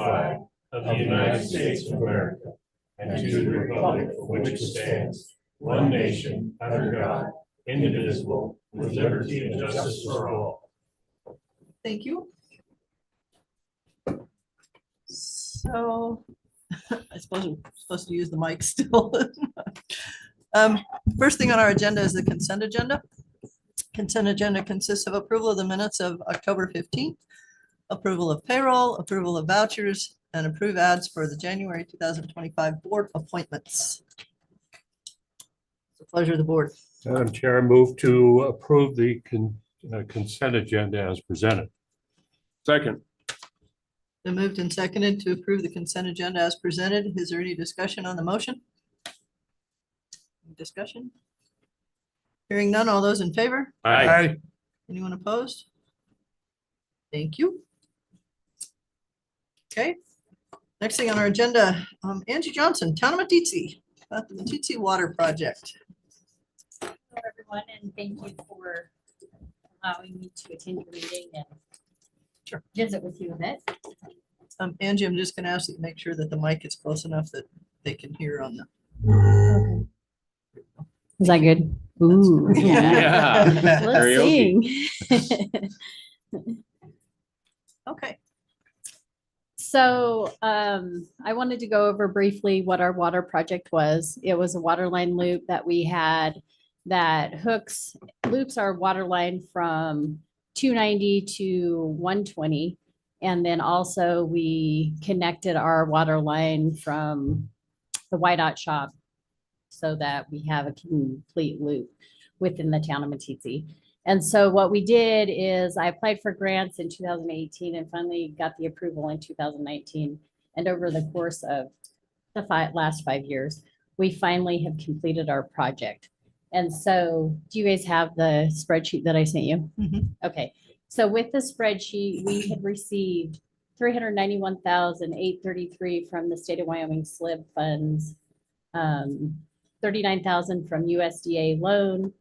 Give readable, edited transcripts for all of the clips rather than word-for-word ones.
flag of the United States of America and to the republic for which it stands, one nation, under God, indivisible, with liberty and justice for all. Thank you. So I suppose we're supposed to use the mic still. First thing on our agenda is the consent agenda. Consent agenda consists of approval of the minutes of October 15th, approval of payroll, approval of vouchers, and approve ads for the January 2025 board appointments. It's a pleasure of the board. Madam Chair, I move to approve the consent agenda as presented. Second. Been moved and seconded to approve the consent agenda as presented. Is there any discussion on the motion? Any discussion? Hearing none, all those in favor? Aye. Anyone opposed? Thank you. Okay, next thing on our agenda, Angie Johnson, Town of Meeteetse, about the Meeteetse Water Project. Hello, everyone, and thank you for allowing me to attend your meeting and visit with you a bit. Angie, I'm just going to ask you to make sure that the mic is close enough that they can hear on the. Is that good? Ooh, Yeah. Let's see. Okay. So I wanted to go over briefly what our water project was. It was a water line loop that we had that loops our water line from 290 to 120. And then also we connected our water line from the YDOT shop so that we have a complete loop within the town of Meeteetse. And so what we did is I applied for grants in 2018 and finally got the approval in 2019. And over the course of the last 5 years, we finally have completed our project. And so do you guys have the spreadsheet that I sent you? Mhm. Okay. So with the spreadsheet, we had received $391,833 from the state of Wyoming SLIB funds, $39,000 from USDA loan,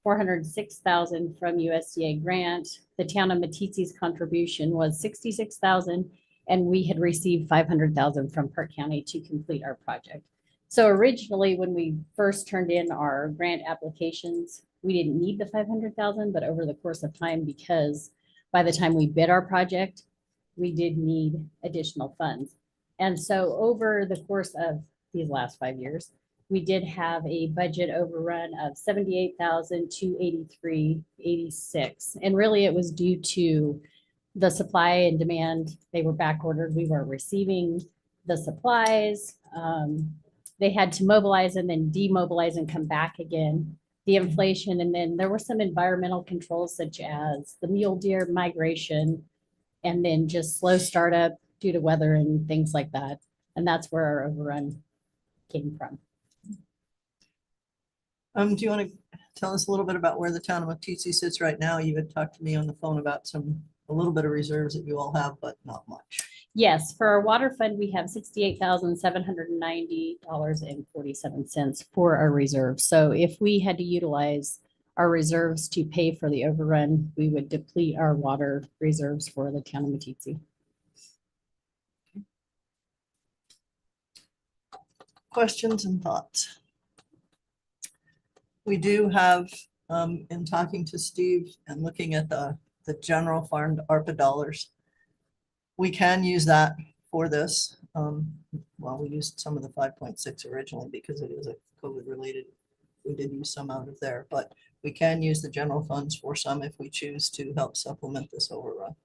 $406,000 from USDA grant. The town of Meeteetse's contribution was $66,000, and we had received $500,000 from Park County to complete our project. So originally, when we first turned in our grant applications, we didn't need the $500,000, but over the course of time, because by the time we bid our project, we did need additional funds. And so over the course of these last 5 years, we did have a budget overrun of $78,283.86. And really it was due to the supply and demand. They were back ordered. We weren't receiving the supplies. They had to mobilize and then demobilize and come back again. The inflation, and then there were some environmental controls such as the mule deer migration, and then just slow startup due to weather and things like that. And that's where our overrun came from. Do you want to tell us a little bit about where the town of Meeteetse sits right now? You had talked to me on the phone about a little bit of reserves that you all have, but not much. Yes, for our water fund, we have $68,790.47 for our reserves. So if we had to utilize our reserves to pay for the overrun, we would deplete our water reserves for the town of Meeteetse. Questions and thoughts? We do have, in talking to Steve and looking at the general fund ARPA dollars, we can use that for this. Well, we used some of the 5.6 originally because it is a COVID related. We did use some out of there, but we can use the general funds for some if we choose to help supplement this overrun.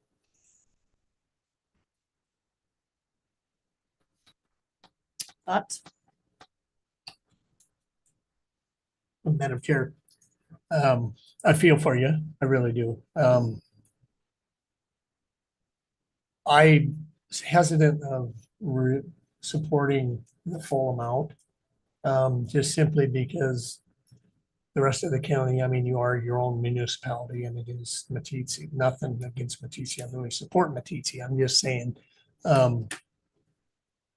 Thoughts? Madam Chair, I feel for you. I really do. I'm hesitant of supporting the full amount, just simply because the rest of the county, I mean, you are your own municipality and it is Meeteetse. Nothing against Meeteetse. I really support Meeteetse. I'm just saying,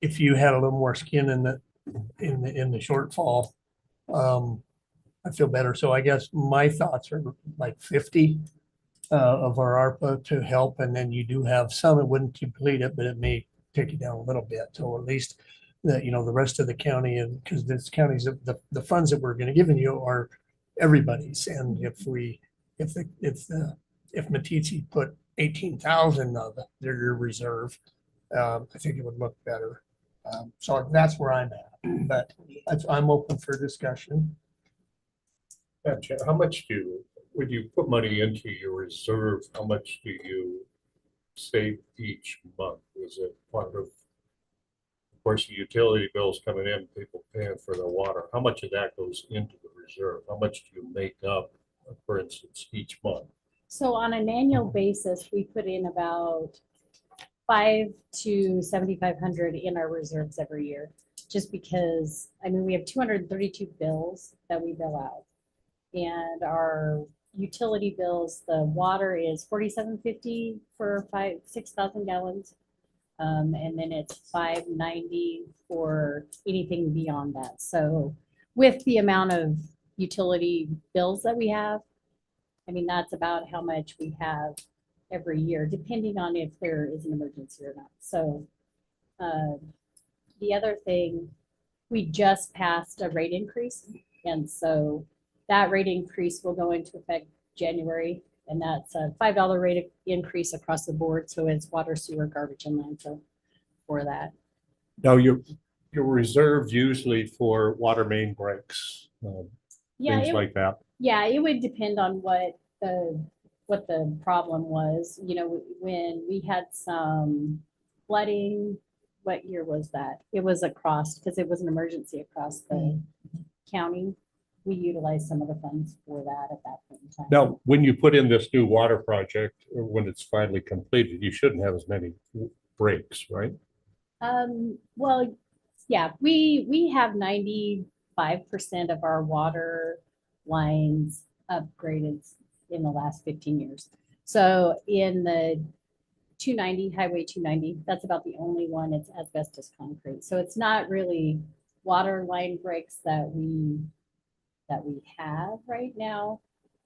if you had a little more skin in the shortfall, I feel better. So I guess my thoughts are like 50 of our ARPA to help, and then you do have some, it wouldn't complete it, but it may take it down a little bit, so at least that, you know, the rest of the county, and because this counties, the funds that we're gonna give you are everybody's, and if Matisse put 18,000 of their reserve, I think it would look better. So that's where I'm at, but I'm open for discussion. Madam Chair, how much when you put money into your reserve, how much do you save each month? Is it part of course, the utility bills coming in, people paying for their water? How much of that goes into the reserve? How much do you make up, for instance, each month? So on an annual basis, we put in about 5 to 7,500 in our reserves every year, just because, I mean, we have 232 bills that we bill out. And our utility bills, the water is 47.50 for 6,000 gallons. And then it's 590 for anything beyond that. So with the amount of utility bills that we have, I mean, that's about how much we have every year, depending on if there is an emergency or not. So the other thing, we just passed a rate increase. And so that rate increase will go into effect January. And that's a $5 rate increase across the board. So it's water, sewer, garbage, and landfill for that. Now, your reserve usually for water main breaks, Yeah, things like that. yeah, it would depend on what the problem was. You know, when we had some flooding, what year was that? It was across, because it was an emergency across the county. We utilized some of the funds for that at that point in time. Now, when you put in this new water project, or when it's finally completed, you shouldn't have as many breaks, right? Well, yeah, we have 95% of our water lines upgraded in the last 15 years. So in the 290, Highway 290, that's about the only one. It's asbestos concrete. So it's not really water line breaks that we have right now.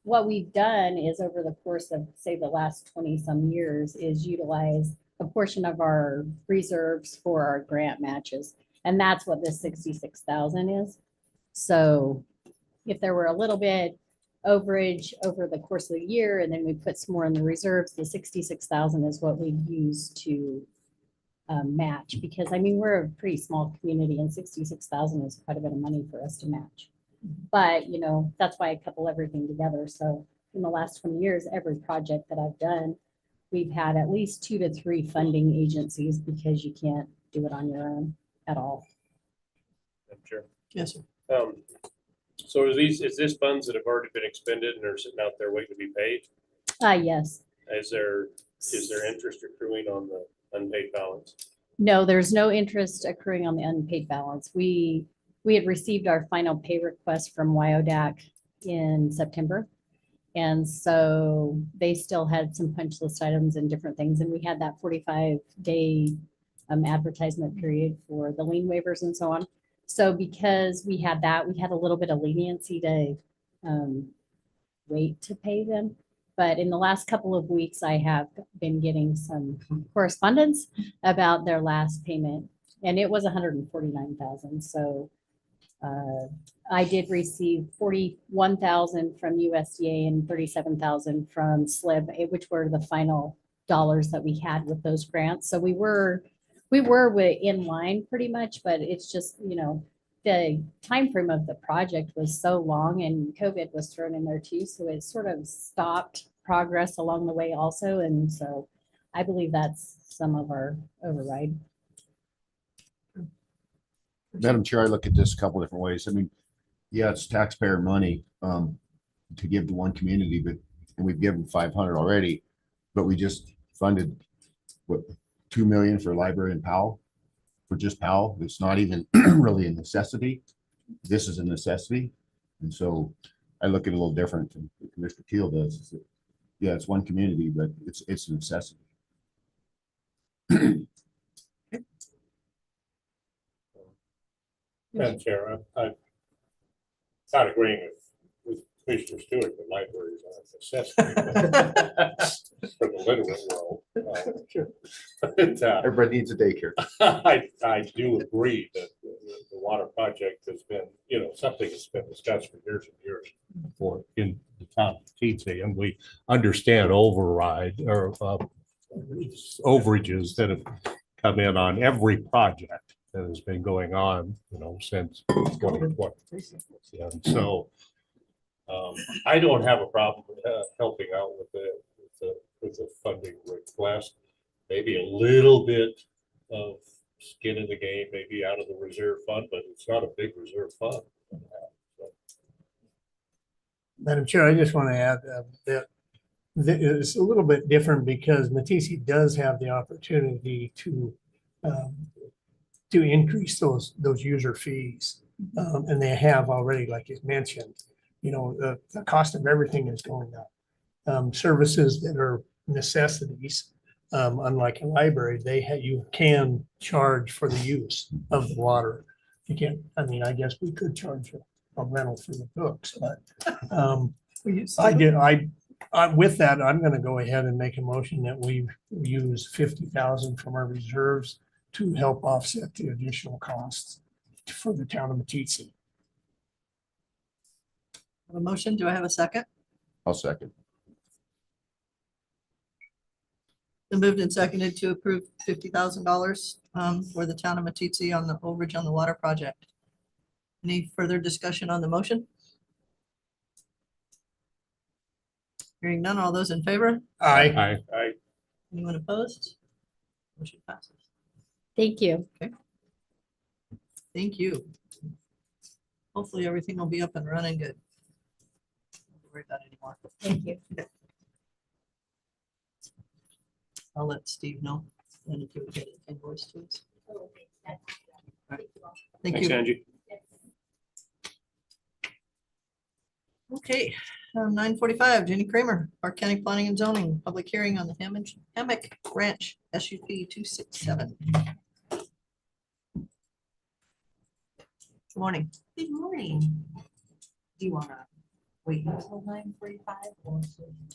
What we've done is over the course of, say, the last 20 some years is utilize a portion of our reserves for our grant matches. And that's what this 66,000 is. So if there were a little bit overage over the course of the year, and then we put some more in the reserves, the 66,000 is what we use to match. Because I mean, we're a pretty small community, and 66,000 is quite a bit of money for us to match. But you know, that's why I couple everything together. So in the last 20 years, every project that I've done, we've had at least 2 to 3 funding agencies, because you can't do it on your own at all. Sure. Yes, sir. So is this funds that have already been expended and are sitting out there waiting to be paid? Yes. Is there interest accruing on the unpaid balance? No, there's no interest accruing on the unpaid balance. We had received our final pay request from WyoDAC in September. And so they still had some punch list items and different things. And we had that 45-day advertisement period for the lien waivers and so on. So because we had that, we had a little bit of leniency to wait to pay them. But in the last couple of weeks, I have been getting some correspondence about their last payment, and it was 149,000. So I did receive 41,000 from USDA and 37,000 from SLIB, which were the final dollars that we had with those grants. So we were in line pretty much, but it's just, you know, the time frame of the project was so long, and COVID was thrown in there too. So it sort of stopped progress along the way also. And so I believe that's some of our override. Madam Chair, I look at this a couple different ways. I mean, yeah, it's taxpayer money to give to one community, and we've given 500 already, but we just funded what, 2 million for library in Powell, for just Powell. It's not even really a necessity. This is a necessity, and so I look at it a little different than Mr. Keel does. Yeah, it's one community, but it's a necessity. Madam Chair, I'm not agreeing with Commissioner Stewart, the libraries are a necessity for the literate world. But, Everybody needs a daycare. I do agree that the water project has been, something that's been discussed for years and years for in the town of Tete, and we understand override or overages that have come in on every project that has been going on, since 2020. And so I don't have a problem helping out with the funding request. Maybe a little bit of skin in the game, maybe out of the reserve fund, but it's not a big reserve fund. Madam Chair, I just want to add that it's a little bit different because Matisse does have the opportunity to increase those user fees. And they have already, like you mentioned, the cost of everything is going up. Services that are necessities, unlike a library, you can charge for the use of the water. You can't, I guess we could charge a rental for the books, but with that, I'm gonna go ahead and make a motion that we use 50,000 from our reserves to help offset the additional costs for the town of Matisse. A motion, do I have a second? I'll second. Been moved and seconded to approve $50,000 for the town of Matisse on the overage on the water project. Any further discussion on the motion? Hearing none, all those in favor? Aye. Anyone opposed? Motion passes. Thank you. Thank you. Hopefully everything will be up and running good. Don't worry about it anymore. Thank you. I'll let Steve know. And if you get an invoice to us. Thank Thanks, you. Angie. Okay, 9:45, Jenny Kramer, Park County Planning and Zoning, public hearing on the Hammock Ranch SUP 267. Good morning. Good morning. Do you wanna wait until 9:45 or?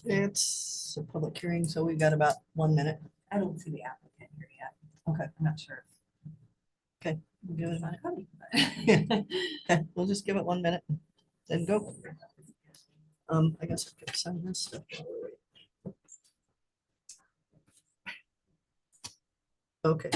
It's a public hearing, so we've got about 1 minute. I don't see the applicant here yet. Okay. I'm not sure. We'll give it a minute. Coming, but- Okay, we'll just give it 1 minute, then go. I guess I could sign this stuff. Okay.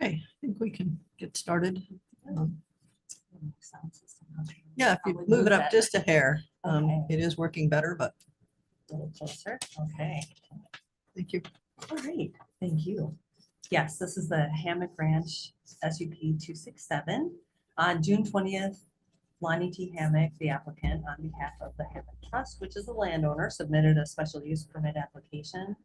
Okay, I think we can get started. Sound system, okay. Yeah, if you Probably move it up that just a hair, Okay. it is working better, but A little closer, okay. thank you. All right, thank you. Yes, this is the Hammock Ranch SUP 267. On June 20th, Lonnie T. Hammock, the applicant, on behalf of the Hammock Trust, which is the landowner, submitted a special use permit application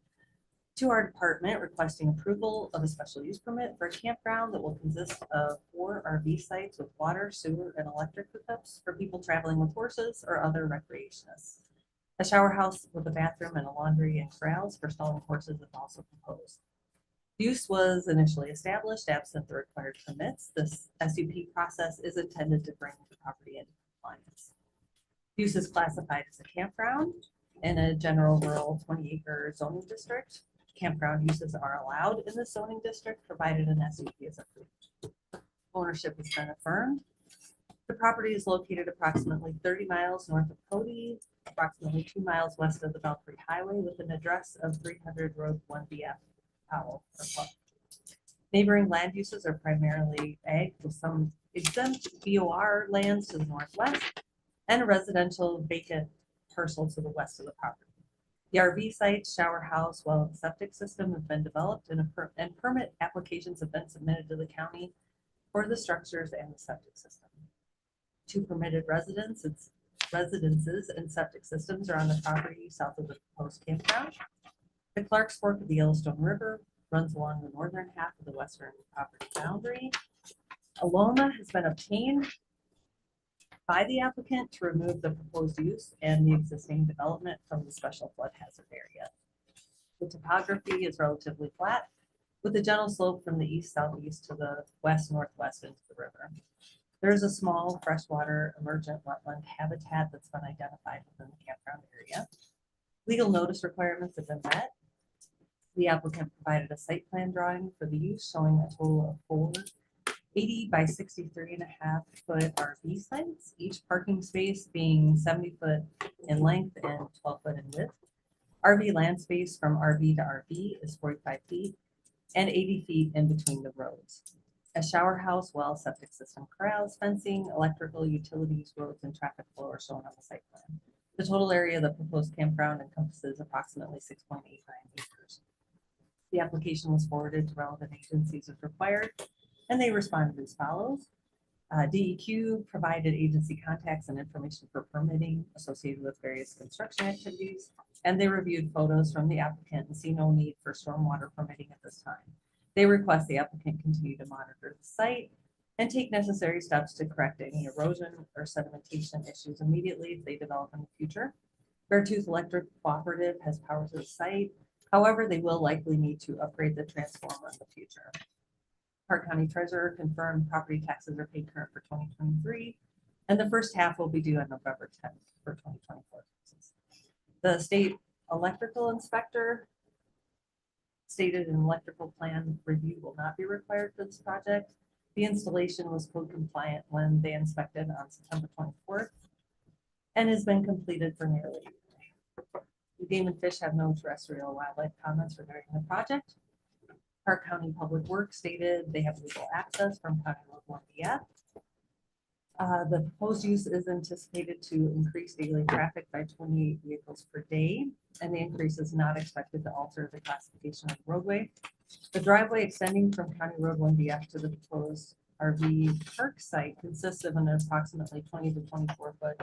to our department requesting approval of a special use permit for a campground that will consist of 4 RV sites with water, sewer, and electric hookups for people traveling with horses or other recreationists. A shower house with a bathroom and a laundry and corrals for stalling horses is also proposed. Use was initially established absent the required permits. This SUP process is intended to bring the property into compliance. Use is classified as a campground in a general rural 20-acre zoning district. Campground uses are allowed in the zoning district provided an SUP is approved. Ownership has been affirmed. The property is located approximately 30 miles north of Cody, approximately 2 miles west of the Belfry Highway, with an address of 300 Road 1BF, Powell. Neighboring land uses are primarily ag with some exempt BOR lands to the northwest and a residential vacant parcel to the west of the property. The RV site, shower house, well, and septic system have been developed and permit applications have been submitted to the county for the structures and the septic system. 2 permitted residences and septic systems are on the property south of the proposed campground. The Clark's Fork of the Yellowstone River runs along the northern half of the western property boundary. A LOMA has been obtained by the applicant to remove the proposed use and the existing development from the special flood hazard area. The topography is relatively flat, with a gentle slope from the east-southeast to the west-northwest into the river. There is a small freshwater emergent wetland habitat that's been identified within the campground area. Legal notice requirements have been met. The applicant provided a site plan drawing for the use showing a total of 4 80 by 63.5 foot RV sites, each parking space being 70 foot in length and 12 foot in width. RV land space from RV to RV is 45 feet and 80 feet in between the roads. A shower house, well, septic system, corrals, fencing, electrical, utilities, roads, and traffic flow are shown on the site plan. The total area of the proposed campground encompasses approximately 6.89 acres. The application was forwarded to relevant agencies as required, and they responded as follows. DEQ provided agency contacts and information for permitting associated with various construction activities, and they reviewed photos from the applicant and see no need for stormwater permitting at this time. They request the applicant continue to monitor the site and take necessary steps to correct any erosion or sedimentation issues immediately if they develop in the future. Beartooth Electric Cooperative has power to the site. However, they will likely need to upgrade the transformer in the future. Park County Treasurer confirmed property taxes are paid current for 2023, and the first half will be due on November 10th for 2024 taxes. The state electrical inspector stated an electrical plan review will not be required for this project. The installation was code compliant when they inspected on September 24th and has been completed for nearly a year. Game and Fish have no terrestrial wildlife comments regarding the project. Park County Public Works stated they have legal access from County Road 1BF. The proposed use is anticipated to increase daily traffic by 28 vehicles per day, and the increase is not expected to alter the classification of the roadway. The driveway extending from County Road 1BF to the proposed RV park site consists of an approximately 20 to 24 foot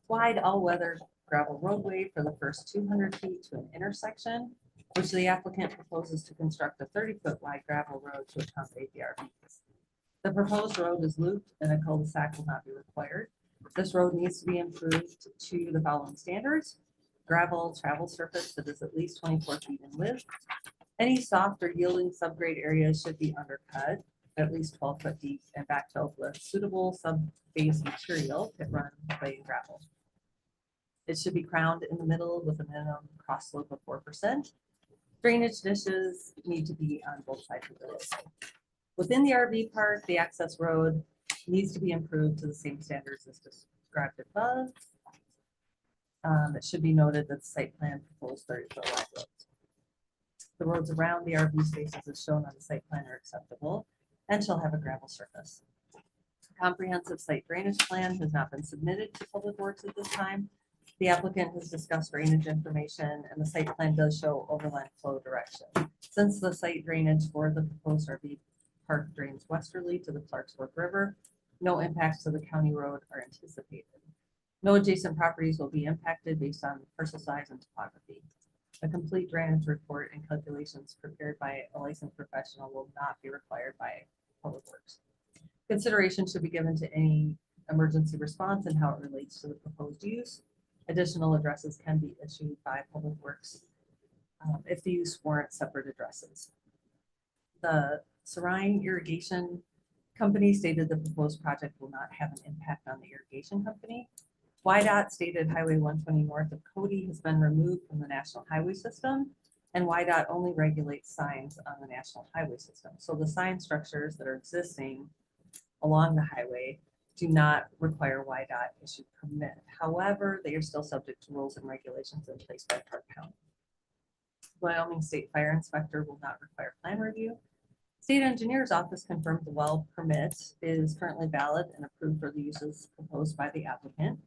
wide all-weather gravel roadway for the first 200 feet to an intersection, which the applicant proposes to construct a 30-foot wide gravel road to accommodate the RVs. The proposed road is looped and a cul-de-sac will not be required. This road needs to be improved to the following standards: gravel travel surface that is at least 24 feet in width. Any soft or yielding subgrade areas should be undercut at least 12 foot deep and backfilled with suitable sub-base material that run clay and gravel. It should be crowned in the middle with a minimum cross slope of 4%. Drainage dishes need to be on both sides of the road. Within the RV park, the access road needs to be improved to the same standards as described above. It should be noted that the site plan proposed 30-foot wide roads. The roads around the RV spaces as shown on the site plan are acceptable and shall have a gravel surface. A comprehensive site drainage plan has not been submitted to Public Works at this time. The applicant has discussed drainage information, and the site plan does show overland flow direction. Since the site drainage for the proposed RV park drains westerly to the Clark's Fork River, no impacts to the county road are anticipated. No adjacent properties will be impacted based on parcel size and topography. A complete drainage report and calculations prepared by a licensed professional will not be required by Public Works. Consideration should be given to any emergency response and how it relates to the proposed use. Additional addresses can be issued by Public Works if the use warrants separate addresses. The Sarine Irrigation Company stated the proposed project will not have an impact on the irrigation company. YDOT stated Highway 120 north of Cody has been removed from the national highway system, and YDOT only regulates signs on the national highway system. So the sign structures that are existing along the highway do not require YDOT issued permit. However, they are still subject to rules and regulations in place by Park County. Wyoming State Fire Inspector will not require plan review. State Engineer's Office confirmed the well permit is currently valid and approved for the uses proposed by the applicant.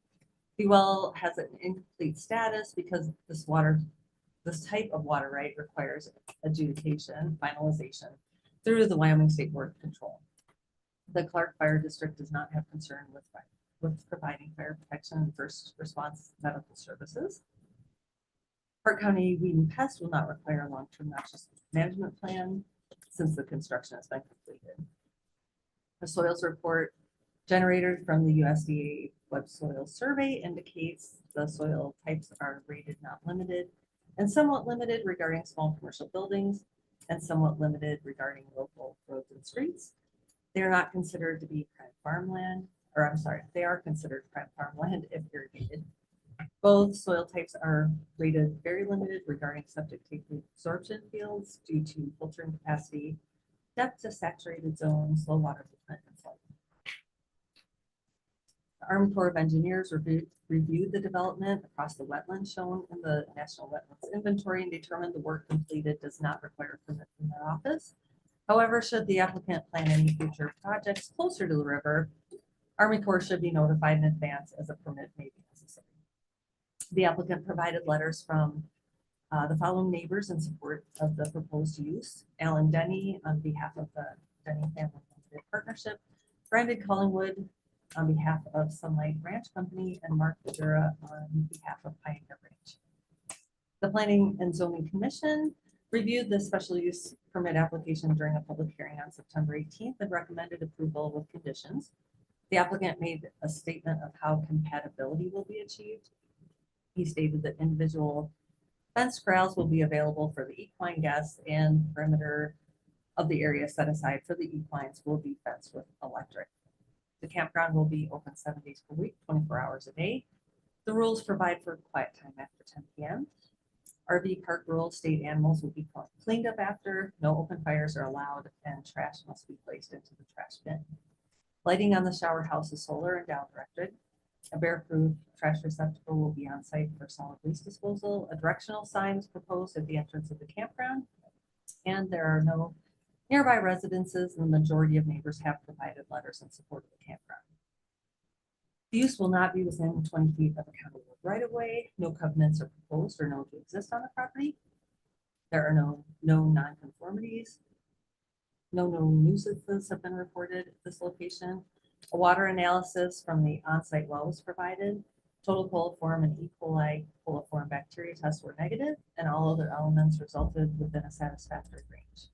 The well has an incomplete status because this type of water right requires adjudication, finalization through the Wyoming State Board of Control. The Clark Fire District does not have concern with providing fire protection and first response medical services. Park County Weed and Pest will not require a long-term noxious management plan since the construction has been completed. The soils report generated from the USDA Web Soil Survey indicates the soil types are rated not limited and somewhat limited regarding small commercial buildings and somewhat limited regarding local roads and streets. They are not considered to be prime farmland, or I'm sorry, they are considered prime farmland if irrigated. Both soil types are rated very limited regarding septic tank absorption fields due to filtering capacity, depth to saturated zones, low water movement, and flooding. The Army Corps of Engineers reviewed the development across the wetlands shown in the National Wetlands Inventory and determined the work completed does not require a permit from their office. However, should the applicant plan any future projects closer to the river, Army Corps should be notified in advance as a permit may be necessary. The applicant provided letters from the following neighbors in support of the proposed use: Alan Denny on behalf of the Denny Family Limited Partnership, Brandon Collingwood on behalf of Sunlight Ranch Company, and Mark Madura on behalf of Pioneer Ranch. The Planning and Zoning Commission reviewed the special use permit application during a public hearing on September 18th and recommended approval with conditions. The applicant made a statement of how compatibility will be achieved. He stated that individual fence corrals will be available for the equine guests and perimeter of the area set aside for the equines will be fenced with electric. The campground will be open 7 days per week, 24 hours a day. The rules provide for quiet time after 10 p.m. RV park rules state animals will be cleaned up after, no open fires are allowed, and trash must be placed into the trash bin. Lighting on the shower house is solar and down directed. A bear-proof trash receptacle will be on site for solid waste disposal. A directional sign is proposed at the entrance of the campground, and there are no nearby residences, and the majority of neighbors have provided letters in support of the campground. The use will not be within 20 feet of a county road right of way. No covenants are proposed or known to exist on the property. There are no nonconformities. No nuisances have been reported at this location. A water analysis from the on-site well was provided. Total coliform and E. coli coliform bacteria tests were negative, and all other elements resulted within a satisfactory range.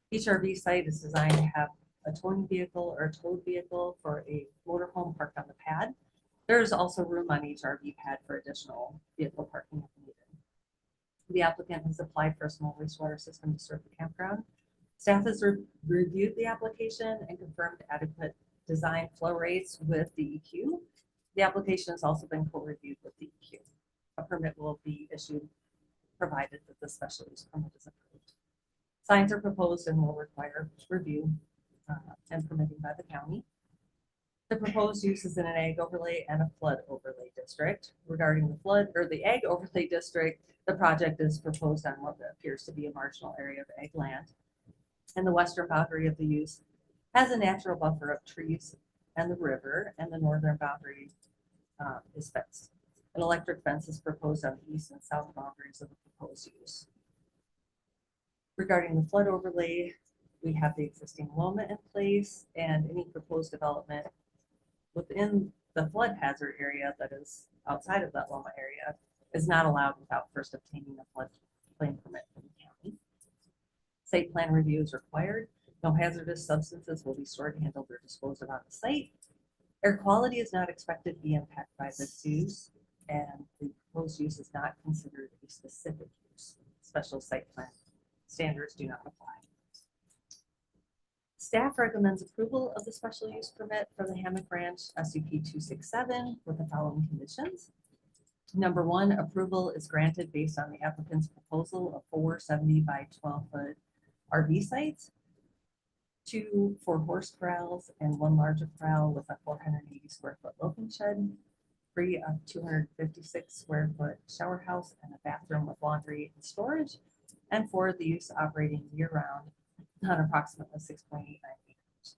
Each RV site is designed to have a towing vehicle or a towed vehicle for a motorhome parked on the pad. There is also room on each RV pad for additional vehicle parking if needed. The applicant has applied for a small wastewater system to serve the campground. Staff has reviewed the application and confirmed adequate design flow rates with DEQ. The application has also been co-reviewed with DEQ. A permit will be issued provided that the special use permit is approved. Signs are proposed and will require review and permitting by the county. The proposed use is in an ag overlay and a flood overlay district. Regarding the flood or the ag overlay district, the project is proposed on what appears to be a marginal area of ag land. And the western boundary of the use has a natural buffer of trees and the river, and the northern boundary is fenced. An electric fence is proposed on the east and south boundaries of the proposed use. Regarding the flood overlay, we have the existing LOMA in place, and any proposed development within the flood hazard area that is outside of that LOMA area is not allowed without first obtaining a floodplain permit from the county. Site plan review is required. No hazardous substances will be stored, handled, or disposed of on the site. Air quality is not expected to be impacted by this use, and the proposed use is not considered a specific use. Special site plan standards do not apply. Staff recommends approval of the special use permit for the Hammock Ranch SUP 267 with the following conditions. Number one, approval is granted based on the applicant's proposal of 470 by 12 foot RV sites, 2 for horse corrals and 1 larger corral with a 480 square foot loading shed, 3 of 256 square foot shower house and a bathroom with laundry and storage, and 4 the use operating year round on approximately 6.89 acres.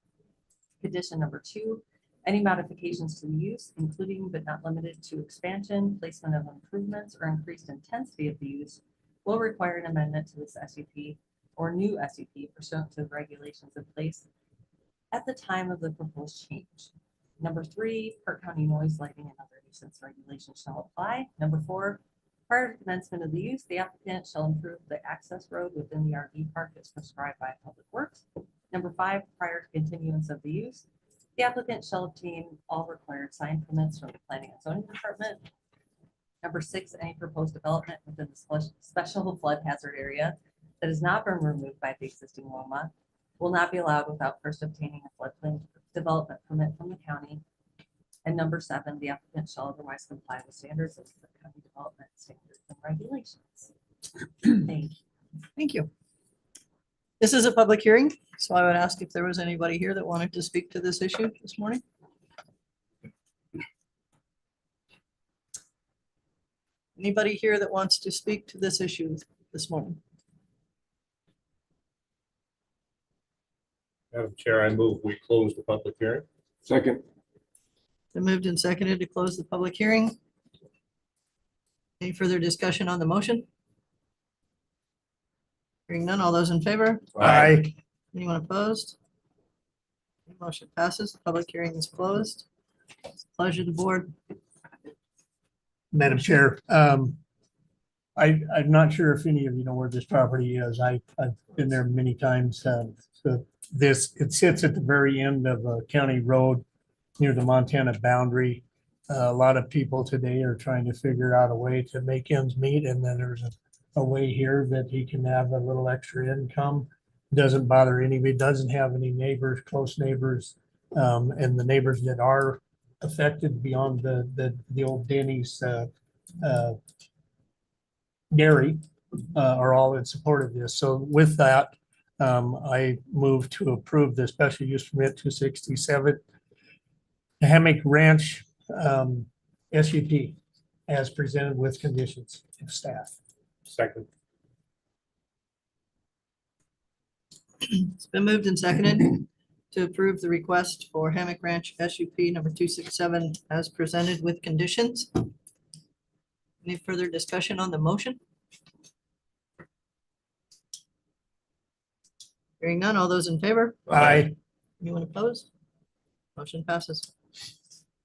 Condition number 2, Any modifications to the use, including but not limited to expansion, placement of improvements, or increased intensity of the use, will require an amendment to this SUP or new SUP pursuant to the regulations in place at the time of the proposed change. Number 3, Park County noise, lighting, and other nuisance regulations shall apply. Number 4, prior to commencement of the use, the applicant shall improve the access road within the RV park as prescribed by Public Works. Number 5, prior to continuance of the use, the applicant shall obtain all required sign permits from the Planning and Zoning Department. Number 6, any proposed development within the special flood hazard area that has not been removed by the existing WOMA will not be allowed without first obtaining a floodplain development permit from the county. And number 7, the applicant shall otherwise comply with standards of the county development standards and regulations. Thank you. Thank you. This is a public hearing, so I would ask if there was anybody here that wanted to speak to this issue this morning. Anybody here that wants to speak to this issue this morning? Madam Chair, I move we close the public hearing. Second. Been moved and seconded to close the public hearing. Any further discussion on the motion? Hearing none, all those in favor? Aye. Anyone opposed? Motion passes. The public hearing is closed. Pleasure of the board. Madam Chair, I'm not sure if any of you know where this property is. I've been there many times. So it sits at the very end of a county road near the Montana boundary. A lot of people today are trying to figure out a way to make ends meet, and then there's a way here that he can have a little extra income. Doesn't bother anybody, doesn't have any neighbors, close neighbors, and the neighbors that are affected beyond the old Denny's dairy are all in support of this. So with that, I move to approve the special use permit 267 Hammock Ranch SUP as presented with conditions of staff. Second. It's been moved and seconded to approve the request for Hammock Ranch SUP number 267 as presented with conditions. Any further discussion on the motion? Hearing none, all those in favor? Aye. Anyone opposed? Motion passes.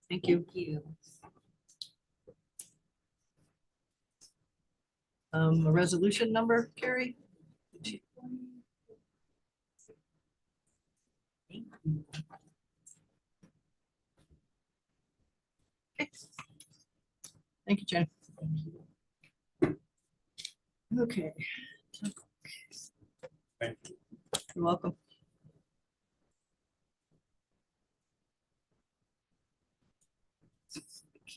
Thank you. Thank you. A resolution number, Carrie? Okay. Thank you, Jen. Okay. Thank you. You're welcome.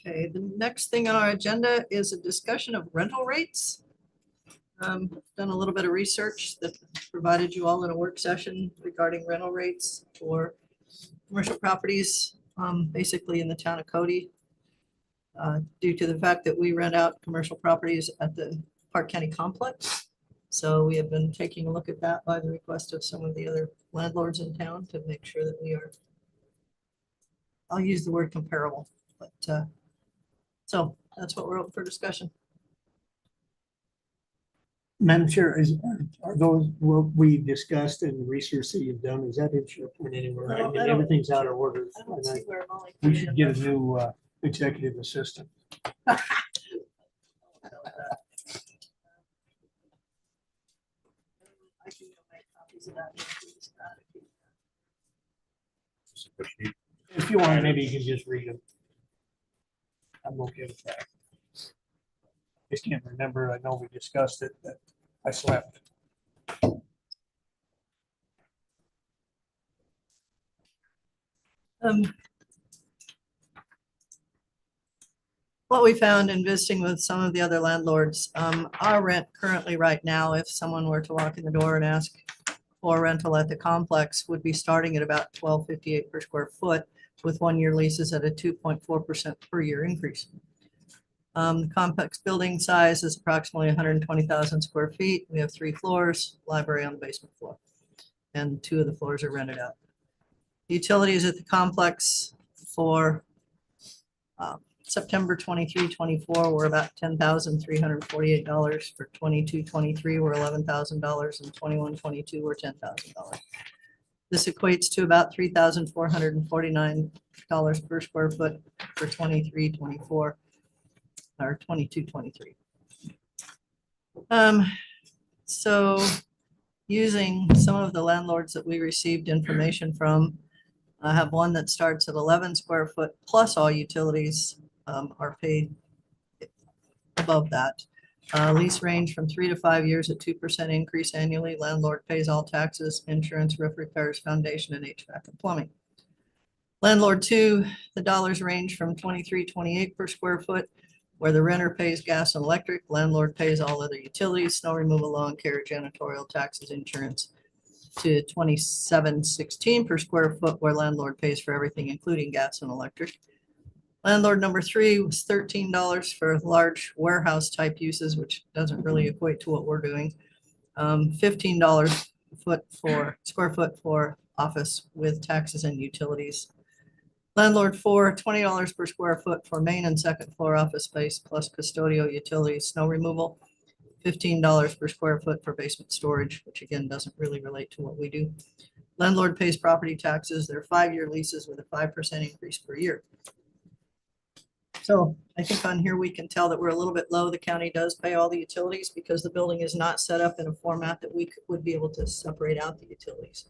Okay, the next thing on our agenda is a discussion of rental rates. Done a little bit of research that provided you all in a work session regarding rental rates for commercial properties, basically in the town of Cody. Due to the fact that we rent out commercial properties at the Park County complex. So we have been taking a look at that by the request of some of the other landlords in town to make sure that we are, I'll use the word comparable, but so that's what we're open for discussion. Madam Chair, are those what we discussed in the research that you've done, is that in SharePoint anywhere? No, I mean, I don't- everything's out of order. I don't see where Molly. We should get a new executive assistant. I can go make copies of that. If you want, maybe you can just read them. I'm okay with that. Just can't remember. I know we discussed it, but I slept. What we found in visiting with some of the other landlords, our rent currently right now, if someone were to walk in the door and ask for rental at the complex, would be starting at about $12.58 per square foot with 1-year leases at a 2.4% per year increase. The complex building size is approximately 120,000 square feet. We have 3 floors, library on the basement floor, and 2 of the floors are rented out. Utilities at the complex for September 23-24 were about $10,348. For 22-23 were $11,000, and 21-22 were $10,000. This equates to about $3,449 per square foot for 23-24 or 22-23. So using some of the landlords that we received information from, I have one that starts at 11 square foot plus all utilities are paid above that. Lease range from 3 to 5 years at 2% increase annually. Landlord pays all taxes, insurance, roof repairs, foundation, and HVAC and plumbing. Landlord 2, the dollars range from 23.28 per square foot, where the renter pays gas and electric. Landlord pays all other utilities, snow removal, lawn care, janitorial, taxes, insurance, to 27.16 per square foot, where landlord pays for everything, including gas and electric. Landlord number 3 was $13 for large warehouse type uses, which doesn't really equate to what we're doing. $15 square foot for office with taxes and utilities. Landlord 4, $20 per square foot for main and second floor office space plus custodial utilities, snow removal. $15 per square foot for basement storage, which again doesn't really relate to what we do. Landlord pays property taxes. They're 5-year leases with a 5% increase per year. So I think on here we can tell that we're a little bit low. The county does pay all the utilities because the building is not set up in a format that we would be able to separate out the utilities.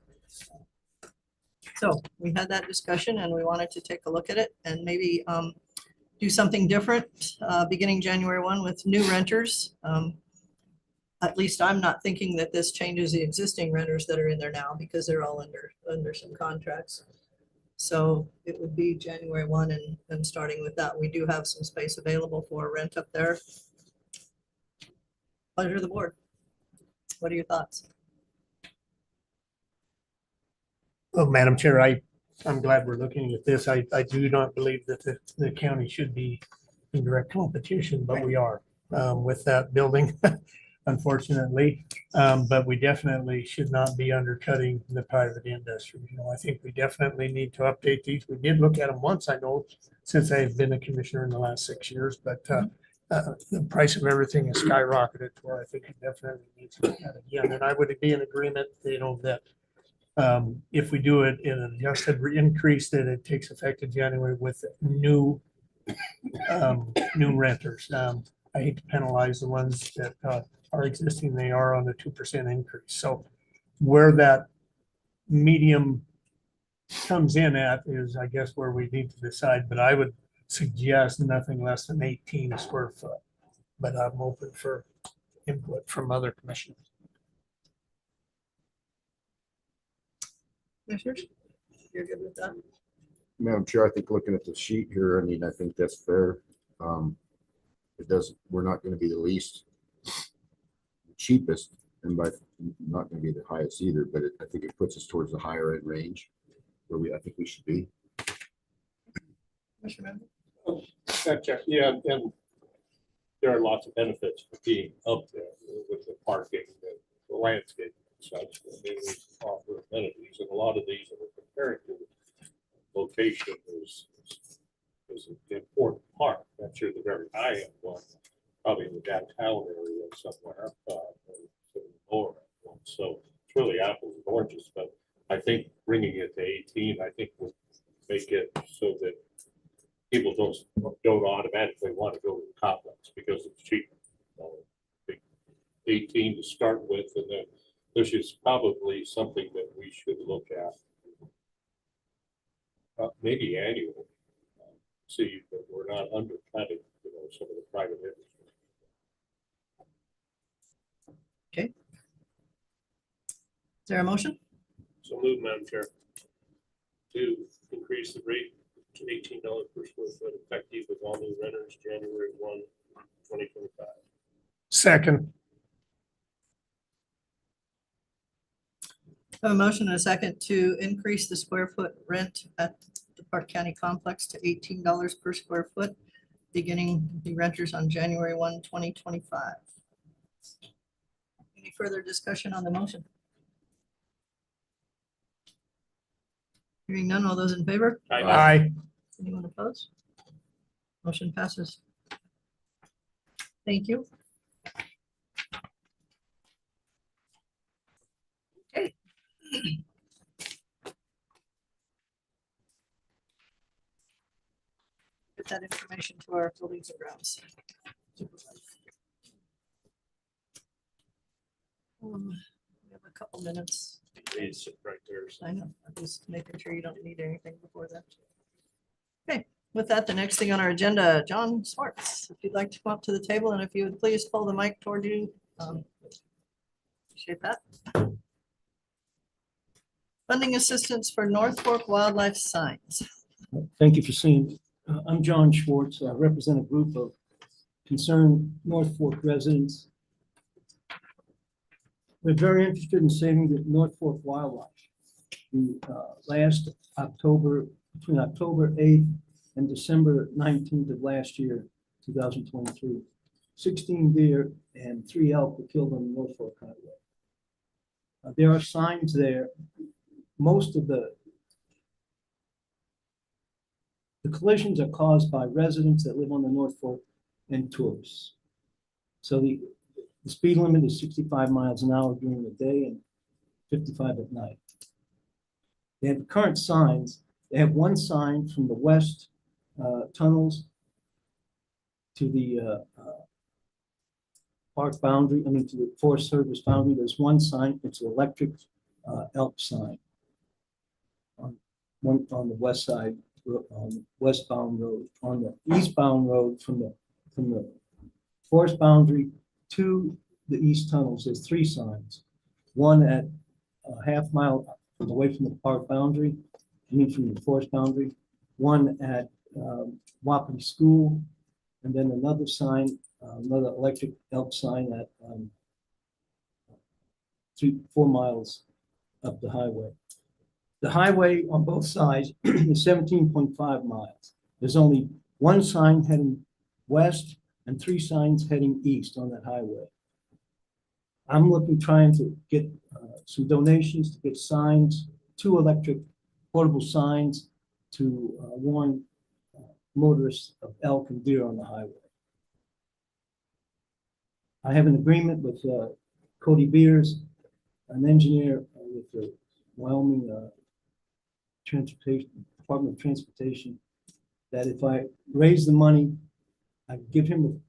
So we had that discussion and we wanted to take a look at it and maybe do something different beginning January 1 with new renters. At least I'm not thinking that this changes the existing renters that are in there now because they're all under some contracts. So it would be January 1 and starting with that, we do have some space available for rent up there. Pleasure of the board. What are your thoughts? Well, Madam Chair, I'm glad we're looking at this. I do not believe that the county should be in direct competition, but we are with that building, unfortunately. But we definitely should not be undercutting the private industry. You know, I think we definitely need to update these. We did look at them once, I know, since I've been a commissioner in the last 6 years, but the price of everything has skyrocketed to where I think it definitely needs to look at it again. And I would be in agreement, you know, that if we do it in an adjusted increase, that it takes effect in January with new renters. I hate to penalize the ones that are existing. They are on a 2% increase. So where that medium comes in at is, I guess, where we need to decide. But I would suggest nothing less than 18 square foot. But I'm open for input from other commissioners. Commissioners, you're good with that? Madam Chair, I think looking at the sheet here, I mean, I think that's fair. It doesn't, we're not going to be the least cheapest, and by not going to be the highest either, but I think it puts us towards the higher end range where I think we should be. Commissioner Member? Yeah, and there are lots of benefits for being up there with the parking, the landscape and such. I mean, we offer amenities, and a lot of these that we're comparing to location is an important part. Not sure the very high end one, probably in the downtown area somewhere, lower end one. So it's really apples and oranges, but I think bringing it to 18, I think would make it so that people don't automatically want to go to the complex because it's cheaper. 18 to start with, and then this is probably something that we should look at. Maybe annual, see that we're not undercutting, some of the private industry. Okay. Is there a motion? So move, Madam Chair, to increase the rate to $18 per square foot effective with all new renters January 1, 2025. Second. I have a motion and a second to increase the square foot rent at the Park County Complex to $18 per square foot, beginning the renters on January 1, 2025. Any further discussion on the motion? Hearing none, all those in favor? Aye. Anyone opposed? Motion passes. Thank you. Okay. Get that information to our buildings and grounds. We have a couple minutes. It's right there. So I know, I'm just making sure you don't need anything before that. Okay, with that, the next thing on our agenda, John Swartz, if you'd like to come up to the table and if you would please pull the mic toward you. Appreciate that. Funding assistance for North Fork Wildlife Signs. Thank you for seeing me. I'm John Schwartz. I represent a group of concerned North Fork residents. We're very interested in saving the North Fork wildlife. The last October, between October 8th and December 19th of last year, 2023, 16 deer and 3 elk were killed on the North Fork Highway. There are signs there. Most of the collisions are caused by residents that live on the North Fork and tourists. So the speed limit is 65 miles an hour during the day and 55 at night. They have current signs. They have one sign from the west tunnels to the park boundary, to the Forest Service boundary. There's one sign, it's an electric elk sign on the west side, on the westbound road. On the eastbound road from the forest boundary to the east tunnels, there's 3 signs. One at a half mile away from the park boundary, from the forest boundary. One at Wapiti School, and then another sign, another electric elk sign at 3-4 miles up the highway. The highway on both sides is 17.5 miles. There's only one sign heading west and 3 signs heading east on that highway. I'm trying to get some donations to get signs, 2 electric portable signs to warn motorists of elk and deer on the highway. I have an agreement with Cody Beers, an engineer with the Wyoming Department of Transportation, that if I raise the money, I give him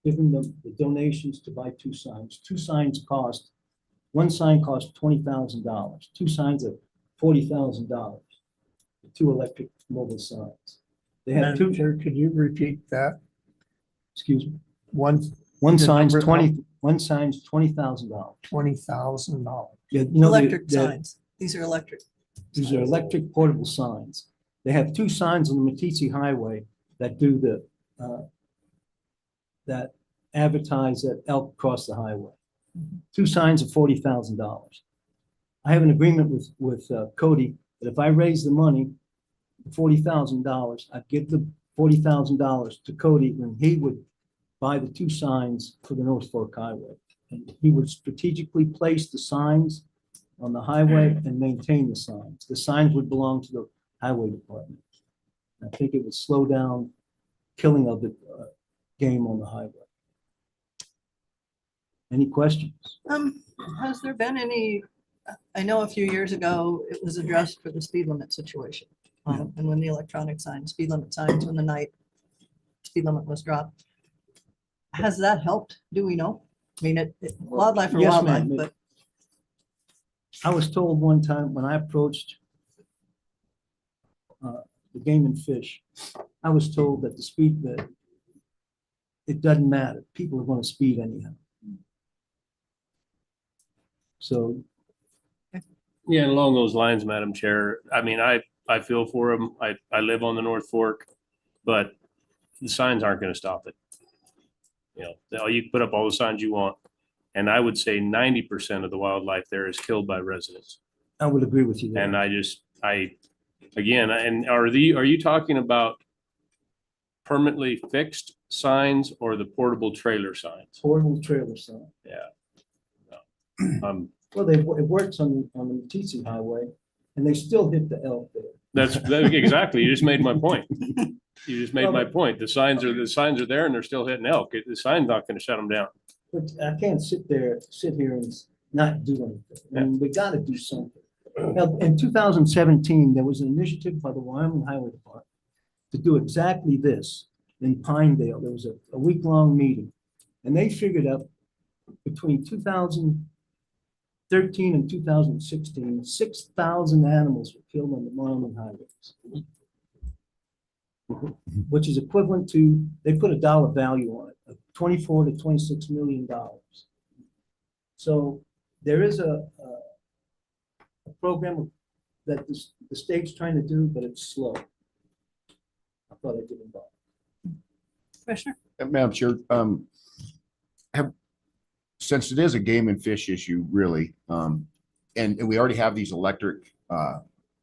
the donations to buy 2 signs. 2 signs cost, one sign costs $20,000. 2 signs are $40,000. 2 electric mobile signs. They have 2. Madam Chair, could you repeat that? Excuse me. One One The sign's number- $20,000. $20,000. Yeah, Electric signs. These are electric. These are electric portable signs. They have 2 signs on the Meeteetse Highway that do that advertise that elk cross the highway. 2 signs are $40,000. I have an agreement with Cody that if I raise the money, $40,000, I'd give the $40,000 to Cody, and he would buy the 2 signs for the North Fork Highway. And he would strategically place the signs on the highway and maintain the signs. The signs would belong to the highway department. I think it would slow down killing of the game on the highway. Any questions? Has there been any, I know a few years ago, it was addressed for the speed limit situation. And when the electronic signs, speed limit signs, when the night speed limit was dropped. Has that helped? Do we know? I mean, wildlife or Yes, wildlife, ma'am. but I was told one time when I approached the Game and Fish, I was told that that it doesn't matter. People are going to speed anyhow. So, yeah, along those lines, Madam Chair, I feel for them. I live on the North Fork, but the signs aren't going to stop it. You can put up all the signs you want. And I would say 90% of the wildlife there is killed by residents. I would agree with you there. And are you talking about permanently fixed signs or the portable trailer signs? Portable trailer sign. Yeah. Well, it works on the Meeteetse Highway, and they still hit the elk there. Exactly. You just made my point. You just made my point. The signs are there and they're still hitting elk. The sign's not gonna shut them down. But I can't sit here and not do anything. I mean, we gotta do something. Now, in 2017, there was an initiative by the Wyoming Highway Department to do exactly this in Pinedale. There was a week-long meeting. And they figured out between 2013 and 2016, 6,000 animals were killed on the Wyoming highways. Which is equivalent to, they put a dollar value on it, of 24 to 26 million dollars. So there is a program that the state's trying to do, but it's slow. I thought I'd get involved. Commissioner? Madam Chair, since it is a game and fish issue, really, and we already have these electric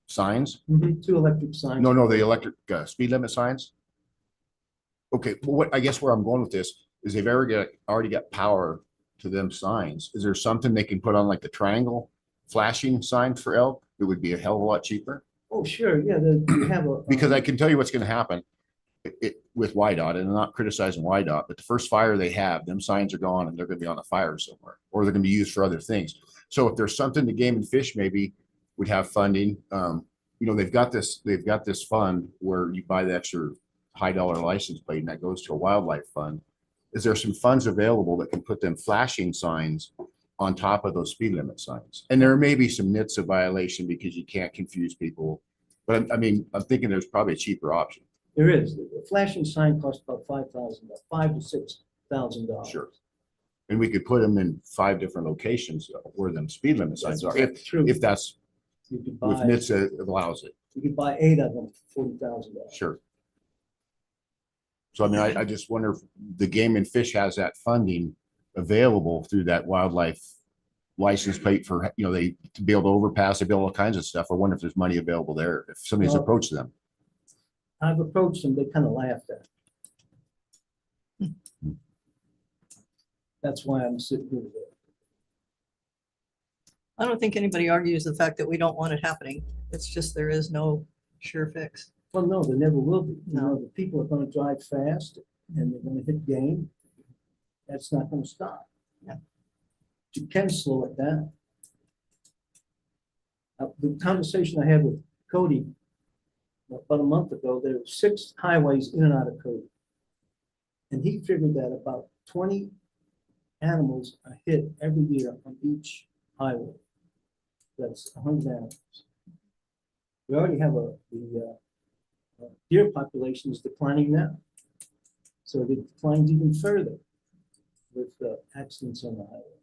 signs. Two electric signs. No, the electric speed limit signs. Okay, well, what I guess where I'm going with this is they've already got power to them signs. Is there something they can put on like the triangle flashing sign for elk? It would be a hell of a lot cheaper. Oh, sure, yeah, they have a. Because I can tell you what's going to happen with YDOT, and I'm not criticizing YDOT, but the first fire they have, them signs are gone and they're going to be on a fire somewhere, or they're going to be used for other things. So if there's something to game and fish, maybe would have funding. They've got this fund where you buy the extra high dollar license plate and that goes to a wildlife fund. Is there some funds available that can put them flashing signs on top of those speed limit signs? And there may be some NHTSA violation because you can't confuse people. But I'm thinking there's probably a cheaper option. There is. The flashing sign costs about $5,000 to $6,000. Sure. And we could put them in 5 different locations where them speed limit signs are, True. if that's, You could if buy, NHTSA allows it. you could buy 8 of them for $40,000. Sure. So I just wonder if the Game and Fish has that funding available through that wildlife license plate for, they to be able to overpass, they build all kinds of stuff. I wonder if there's money available there, if somebody's Well, approached them. I've approached them, they kind of laughed at it. That's why I'm sitting here today. I don't think anybody argues the fact that we don't want it happening. It's just there is no sure fix. Well, no, there never will be. No. The people are gonna drive fast and they're gonna hit game. That's not gonna stop. Yeah. You can slow it down. The conversation I had with Cody about a month ago, there were 6 highways in and out of Cody. And he figured that about 20 animals are hit every year on each highway. That's 100 animals. We already have the deer population is declining now. So it declines even further with accidents on the highway.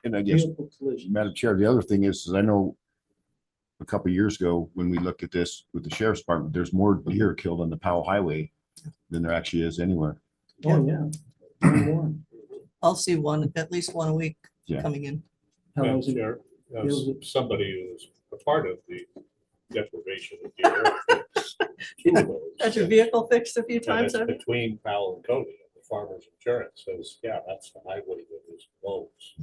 And I guess, Vehicle collisions. Madam Chair, the other thing is I know a couple of years ago, when we looked at this with the sheriff's department, there's more deer killed on the Powell Highway than there actually is anywhere. Oh, yeah. One. I'll see at least one a week Yeah. coming in. How Madam was it? Chair, it was as somebody who's a part of the deprivation of deer. Two of those. Had your vehicle fixed a few And times? it's have you? between Powell and Cody, and the farmer's insurance says, yeah, that's the highway that is closed.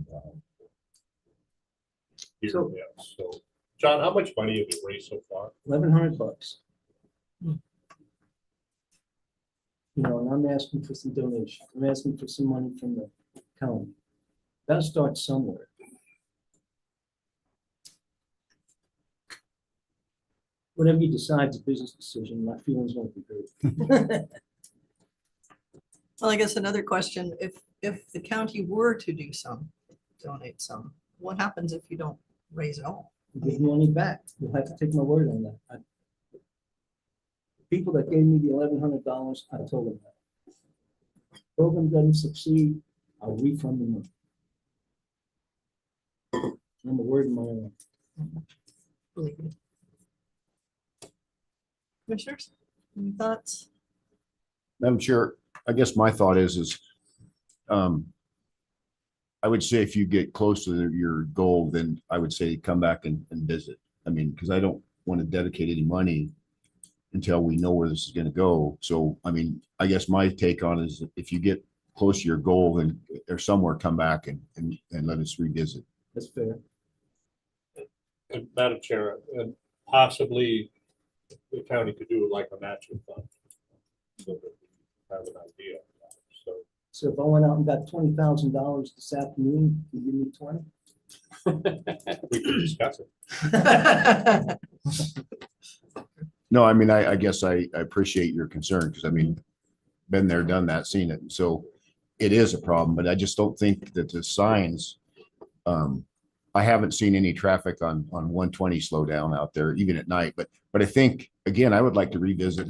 Here, So- yes. So, John, how much money have you raised so far? $1,100. Hmm. And I'm asking for some donations. I'm asking for some money from the county. Gotta start somewhere. Whatever you decide is a business decision. My feelings won't be hurt. Well, I guess another question, if the county were to donate some, what happens if you don't raise it all? Give money back. You'll have to take my word on that. The people that gave me the $1,100, I told them that. Program doesn't succeed, I'll refund the money. I'm a word in my own. Really good. Commissioners, any thoughts? Madam Chair, I guess my thought is, I would say if you get close to your goal, then I would say come back and visit. Because I don't want to dedicate any money until we know where this is going to go. So, I guess my take on it is if you get close to your goal, then or somewhere, come back and let us revisit. That's fair. And Madam Chair, and possibly the county could do it like a matching fund. So that we have an idea. So So if I went out and got $20,000 this afternoon, you give me 20? we can discuss it. No, I mean, I guess I appreciate your concern because I mean, been there, done that, seen it. So it is a problem, but I just don't think that the signs, I haven't seen any traffic on 120 slow down out there, even at night. But I think, again, I would like to revisit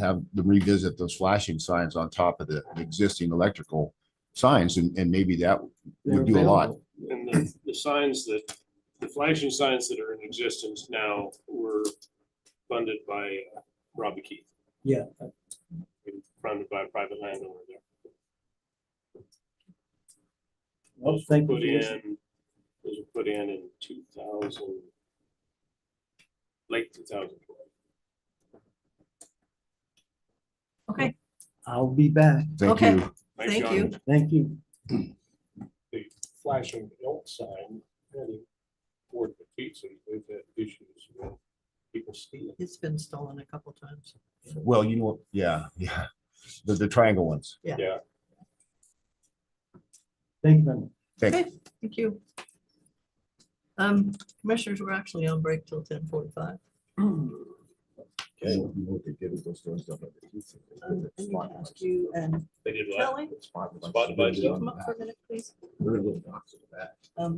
those flashing signs on top of the existing electrical signs and maybe that would do a lot. And the signs the flashing signs that are in existence now were funded by Robbie Keith, Yeah. funded by a private landowner there. Well, Those thank were you. those were put in 2000, late 2012. Okay, I'll be back. Thank Okay. you. Thanks, thank John. you. Thank you. The flashing elk sign heading toward the pizza, they've had issues with people stealing. It's been stolen a couple times. Well, you know, what? Yeah. The triangle ones. Yeah. Yeah. Thank you very much. Thank- Okay, thank you. Commissioners, we're actually on break till 10:45. Okay. I'm gonna ask you and They did what? Kelly, Spot device can you come up for a minute, please?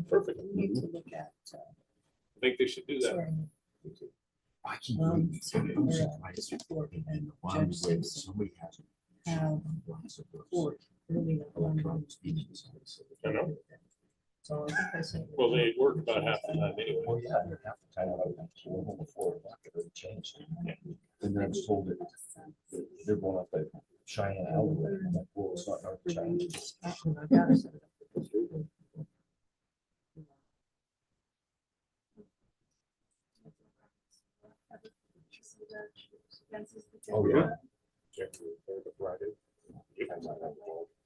Perfect. We need to look at. I think they should do that. swearing I keep in. reading. District Court and Why Judge would Simpson somebody has have court early in the morning. I know. So I think I sent. you- Well, they work about half the time anyway. Well, yeah, they're half the time I was home before, it really changed. And then I was told that they're going up the Cheyenne alleyway. I'm like, well, it's not North Cheyenne. I gotta set it up. Oh, yeah. January 3rd of Friday.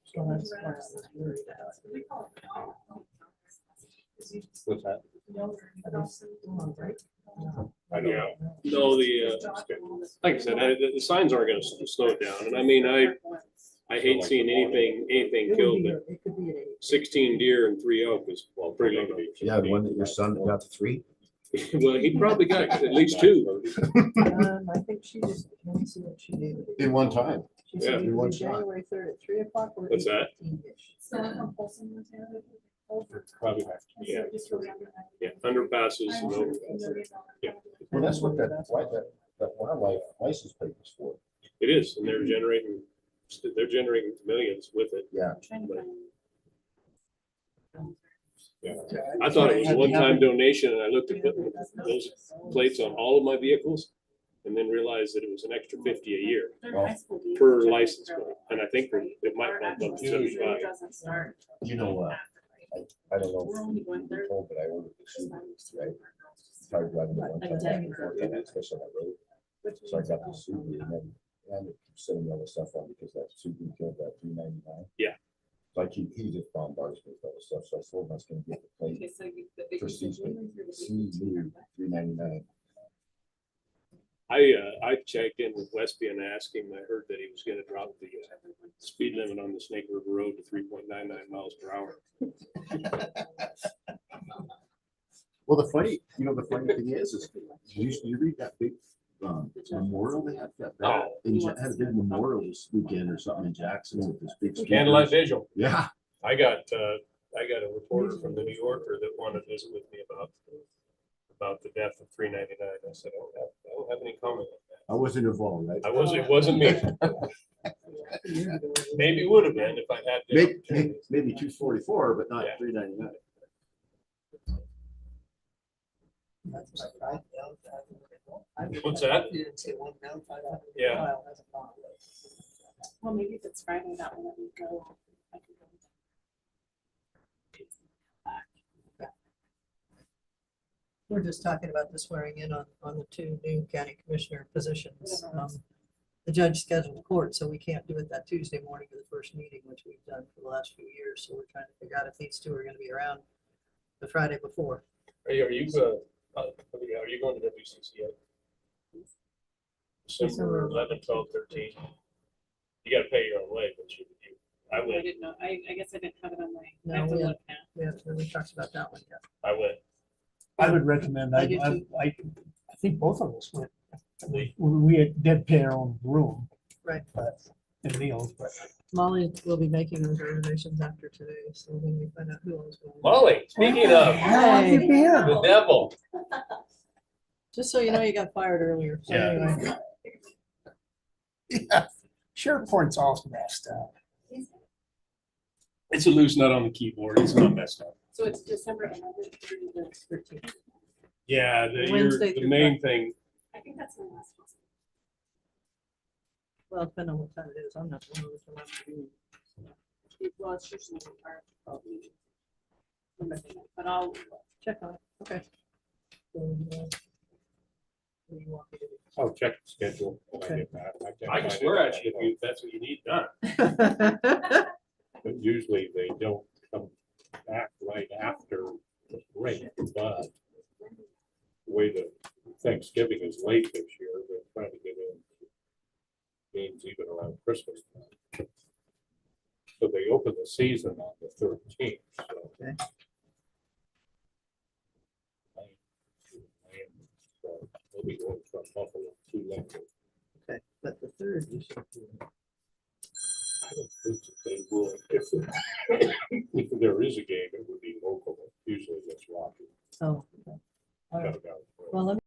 So that's why I was worried about. What's that? I don't know. No, like I said, the signs aren't gonna slow it down. And I mean, I hate seeing anything It would killed, be- but it could be at 8. 16 deer and 3 elk is pretty low. Yeah, the one that your son got the 3. Well, he probably got at least 2. I think she just, let me see what she did. In one time. She Yeah. said In either one shot. January 3rd at 3 o'clock or. What's that? 8:15-ish. Probably have to be. Yeah, underpasses and overpasses. Yeah, Well, that's what that wildlife license plate was for. it is, and they're generating millions with it. Yeah. Yeah. I thought it was a one-time donation, and I looked at those plates on all of my vehicles, and then realized that it was an extra 50 a year per license plate, and I think it might bump up to 75. You know, I don't know if you've been told, but I ordered the Subaru, right? Started driving it one time, especially on that road. So I got the Subaru and it keeps sending me all the stuff on because that Subaru killed that 399. Yeah. So he just bombards me with all the stuff. So I told him I was gonna get the plate for Subaru 399. I checked in with Westby and asked him, I heard that he was gonna drop the speed limit on the Snake River Road to 3.99 miles per hour. Well, the funny thing is you read that big memorial they had had a big memorial this weekend or something in Jackson with this big. Candlelight vigil. Yeah. I got a reporter from the New Yorker that wanted to visit with me about the death of 399. I said, I don't have any comment on that. I wasn't involved, right? It wasn't me. Maybe it would have been if I had. the opportunity. Maybe 244, but not Yeah. 399. What's that? Yeah. Well, maybe if it's Friday, that one that we go. I could go. We're just talking about the swearing in on the 2 new county commissioner positions. The judge scheduled court, so we can't do it that Tuesday morning of the first meeting, which we've done for the last few years. So we're trying to figure out if these 2 are gonna be around the Friday before. Are you going to WCC yet? December 11, 12, 13. You gotta pay your own way, but I I went, didn't know, I guess I didn't have it on my. I No, have to we look now. We haven't really talked about that one yet. I went. I would recommend, I do too. I think both of us went. We did pay our own room. Right. But, and meals, but Molly will be making those reservations after today, so when we find out who else going. Molly, speaking of how have you been? the devil. Just so you know, you got fired earlier. So Yeah. anyway. Yeah, SharePoint's all messed up. It's a loose nut on the keyboard. It's not messed up. So it's December 11th through the 13th. Yeah, Wednesday the through main thing, I think that's my last one. Well, depending on what time it is, I'm not the one who's allowed to do Well, it's usually our meeting. But I'll, check on it. Okay. So, what do you want me to do? I'll check the schedule. when I Okay. get back. can't I can find swear it. at you if that's what you need done. But usually they don't come back right after the break, but the way the Thanksgiving is late this year, they're trying to get in games even around Christmas time. So they open the season on the 13th, so. Okay. We'll be going from Buffalo to Lincoln. Okay, but the third you should do. I don't think that they will, if there is a game, it would be local, usually it's Rocky. Oh. Okay. All right. Well, let me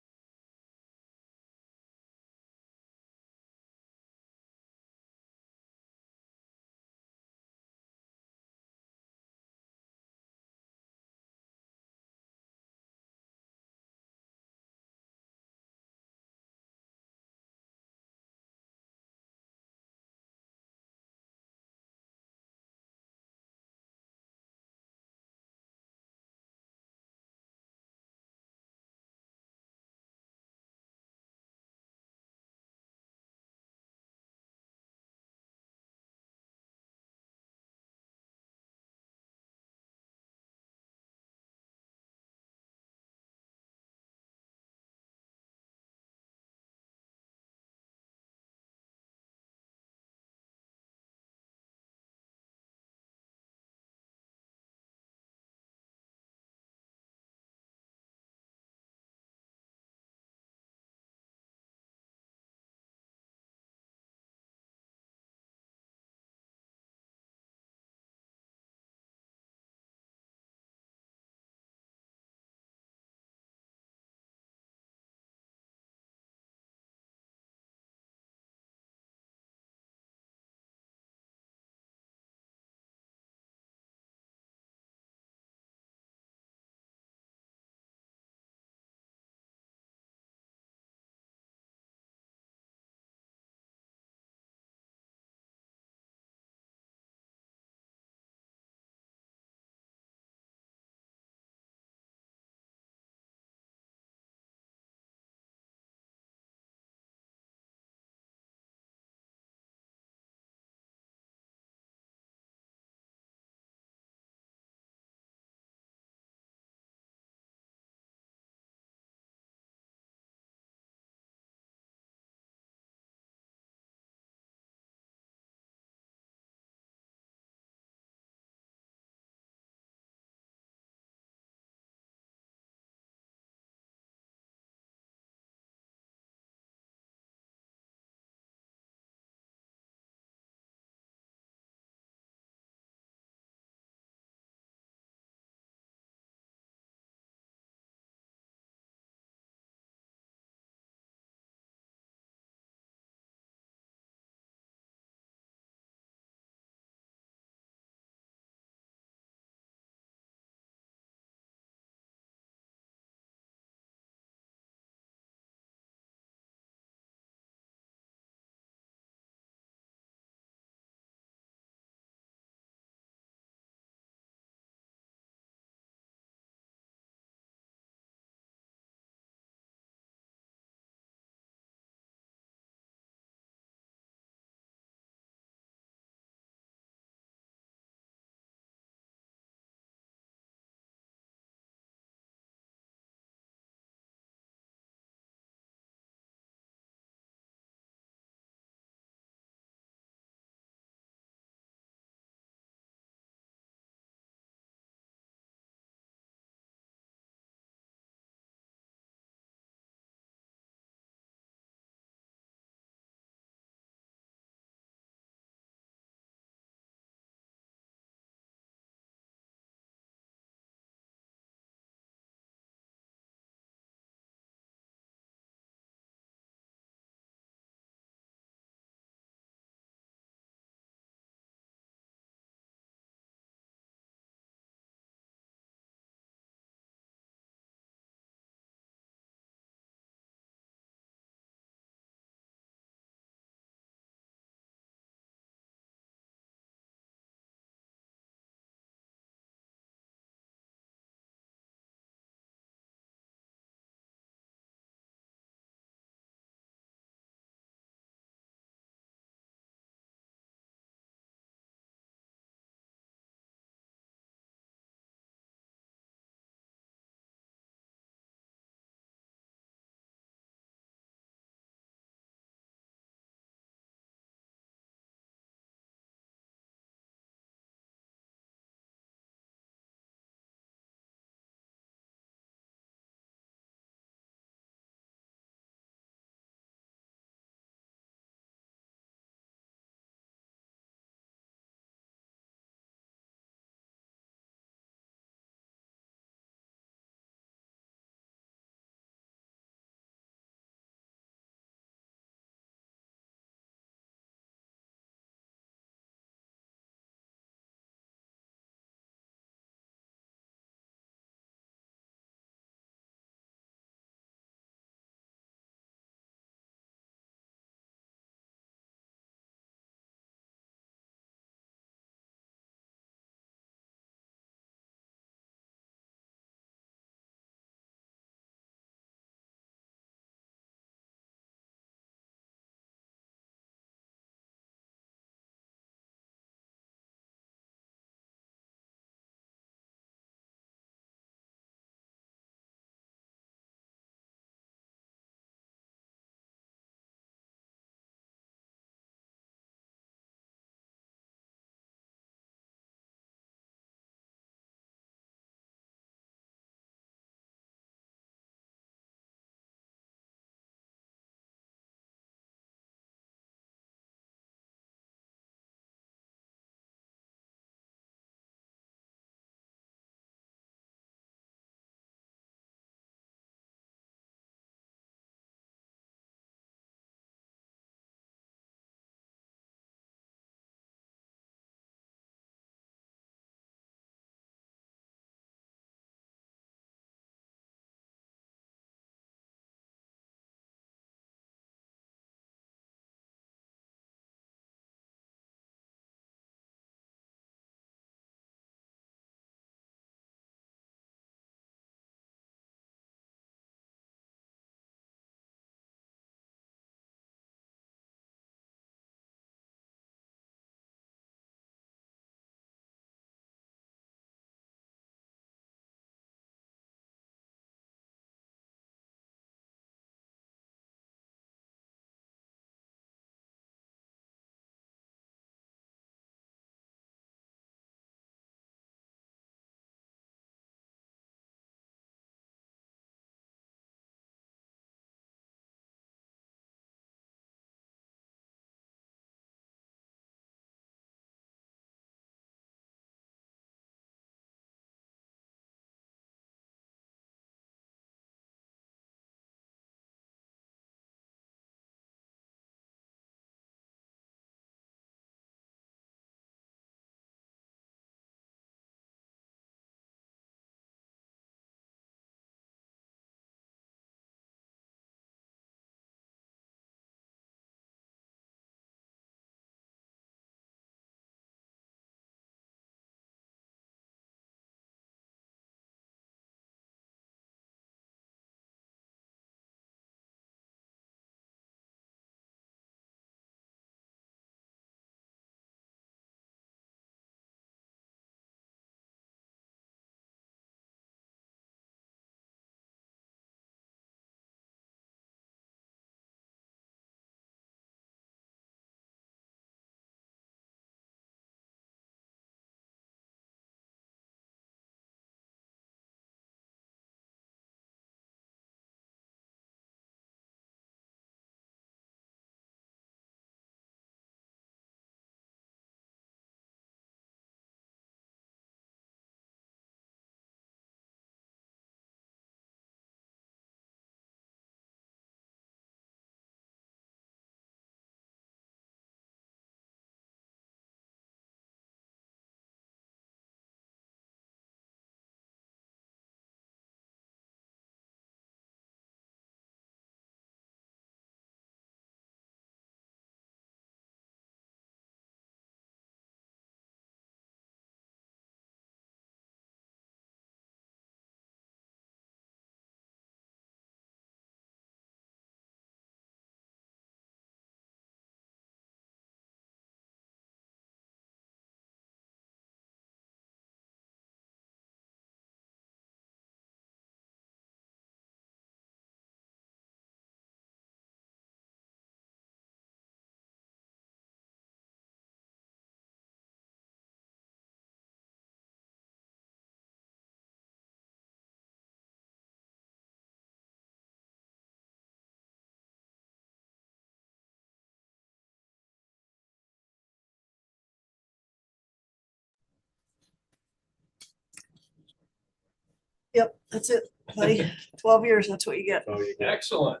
Yep, that's it, buddy. 12 years, that's what you get. Excellent.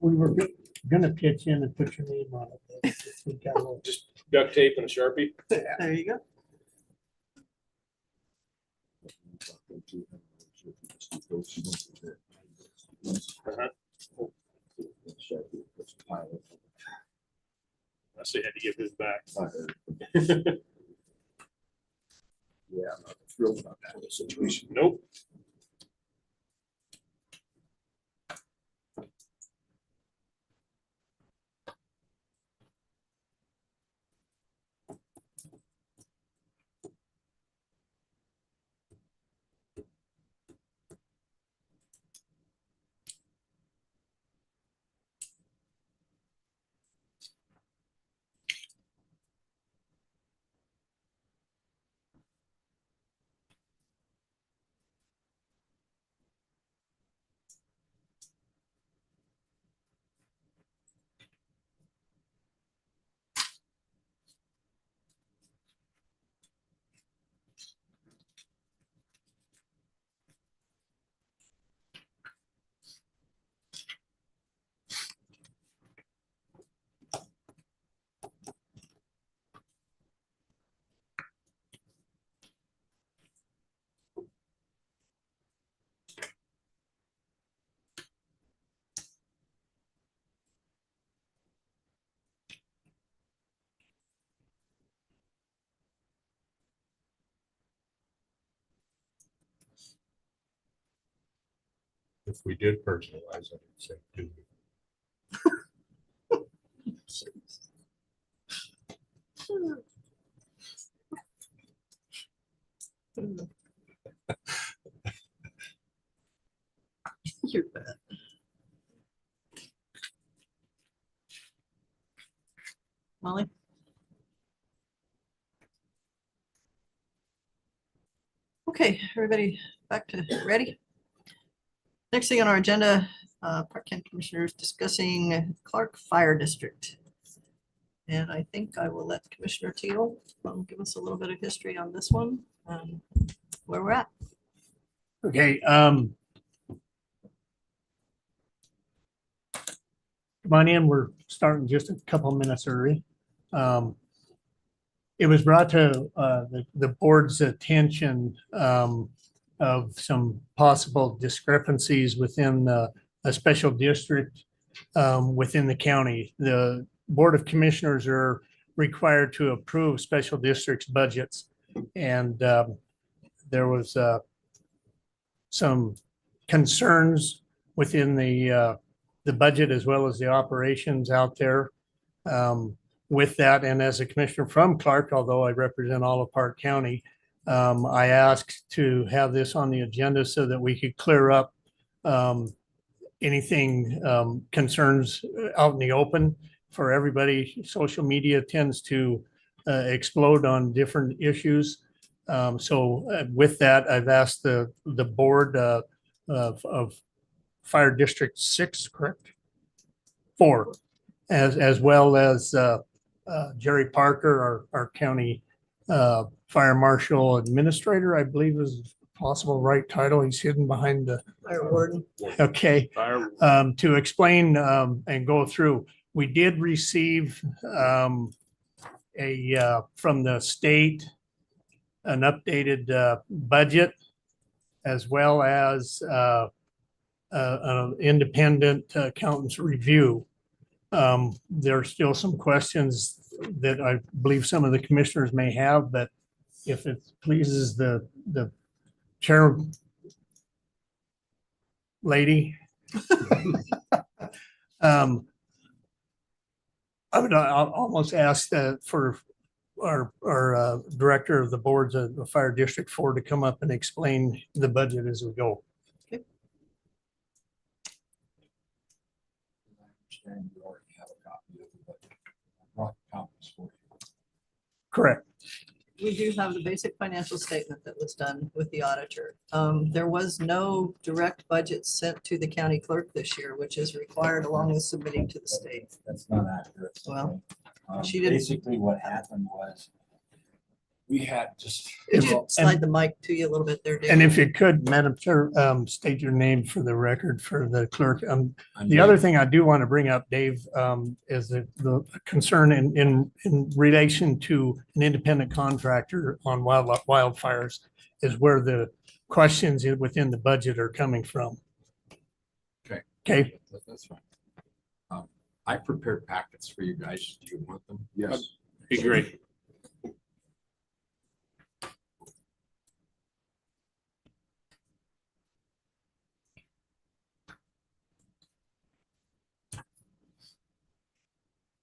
We were gonna pitch in and put your name on it. but we got a little- Just duct tape and a Sharpie. There you go. I see, had to give his back. Yeah, I'm not thrilled about that whole situation. Nope. If we did personalize it, it's say, do You're bad. Molly? Okay, everybody back to ready? Next thing on our agenda, Park County Commissioners discussing Clark Fire District. And I think I will let Commissioner Teal give us a little bit of history on this one, where we're at. Okay, come on in, we're starting just a couple minutes early. It was brought to the board's attention of some possible discrepancies within a special district within the county. The Board of Commissioners are required to approve special districts budgets. And there was some concerns within the budget as well as the operations out there with that. And as a commissioner from Clark, although I represent all of Park County, I asked to have this on the agenda so that we could clear up anything concerns out in the open for everybody. Social media tends to explode on different issues. So with that, I've asked the board of Fire District 6, correct? 4, as well as Jerry Parker, our county fire marshal administrator, I believe is possible right title. He's hidden behind the Fire warden. okay. Fire. To explain and go through, we did receive from the state an updated budget as well as an independent accountant's review. There are still some questions that I believe some of the commissioners may have, but if it pleases the chair lady, I would almost ask that for our director of the boards of the Fire District 4 to come up and explain the budget as we go. understand you already have a copy of the budget. I brought copies for you. Correct. We do have the basic financial statement that was done with the auditor. There was no direct budget sent to the county clerk this year, which is required along with submitting to the state. That's not accurate. Well, okay? she didn't- Basically, what happened was we had just. Could If- you slide the mic to you a little bit there, Dave? And if you could, Madam Chair, state your name for the record for the clerk. I'm The other Dave. thing I do want to bring up, Dave, is the concern in relation to an independent contractor on wildfires is where the questions within the budget are coming from. Okay. Okay, That's fine. I prepared packets for you guys. Do you want them? Yes. Be great.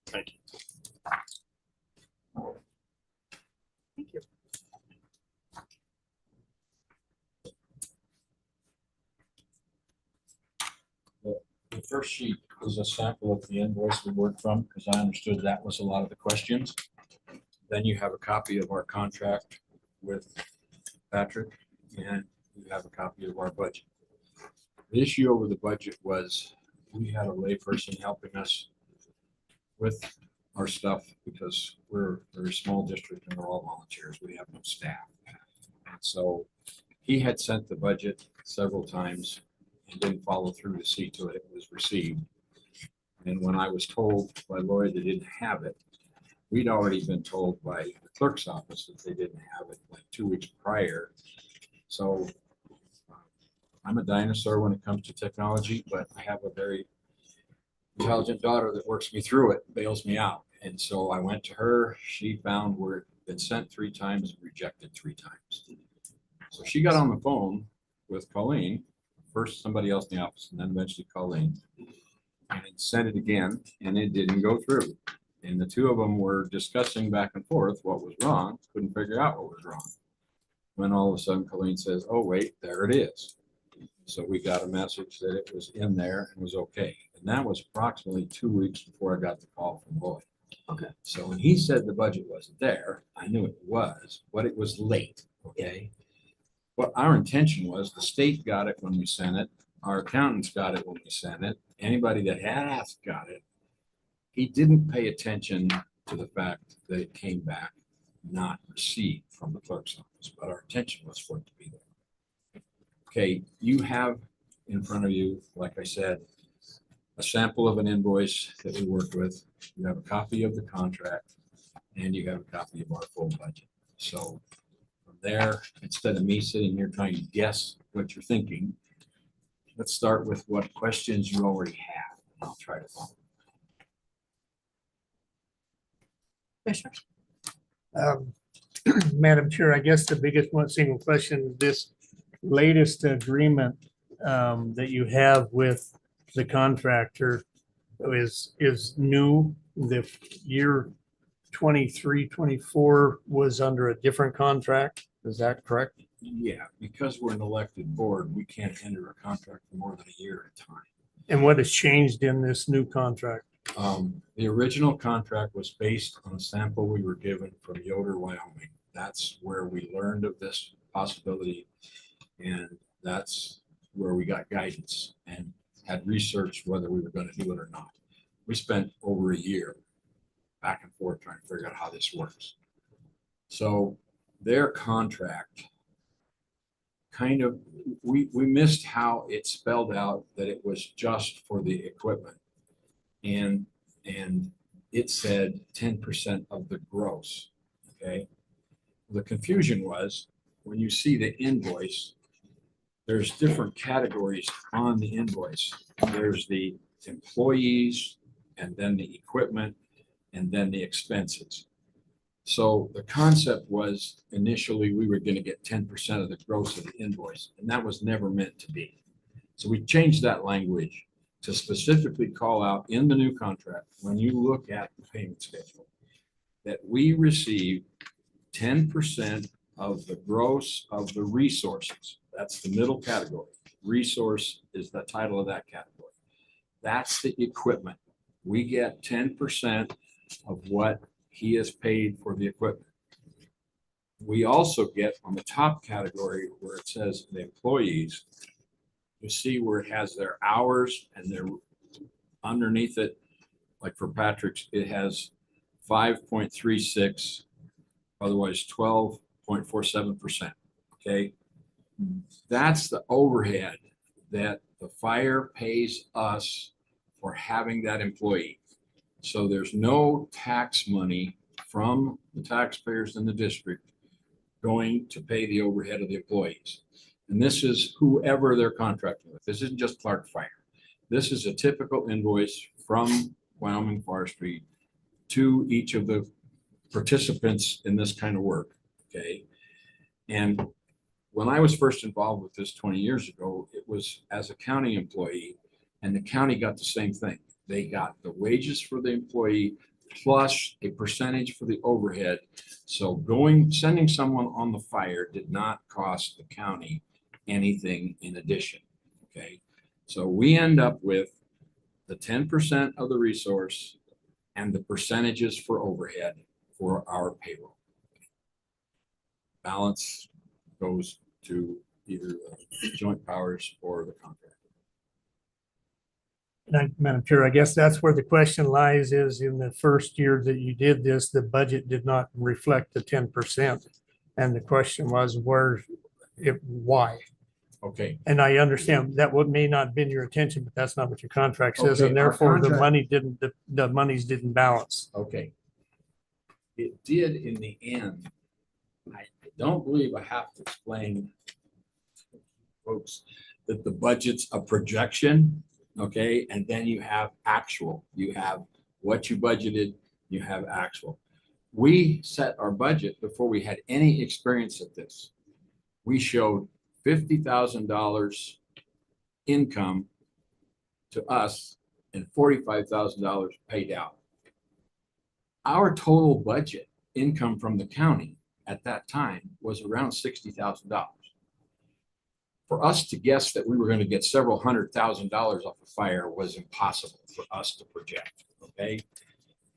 Thank you. Thank you. The first sheet is a sample of the invoice we worked from, because I understood that was a lot of the questions. Then you have a copy of our contract with Patrick, and you have a copy of our budget. The issue over the budget was we had a layperson helping us with our stuff because we're a very small district and we're all volunteers. We have no staff. And so he had sent the budget several times and didn't follow through to see to it it was received. And when I was told by Lloyd they didn't have it, we'd already been told by the clerk's office that they didn't have it like 2 weeks prior. So I'm a dinosaur when it comes to technology, but I have a very intelligent daughter that works me through it, bails me out. And so I went to her, she found where it'd been sent 3 times, and rejected 3 times. So she got on the phone with Colleen, first somebody else in the office, and then eventually Colleen, and sent it again, and it didn't go through. And the 2 of them were discussing back and forth what was wrong, couldn't figure out what was wrong. When all of a sudden Colleen says, oh, wait, there it is. So we got a message that it was in there and was okay. And that was approximately 2 weeks before I got the call from Lloyd. Okay. So when he said the budget wasn't there, I knew it was, but it was late, okay? What our intention was, the state got it when we sent it, our accountants got it when we sent it, anybody that had asked got it. He didn't pay attention to the fact that it came back not received from the clerk's office, but our intention was for it to be there. Okay, you have in front of you, like I said, a sample of an invoice that we worked with. You have a copy of the contract, and you have a copy of our full budget. So from there, instead of me sitting here trying to guess what you're thinking, let's start with what questions you already have. I'll try to follow. Commissioners? Madam Chair, I guess the biggest one single question, this latest agreement that you have with the contractor is new. The year 23, 24 was under a different contract. Is that correct? Yeah, because we're an elected board, we can't enter a contract for more than a year at a time. And what has changed in this new contract? The original contract was based on a sample we were given from Yoder, Wyoming. That's where we learned of this possibility. And that's where we got guidance and had researched whether we were going to do it or not. We spent over a year back and forth trying to figure out how this works. So their contract kind of, we missed how it spelled out that it was just for the equipment. And it said 10% of the gross, okay? The confusion was when you see the invoice, there's different categories on the invoice. There's the employees, and then the equipment, and then the expenses. So the concept was initially we were going to get 10% of the gross of the invoice, and that was never meant to be. So we changed that language to specifically call out in the new contract, when you look at the payment schedule, that we receive 10% of the gross of the resources. That's the middle category. Resource is the title of that category. That's the equipment. We get 10% of what he has paid for the equipment. We also get on the top category where it says the employees, you see where it has their hours and their underneath it, like for Patrick's, it has 5.36 otherwise 12.47%. Okay. That's the overhead that the fire pays us for having that employee. So there's no tax money from the taxpayers in the district going to pay the overhead of the employees. And this is whoever they're contracting with. This isn't just Clark Fire. This is a typical invoice from Wyoming Forestry to each of the participants in this kind of work, okay? And when I was first involved with this 20 years ago, it was as a county employee, and the county got the same thing. They got the wages for the employee plus a percentage for the overhead. So sending someone on the fire did not cost the county anything in addition, okay? So we end up with the 10% of the resource and the percentages for overhead for our payroll. Balance goes to either the joint powers or the contractor. Madam Chair, I guess that's where the question lies, is in the first year that you did this, the budget did not reflect the 10%. And the question was why? Okay, And I understand that what may not have been your intention, but that's not what your contract says, Okay, and our therefore the contract- the monies didn't balance. okay. It did in the end. I don't believe I have to explain, folks, that the budget's a projection, okay? And then you have actual. You have what you budgeted, you have actual. We set our budget before we had any experience at this. We showed $50,000 income to us and $45,000 paid out. Our total budget income from the county at that time was around $60,000. For us to guess that we were going to get several $100,000 off a fire was impossible for us to project, okay?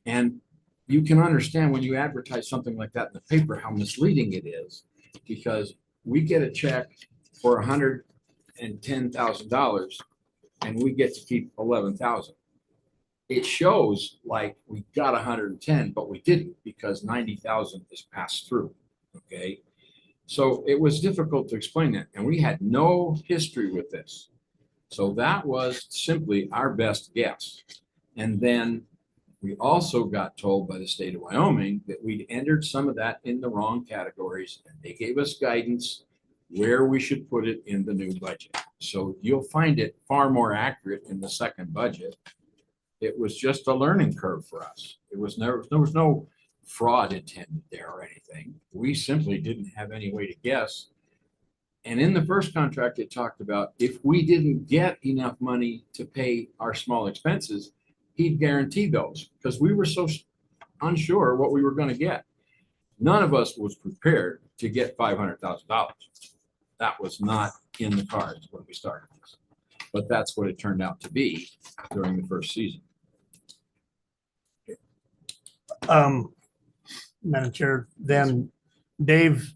And you can understand when you advertise something like that in the paper, how misleading it is, because we get a check for $110,000 and we get to keep 11,000. It shows like we got 110, but we didn't, because 90,000 is passed through, okay? So it was difficult to explain that, and we had no history with this. So that was simply our best guess. And then we also got told by the state of Wyoming that we'd entered some of that in the wrong categories, and they gave us guidance where we should put it in the new budget. So you'll find it far more accurate in the second budget. It was just a learning curve for us. There was no fraud intended there or anything. We simply didn't have any way to guess. And in the first contract, it talked about if we didn't get enough money to pay our small expenses, he'd guarantee those, because we were so unsure what we were going to get. None of us was prepared to get $500,000. That was not in the cards when we started this. But that's what it turned out to be during the first season. Madam Chair, then Dave,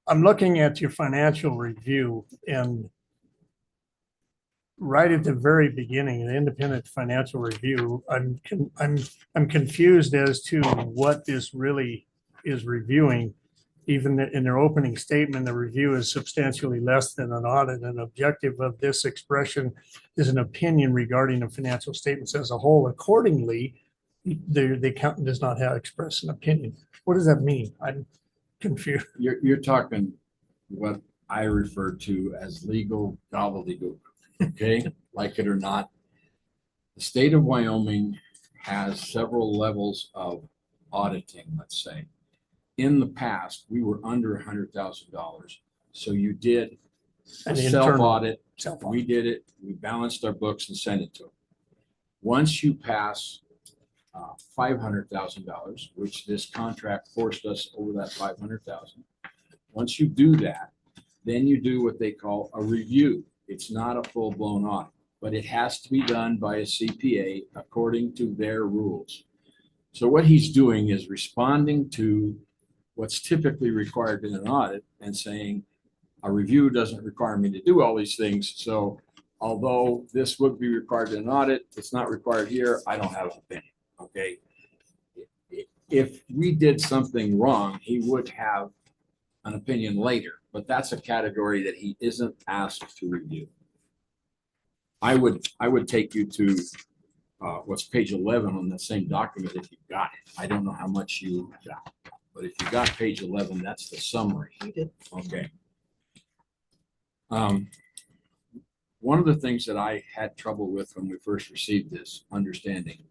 I'm looking at your financial review, and right at the very beginning, an independent financial review, I'm confused as to what this really is reviewing. Even in their opening statement, the review is substantially less than an audit. An objective of this expression is an opinion regarding the financial statements as a whole. Accordingly, the accountant does not have express an opinion. What does that mean? I'm confused. You're talking what I refer to as legal gobbledygook, okay? Like it or not. The state of Wyoming has several levels of auditing, let's say. In the past, we were under $100,000. So you did a An self-audit. internal We did it. We balanced our books and sent it to them. Once you pass $500,000, which this contract forced us over that 500,000. Once you do that, then you do what they call a review. It's not a full-blown audit, but it has to be done by a CPA according to their rules. So what he's doing is responding to what's typically required in an audit and saying, a review doesn't require me to do all these things. So although this would be required in an audit, it's not required here. I don't have an opinion. Okay. if we did something wrong, he would have an opinion later, but that's a category that he isn't asked to review. I would take you to what's page 11 on that same document if you got it. I don't know how much you got, but if you got page 11, that's the summary. You did. Okay. One of the things that I had trouble with when we first received this understanding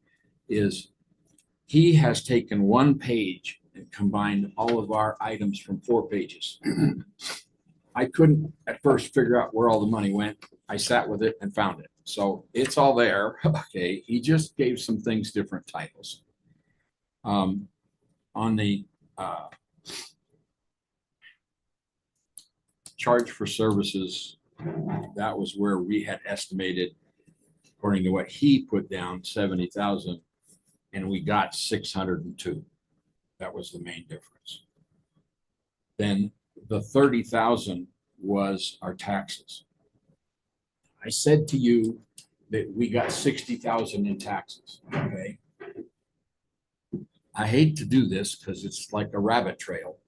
is he has taken one page and combined all of our items from 4 pages. I couldn't at first figure out where all the money went. I sat with it and found it. So it's all there. Okay. He just gave some things different titles. On the charge for services, that was where we had estimated, according to what he put down, 70,000, and we got 602. That was the main difference. Then the 30,000 was our taxes. I said to you that we got 60,000 in taxes, okay? I hate to do this because it's like a rabbit trail,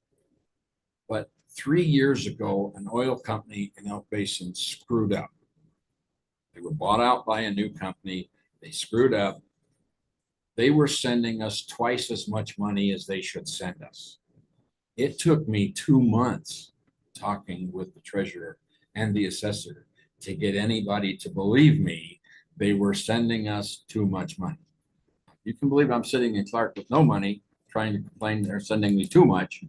but 3 years ago, an oil company in Elk Basin screwed up. They were bought out by a new company. They screwed up. They were sending us twice as much money as they should send us. It took me 2 months talking with the treasurer and the assessor to get anybody to believe me they were sending us too much money. You can believe I'm sitting in Clark with no money, trying to complain they're sending me too much.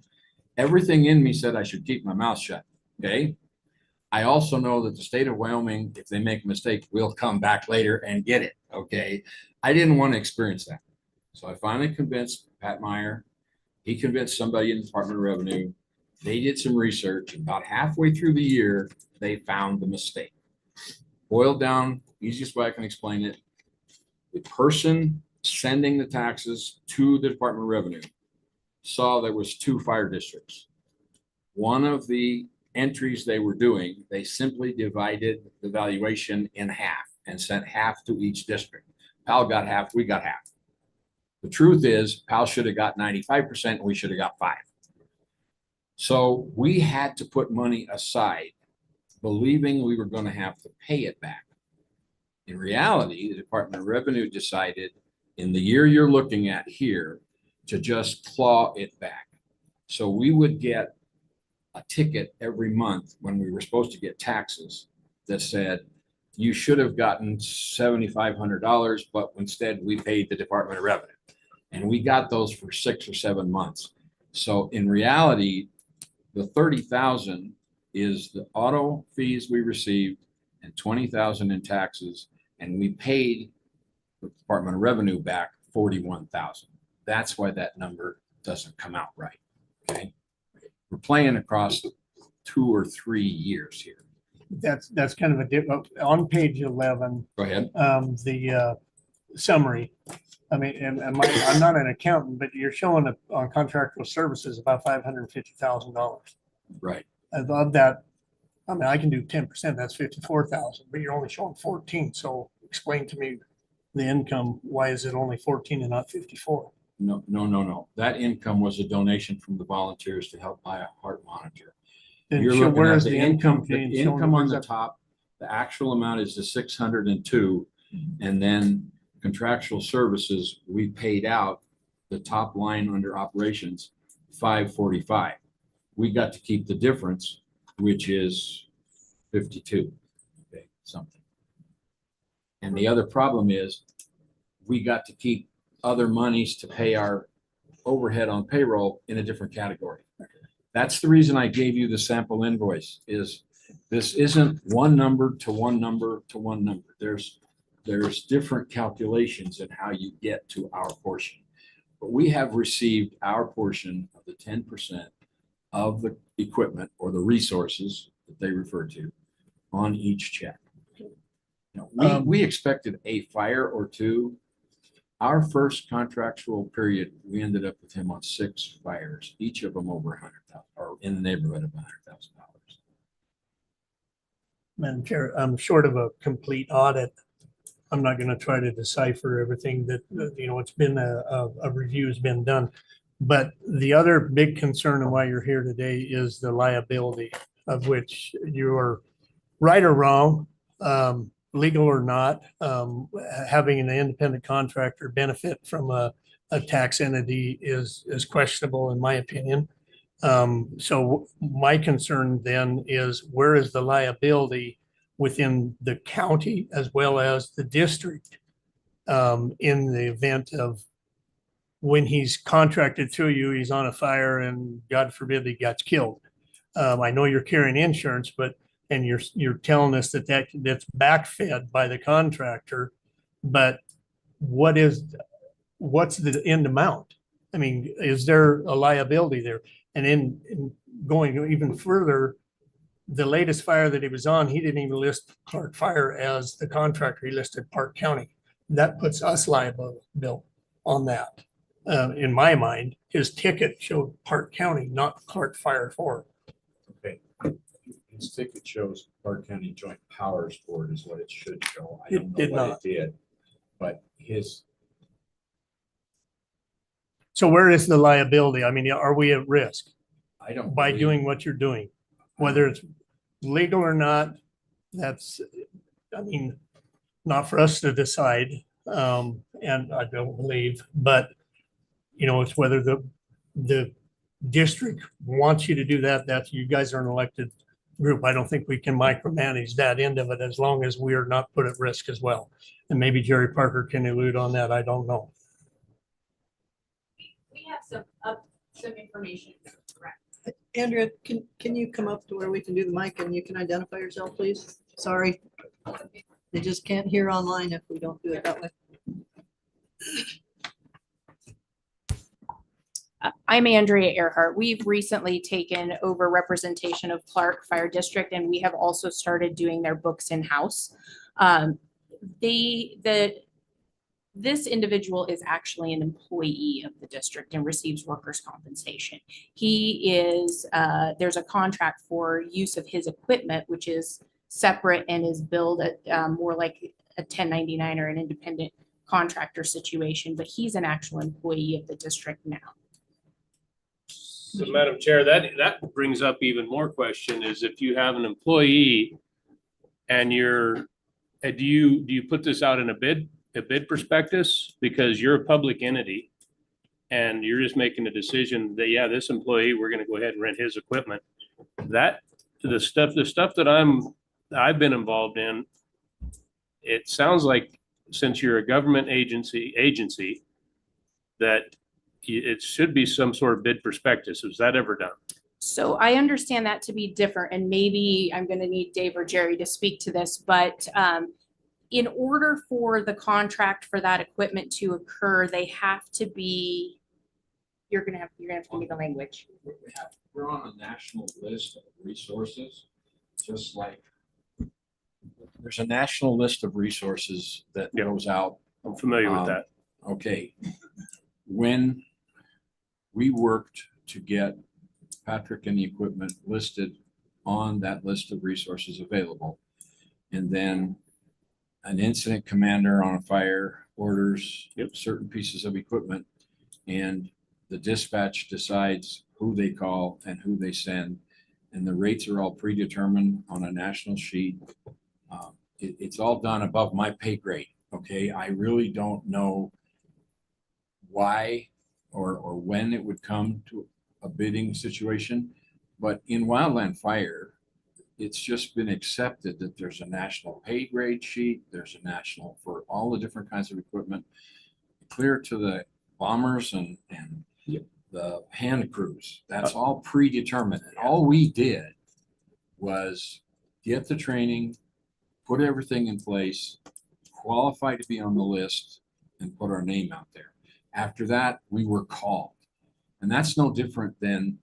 Everything in me said I should keep my mouth shut, okay? I also know that the state of Wyoming, if they make a mistake, will come back later and get it, okay? I didn't want to experience that. So I finally convinced Pat Meyer. He convinced somebody in the Department of Revenue. They did some research. About halfway through the year, they found the mistake. Boiled down, easiest way I can explain it, the person sending the taxes to the Department of Revenue saw there was 2 fire districts. One of the entries they were doing, they simply divided the valuation in half and sent half to each district. Pal got half, we got half. The truth is, Pal should have got 95% and we should have got 5. So we had to put money aside, believing we were going to have to pay it back. In reality, the Department of Revenue decided in the year you're looking at here to just claw it back. So we would get a ticket every month when we were supposed to get taxes that said, you should have gotten $7,500, but instead we paid the Department of Revenue. And we got those for 6 or 7 months. So in reality, the 30,000 is the auto fees we received and 20,000 in taxes. And we paid the Department of Revenue back 41,000. That's why that number doesn't come out right. Okay. We're playing across 2 or 3 years here. That's kind of a dip on page 11, Go ahead. the summary. I mean, and I'm not an accountant, but you're showing on contractual services about $550,000. Right. Of that, I mean, I can do 10%, that's 54,000, but you're only showing 14. So explain to me the income. Why is it only 14 and not 54? No. That income was a donation from the volunteers to help buy a heart monitor. Then You're show looking where at is the the income, being the shown? income on Where's the that? top. The actual amount is the 602, and then contractual services, we paid out the top line under operations, 545. We got to keep the difference, which is 52, okay, something. And the other problem is we got to keep other monies to pay our overhead on payroll in a different category. That's the reason I gave you the sample invoice. Is this isn't one number to one number to one number. There's different calculations in how you get to our portion. But we have received our portion of the 10% of the equipment or the resources that they refer to on each check. We expected a fire or 2. Our first contractual period, we ended up with him on 6 fires, each of them over 100,000 or in the neighborhood of $100,000. Madam Chair, I'm short of a complete audit. I'm not gonna try to decipher everything that, it's been a review has been done. But the other big concern and why you're here today is the liability, of which you're right or wrong, legal or not, having an independent contractor benefit from a tax entity is questionable in my opinion. So my concern then is where is the liability within the county as well as the district, in the event of when he's contracted through you, he's on a fire and God forbid he gets killed. I know you're carrying insurance, but, and you're telling us that's backfed by the contractor, but what's the end amount? I mean, is there a liability there? And in going even further, the latest fire that he was on, he didn't even list Clark Fire as the contractor. He listed Park County. That puts us liable, Bill, on that. In my mind, his ticket showed Park County, not Clark Fire 4. Okay. His ticket shows Park County Joint Powers Board is what it should show. I It don't know did what not. it did, but his, So where is the liability? I mean, are we at risk I don't. by believe- doing what you're doing? Whether it's legal or not, that's, I mean, not for us to decide. And I don't believe, but it's whether the district wants you to do that. That's, you guys are an elected group. I don't think we can micromanage that end of it as long as we are not put at risk as well. And maybe Jerry Parker can elude on that. I don't know. We have some information, correct? Andrea, can you come up to where we can do the mic and you can identify yourself, please? Sorry. They just can't hear online if we don't do it that way. I'm Andrea Earhart. We've recently taken over representation of Clark Fire District, and we have also started doing their books in-house. This individual is actually an employee of the district and receives workers' compensation. He is, there's a contract for use of his equipment, which is separate and is billed at more like a 1099 or an independent contractor situation, but he's an actual employee of the district now. So Madam Chair, that brings up even more question is if you have an employee and do you put this out in a bid prospectus? Because you're a public entity and you're just making a decision that, yeah, this employee, we're going to go ahead and rent his equipment. The stuff that I've been involved in, it sounds like since you're a government agency that it should be some sort of bid prospectus. Was that ever done? So I understand that to be different, and maybe I'm going to need Dave or Jerry to speak to this, but in order for the contract for that equipment to occur, they have to be, you're going to have to give me the language. We're on a national list of resources, just like there's a national list of resources that goes out. I'm familiar with that. Okay. When we worked to get Patrick and the equipment listed on that list of resources available, and then an incident commander on a fire orders certain pieces of equipment, and the dispatch decides who they call and who they send, and the rates are all predetermined on a national sheet. It's all done above my pay grade. Okay, I really don't know why or when it would come to a bidding situation, but in wildland fire, it's just been accepted that there's a national pay grade sheet. There's a national for all the different kinds of equipment, clear to the bombers and the hand crews. That's all predetermined. And all we did was get the training, put everything in place, qualify to be on the list, and put our name out there. After that, we were called. And that's no different than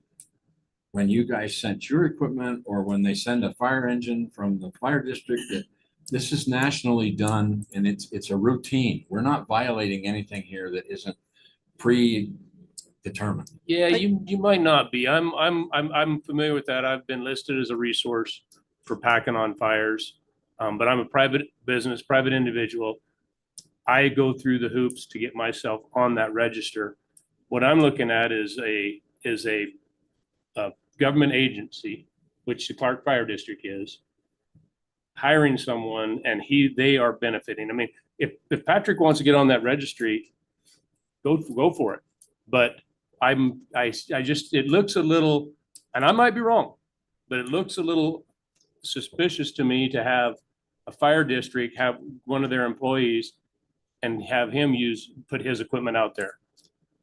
when you guys sent your equipment or when they send a fire engine from the fire district. This is nationally done and it's a routine. We're not violating anything here that isn't predetermined. Yeah, you might not be. I'm familiar with that. I've been listed as a resource for packing on fires. But I'm a private business, private individual. I go through the hoops to get myself on that register. What I'm looking at is a government agency, which the Clark Fire District is, hiring someone and they are benefiting. I mean, if Patrick wants to get on that registry, go for it. But I just, it looks a little, and I might be wrong, but it looks a little suspicious to me to have a fire district have one of their employees and have him put his equipment out there.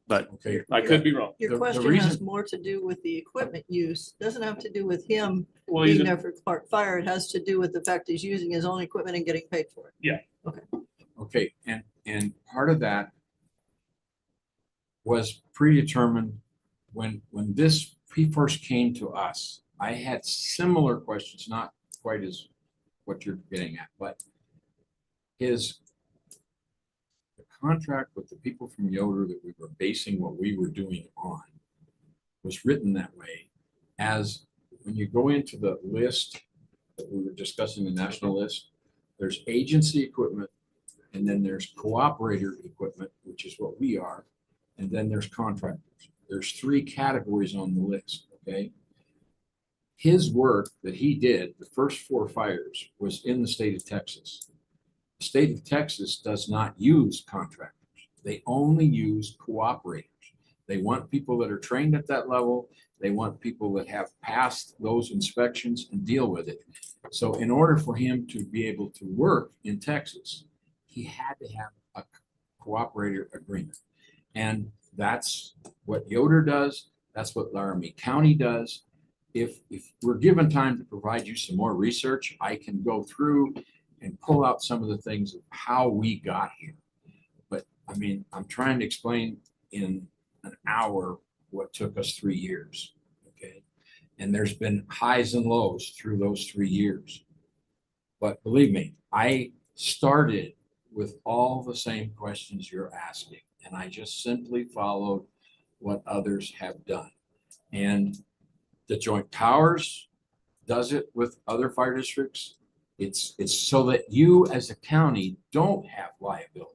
But Okay. I could be wrong. Your The question has reason- more to do with the equipment use. Doesn't have to do with him Well, being there for Clark Fire. It has to do with the fact he's using his own equipment and getting paid for it. Okay, and part of that was predetermined when he first came to us. I had similar questions, not quite as what you're getting at, but the contract with the people from Yoder that we were basing what we were doing on was written that way. As when you go into the list that we were discussing, the national list, there's agency equipment, and then there's cooperator equipment, which is what we are, and then there's contractors. There's 3 categories on the list, okay? His work that he did, the first 4 fires, was in the state of Texas. The state of Texas does not use contractors. They only use cooperators. They want people that are trained at that level. They want people that have passed those inspections and deal with it. So in order for him to be able to work in Texas, he had to have a cooperator agreement. And that's what Yoder does. That's what Laramie County does. If we're given time to provide you some more research, I can go through and pull out some of the things of how we got here. But I mean, I'm trying to explain in an hour what took us 3 years, okay? And there's been highs and lows through those 3 years. But believe me, I started with all the same questions you're asking, and I just simply followed what others have done. And the Joint Powers does it with other fire districts. It's so that you as a county don't have liability.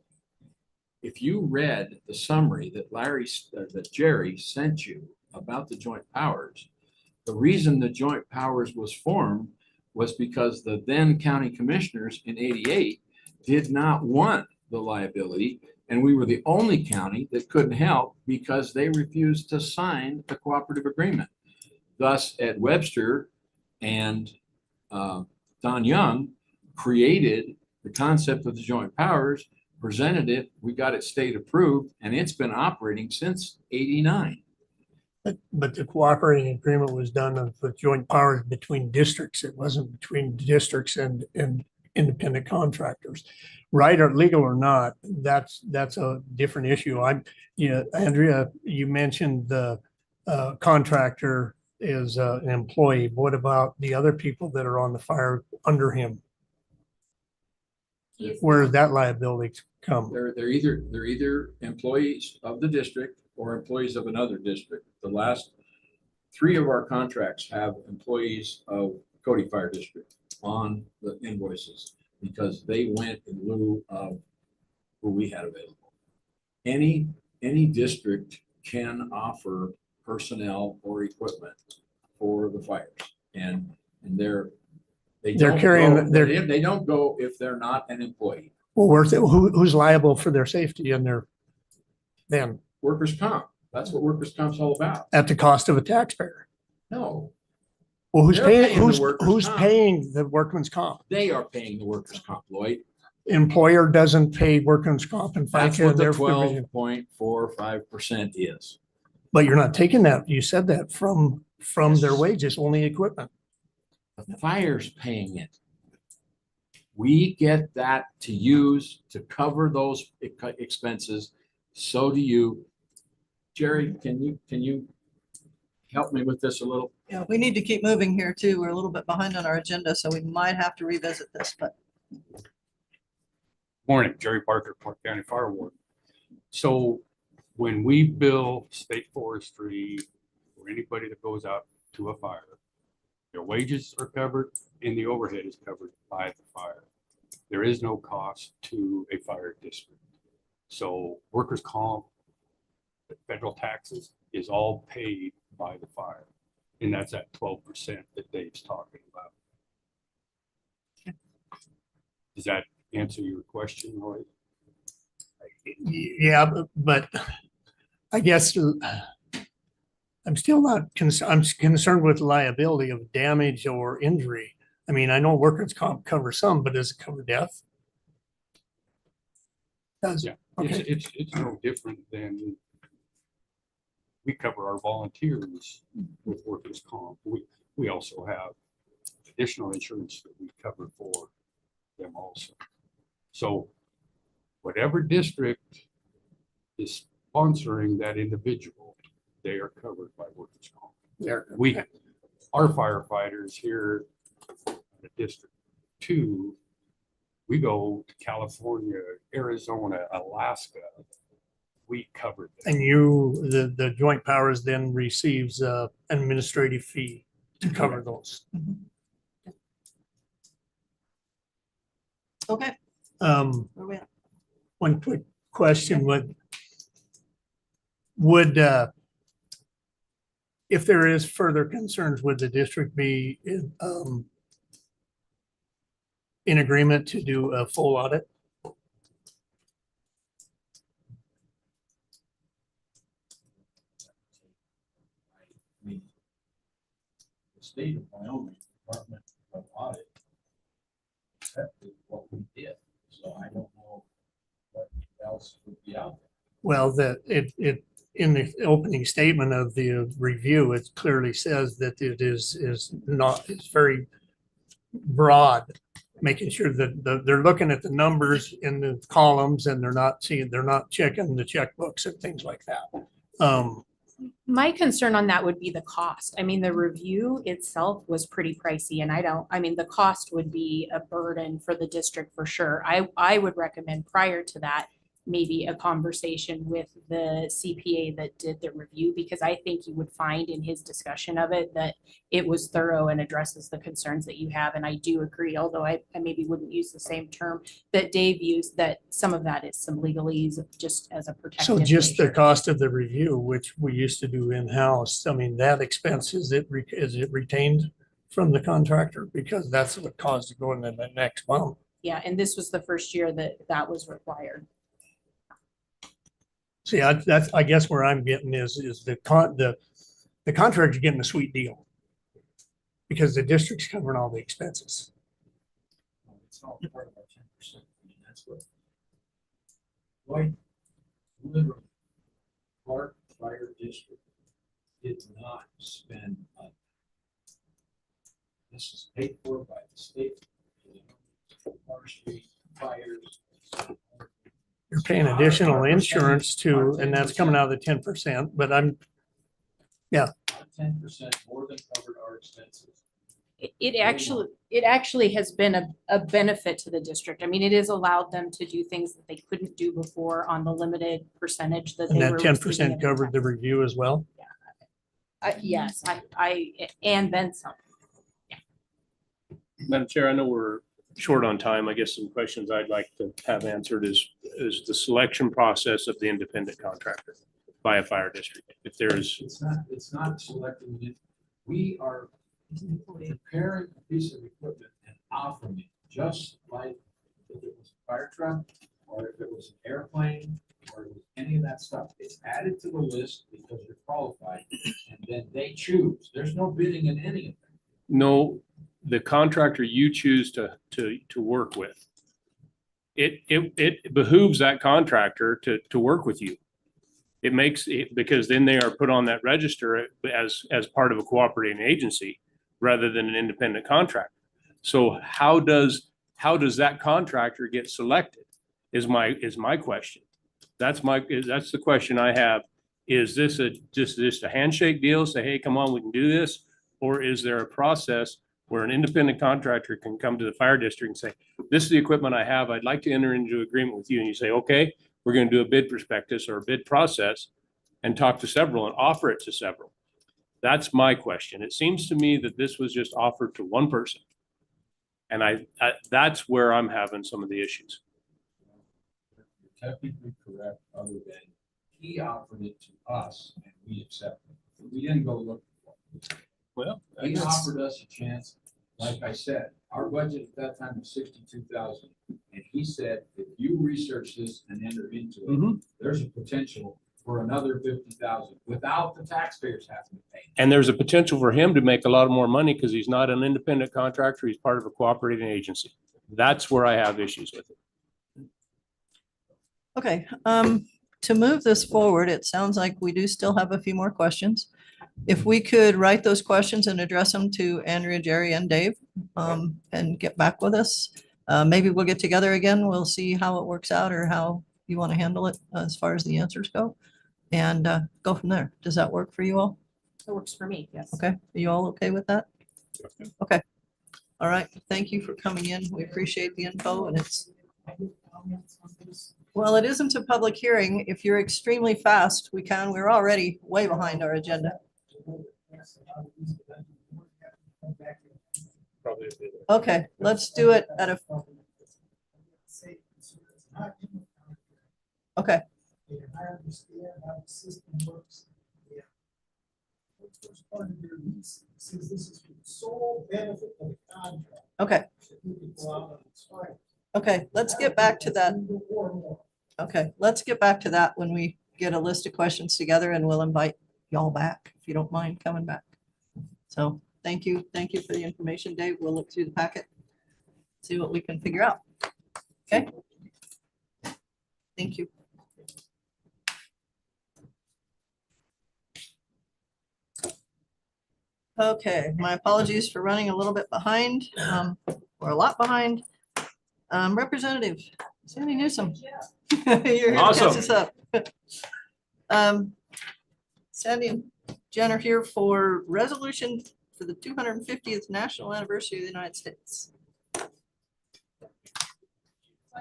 If you read the summary that Jerry sent you about the Joint Powers, the reason the Joint Powers was formed was because the then county commissioners in '88 did not want the liability, and we were the only county that couldn't help because they refused to sign the cooperative agreement. Thus, Ed Webster and Don Young created the concept of the Joint Powers, presented it, we got it state approved, and it's been operating since '89. But the cooperating agreement was done with joint powers between districts. It wasn't between districts and independent contractors. Right or legal or not, that's a different issue. Andrea, you mentioned the contractor is an employee. What about the other people that are on the fire under him? Where does that liability come? They're either employees of the district or employees of another district. The last 3 of our contracts have employees of Cody Fire District on the invoices because they went in lieu of who we had available. Any district can offer personnel or equipment for the fires, and they don't go if they're not an employee. Well, who's liable for their safety and then Workers' comp. That's what workers' comp's all about. at the cost of a taxpayer? No, Well, who's They're paying, paying the who's workers' comp. paying the workman's comp? they are paying the workers' comp, Lloyd. Employer doesn't pay workman's comp and That's FICA what and the their provision. 12.45% is. But you're not taking that, you said that from their wages, only equipment. The fire's paying it. We get that to use to cover those expenses. So do you. Jerry, can you help me with this a little? Yeah, we need to keep moving here too. We're a little bit behind on our agenda, so we might have to revisit this, but Morning, Jerry Parker, Clark County Fire Warden. So when we bill state forestry or anybody that goes out to a fire, their wages are covered and the overhead is covered by the fire. there is no cost to a fire district. So workers' comp, the federal taxes is all paid by the fire. And that's at 12% that Dave's talking about. Does that answer your question, Roy? Yeah, but I guess I'm still not I'm concerned with liability of damage or injury. I mean, I know workers' comp covers some, but does it cover death? Does Yeah, it? Okay. it's no different than we cover our volunteers with workers' comp. We also have additional insurance that we cover for them also. So whatever district is sponsoring that individual, they are covered by workers' comp. There. We, our firefighters here in District 2, we go to California, Arizona, Alaska. We covered them. And you, the joint powers then receives an administrative fee to cover those. Okay, where we at? One quick question, would if there is further concerns, would the district be in agreement to do a full audit? I mean, the state of Wyoming Department of Audit accepted what we did, so I don't know what else would be out there. Well, in the opening statement of the review, it clearly says that it is not, it's very broad, making sure that they're looking at the numbers in the columns and they're not checking the checkbooks and things like that. My concern on that would be the cost. I mean, the review itself was pretty pricey and I mean, the cost would be a burden for the district for sure. I would recommend prior to that, maybe a conversation with the CPA that did the review, because I think you would find in his discussion of it that it was thorough and addresses the concerns that you have. And I do agree, although I maybe wouldn't use the same term that Dave used, that some of that is some legalese just as a protective So just the measure. cost of the review, which we used to do in-house, I mean, that expense, is it retained from the contractor? Because that's what caused it going in the next month. Yeah, and this was the first year that was required. See, that's, I guess where I'm getting is the contractor's getting a sweet deal. Because the district's covering all the expenses. It's all part of our 10%. I mean, that's what. Why, literally, Clark Fire District did not spend money. This is paid for by the state. Forestry, fires. You're paying additional insurance too, and that's coming out of the 10%, but I'm, 10% more than covered our expenses. It actually has been a benefit to the district. I mean, it has allowed them to do things that they couldn't do before on the limited percentage that and they that were. 10% covered the review as well. Yes, and then some. Madam Chair, I know we're short on time. I guess some questions I'd like to have answered is the selection process of the independent contractor by a fire district. If there's, It's not selecting it. We are preparing a piece of equipment and offering it, just like if it was a fire truck, or if it was an airplane, or any of that stuff. It's added to the list because you're qualified, and then they choose. There's no bidding in any of them. no, the contractor you choose to work with, it behooves that contractor to work with you. It makes it, because then they are put on that register as part of a cooperating agency rather than an independent contractor. So how does that contractor get selected is my question. That's the question I have. Is this just a handshake deal? Say, hey, come on, we can do this? Or is there a process where an independent contractor can come to the fire district and say, this is the equipment I have. I'd like to enter into agreement with you. And you say, okay, we're going to do a bid prospectus or a bid process and talk to several and offer it to several. That's my question. It seems to me that this was just offered to one person. And that's where I'm having some of the issues. You're technically correct, other than he offered it to us and we accepted it. We didn't go look for it. Well, He offered us a chance. Like I said, our budget at that time was 62,000. And he said, if you research this and enter into it, there's a potential for another 50,000 without the taxpayers having to pay. and there's a potential for him to make a lot more money because he's not an independent contractor. He's part of a cooperating agency. That's where I have issues with it. Okay, to move this forward, it sounds like we do still have a few more questions. If we could write those questions and address them to Andrea, Jerry, and Dave, and get back with us. Maybe we'll get together again. We'll see how it works out or how you want to handle it as far as the answers go. And go from there. Does that work for you all? It works for me, yes. Okay, are you all okay with that? Okay. All right, thank you for coming in. We appreciate the info and it's, well, it isn't a public hearing. If you're extremely fast, we're already way behind our agenda. Okay, let's do it at a. Okay. I understand how the system works. Yeah. First part of your lease says this is for the sole benefit of the contract. Okay. So you can go out and expire. Okay, let's get back to that. Okay, let's get back to that when we get a list of questions together and we'll invite y'all back, if you don't mind coming back. So thank you. Thank you for the information, Dave. We'll look through the packet, see what we can figure out. Okay. Thank you. Okay, my apologies for running a little bit behind, or a lot behind. Representative Sandy Newsom. You're here to catch Awesome. us up. Sandy and Jen are here for resolution for the 250th National Anniversary of the United States. I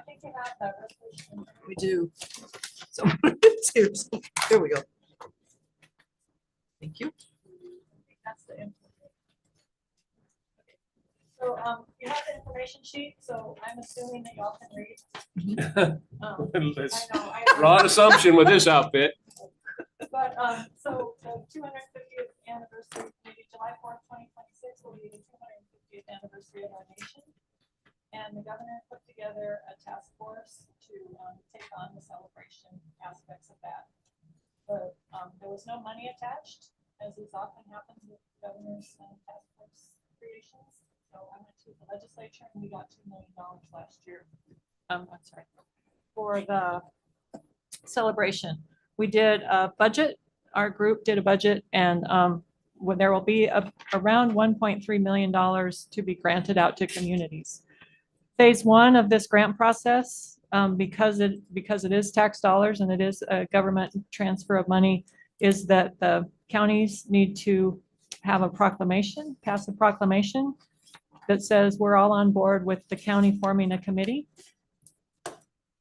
think you have that resolution. We do. So here we go. Thank you. That's the information. So you have the information sheet, so I'm assuming that y'all can read. Let's I know, draw an assumption with this outfit. But so the 250th anniversary, maybe July 4th, 2026 will be the 250th anniversary of our nation. And the governor put together a task force to take on the celebration aspects of that. But there was no money attached, as is often happens with governor's task force creations. So I went to the legislature and we got $2 million last year. I'm sorry, for the celebration. We did a budget. Our group did a budget, and there will be around $1.3 million to be granted out to communities. Phase one of this grant process, because it is tax dollars and it is a government transfer of money, is that the counties need to have a proclamation, pass a proclamation that says we're all on board with the county forming a committee.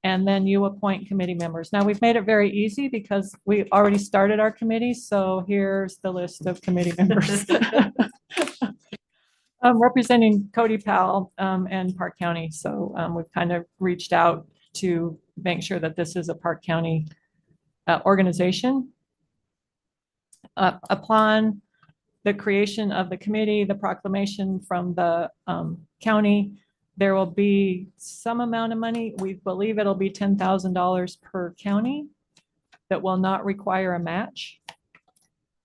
And then you appoint committee members. Now, we've made it very easy because we already started our committee. So here's the list of committee members. Representing Cody Powell and Park County. So we've kind of reached out to make sure that this is a Park County organization. Upon the creation of the committee, the proclamation from the county, there will be some amount of money. We believe it'll be $10,000 per county that will not require a match.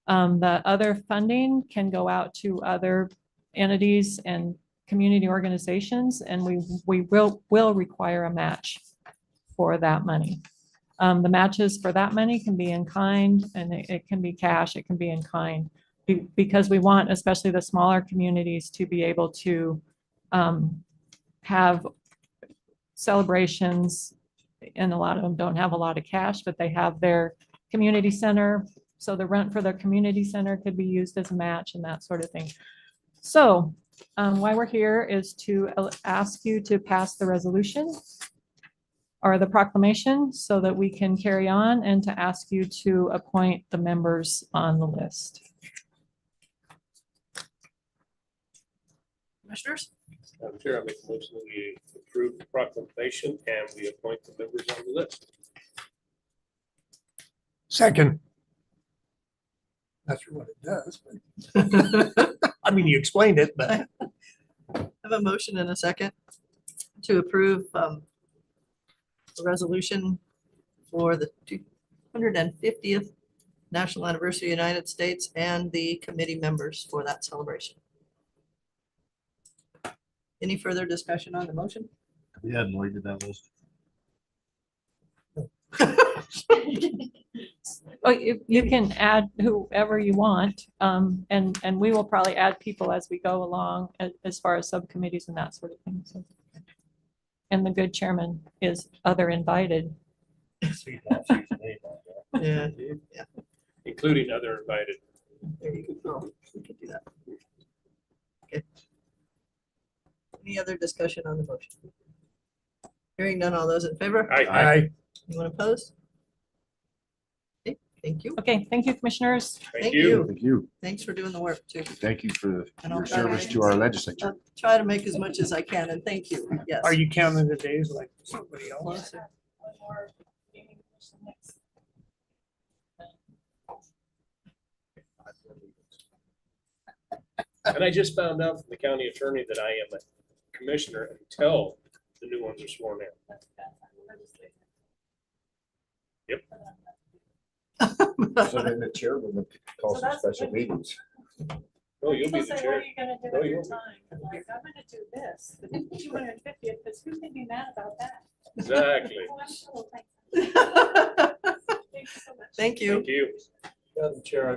The other funding can go out to other entities and community organizations, and we will require a match for that money. The matches for that money can be in kind, and it can be cash, it can be in kind, because we want especially the smaller communities to be able to have celebrations, and a lot of them don't have a lot of cash, but they have their community center. So the rent for their community center could be used as a match and that sort of thing. So why we're here is to ask you to pass the resolution or the proclamation so that we can carry on, and to ask you to appoint the members on the list. Commissioners? Madam Chair, I make a motion that we approve the proclamation and we appoint the members on the list. Second. Not sure what it does, but I mean, you explained it, but I have a motion and a second to approve the resolution for the 250th National Anniversary of the United States and the committee members for that celebration. Any further discussion on the motion? Yeah, Lloyd did that list. Oh, you can add whoever you want, and we will probably add people as we go along as far as subcommittees and that sort of thing, so. And the good chairman is other invited. Yeah. Including other invited. There you go. We could do that. Okay. Any other discussion on the motion? Hearing none, all those in favor? Aye. Anyone opposed? Okay, thank you. Okay, thank you, commissioners. Thank you. Thank you. Thanks for doing the work too. Thank you for And I'll your try to service make- to our legislature. I'll try to make as much as I can, and thank you. Yes. are you counting the days like somebody else? Closer. One more meeting next. And I just found out from the county attorney that I am a commissioner until the new ones are sworn in. So then the chairman calls So for that's special when- meetings. Oh, you'll be People the say, what chair. are you gonna do No, with you your won't. time? I'm like, I'm gonna do this, the 250th, because who can be mad about that? Exactly. Oh, I'm so thankful. Thank you so much. Thank you. Thank you. Madam Chair, I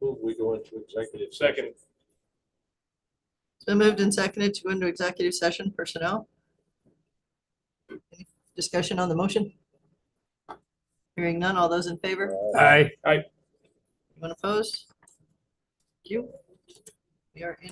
move we go into executive. Second. It's been moved and seconded to go into executive session personnel. Any discussion on the motion? Hearing none, all those in favor? Aye. Anyone opposed? Thank you. We are in.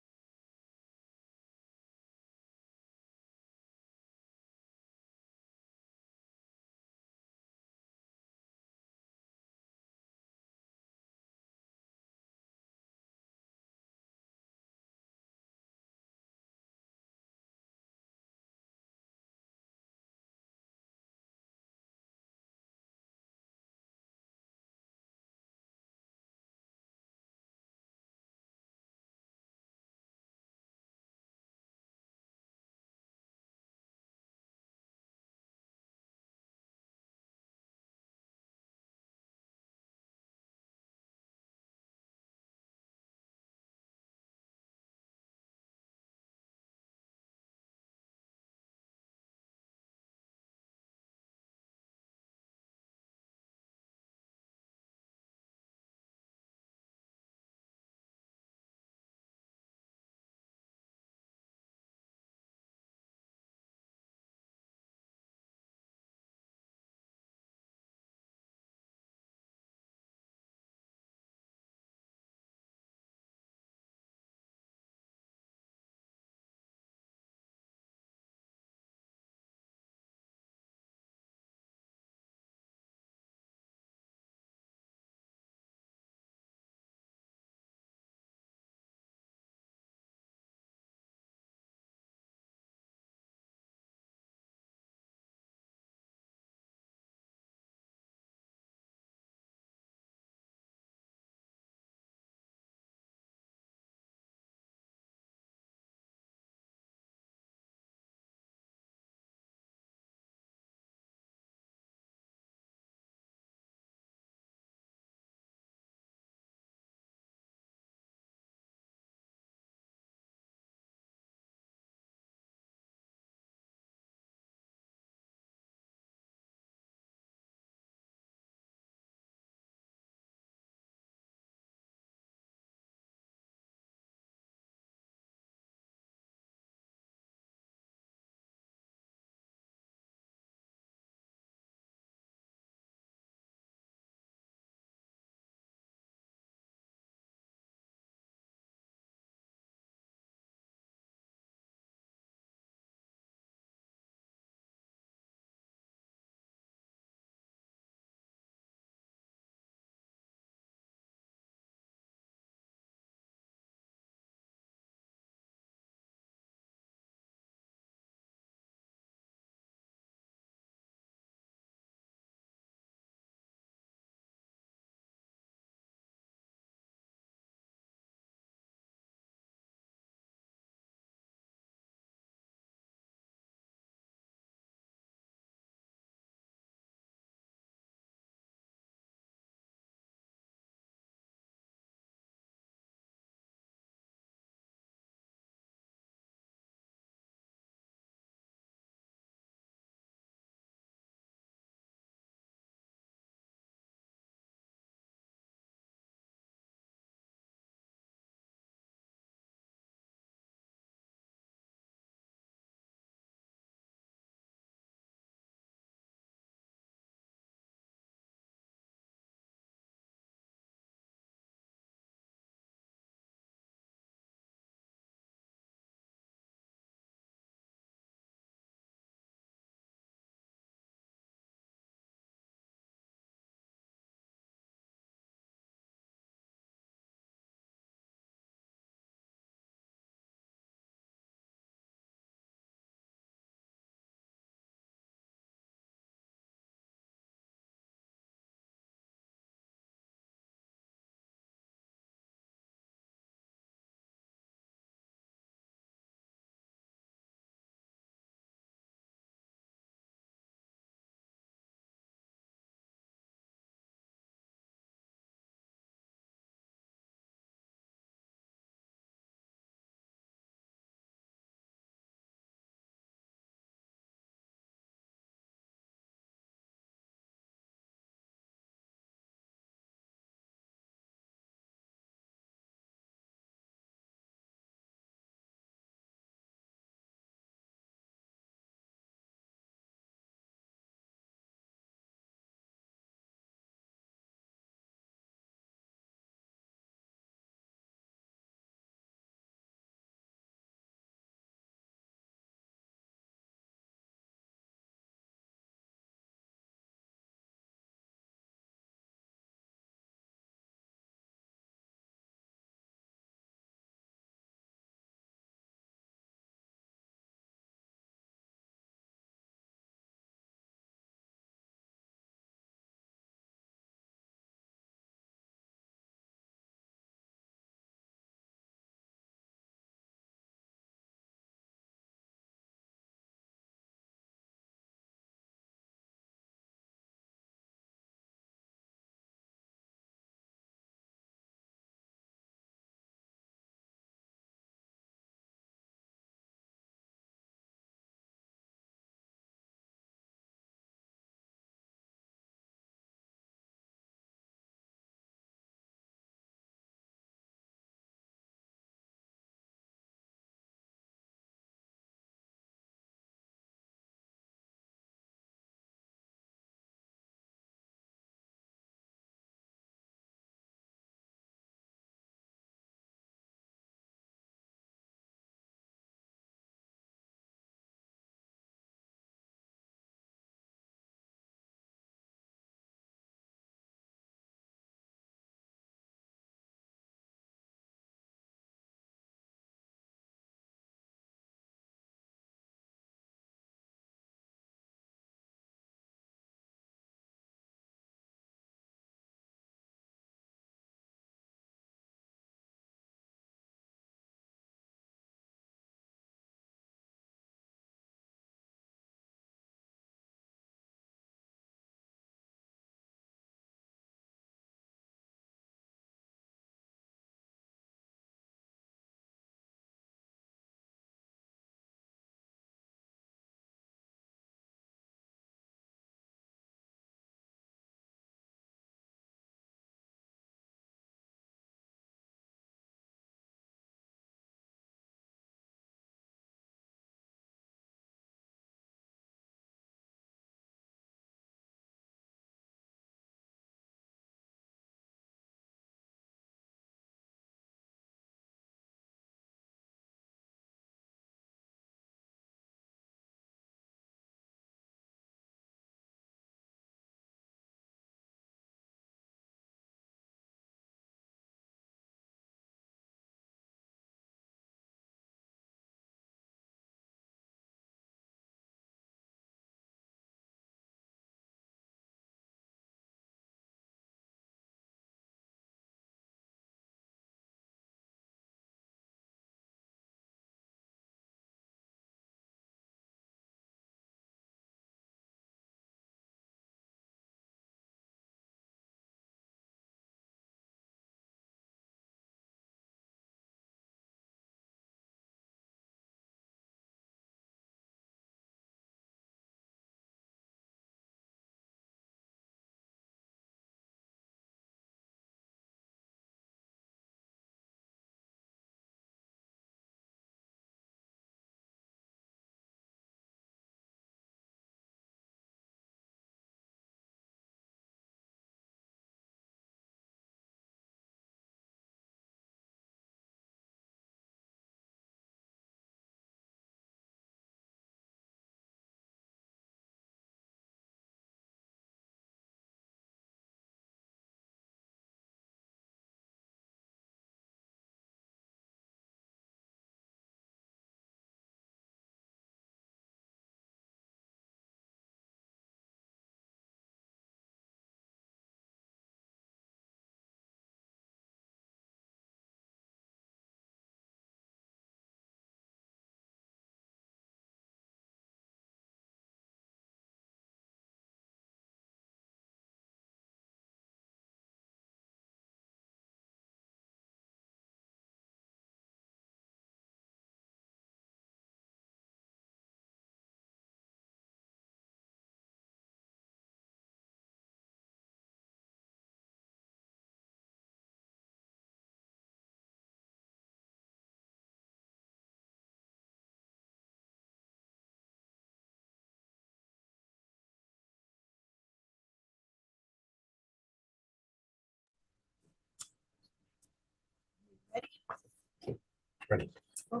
Ready. I'd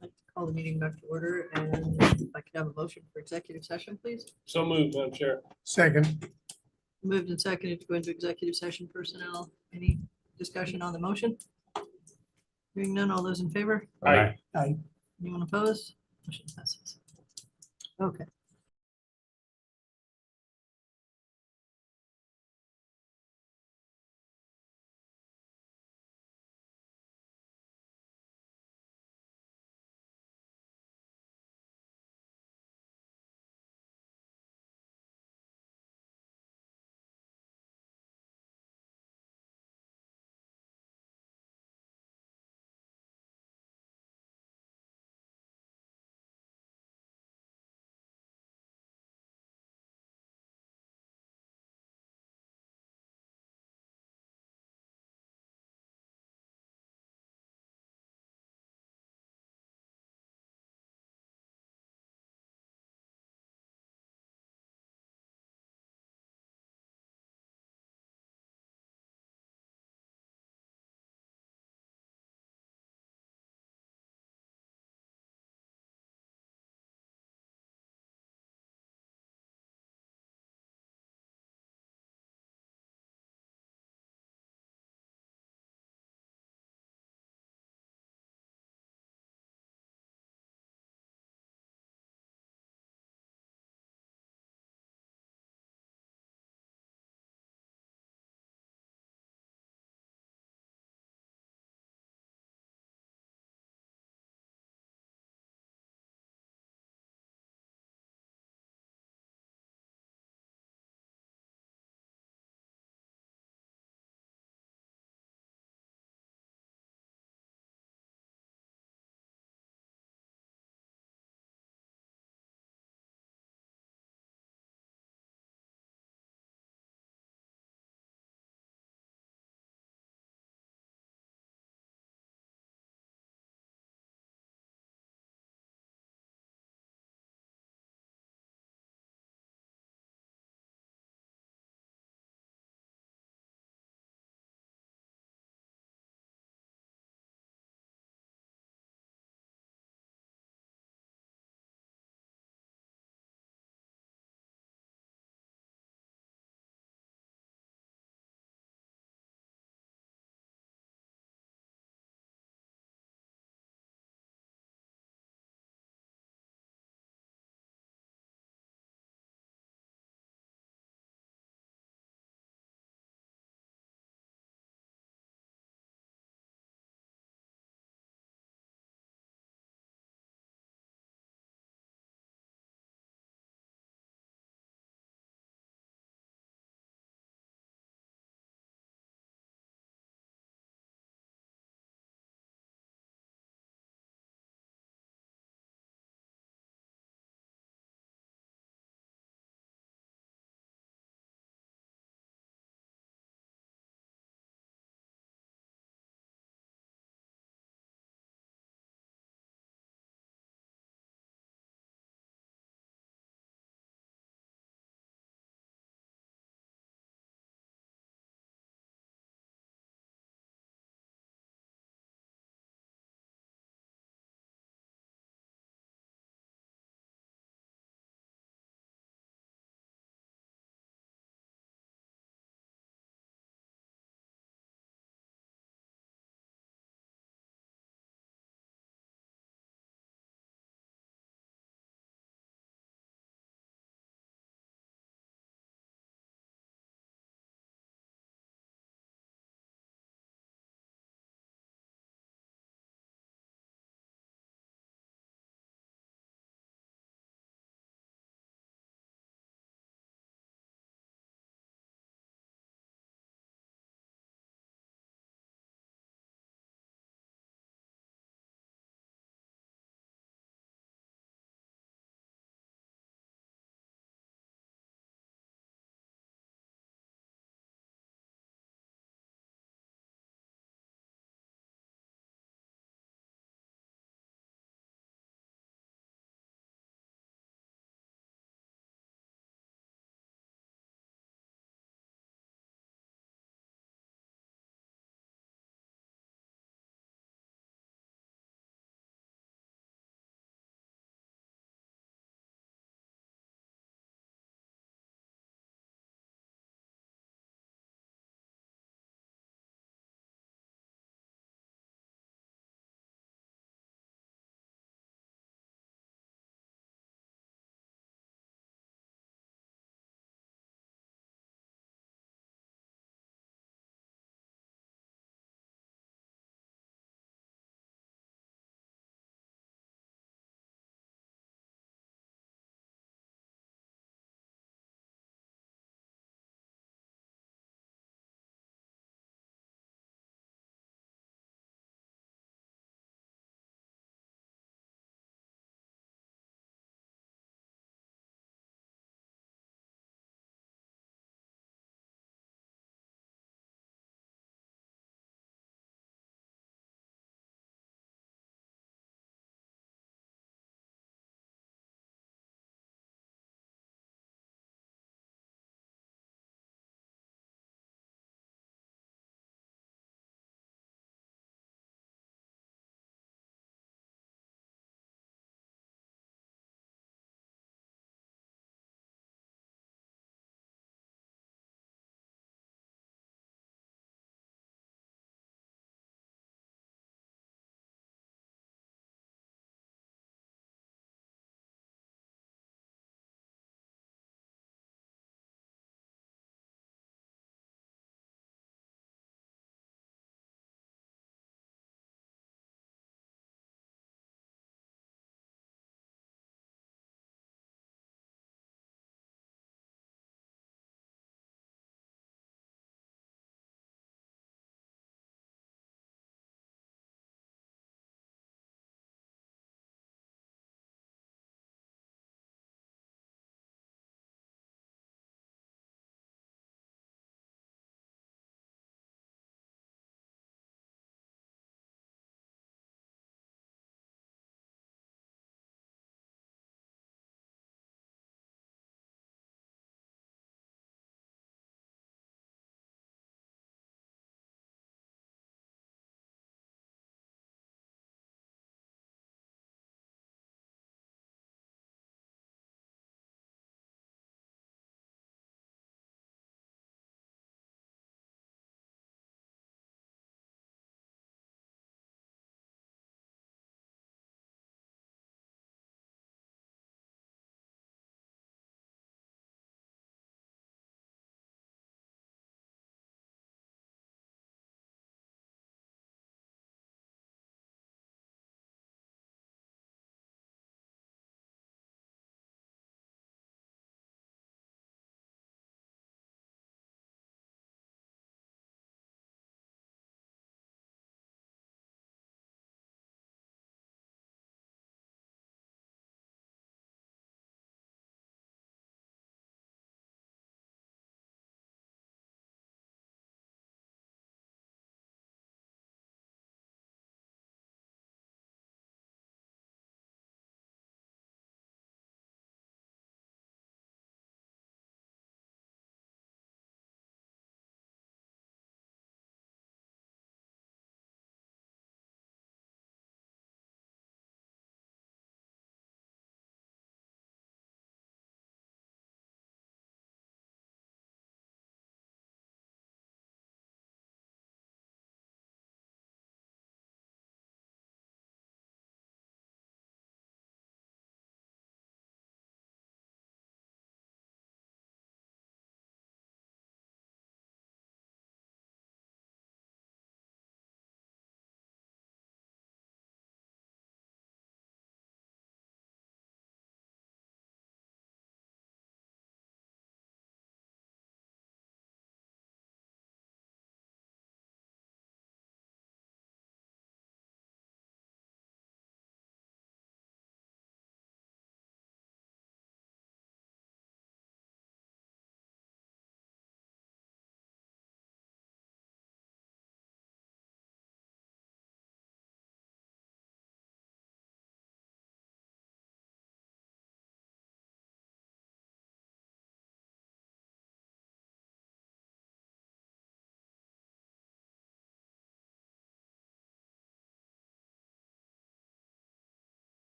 like to call the meeting back to order, and if I could have a motion for executive session, please. So moved, Madam Chair. Second, Moved and seconded to go into executive session personnel. Any discussion on the motion? Hearing none, all those in favor? Aye. Anyone opposed? Motion passes. Okay.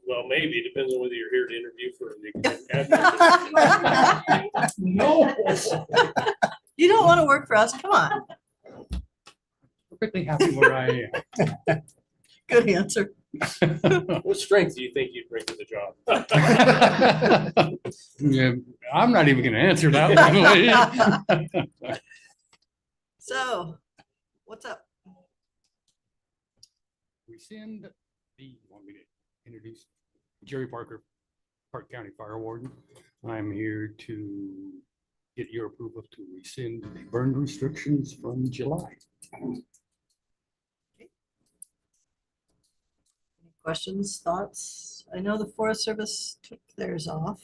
Well, maybe, depends on whether you're here to interview for the. No. You don't want to work for us? Come on. Perfectly happy where I Good answer. What strength do you think you'd bring to the job? am. Yeah, I'm not even gonna answer that one. Lee. So, what's up? Rescind you want me to introduce Jerry Parker, Park County Fire Warden. I'm here to get your approval to rescind the burn restrictions from July. Any questions, thoughts? I know the Forest Service took theirs off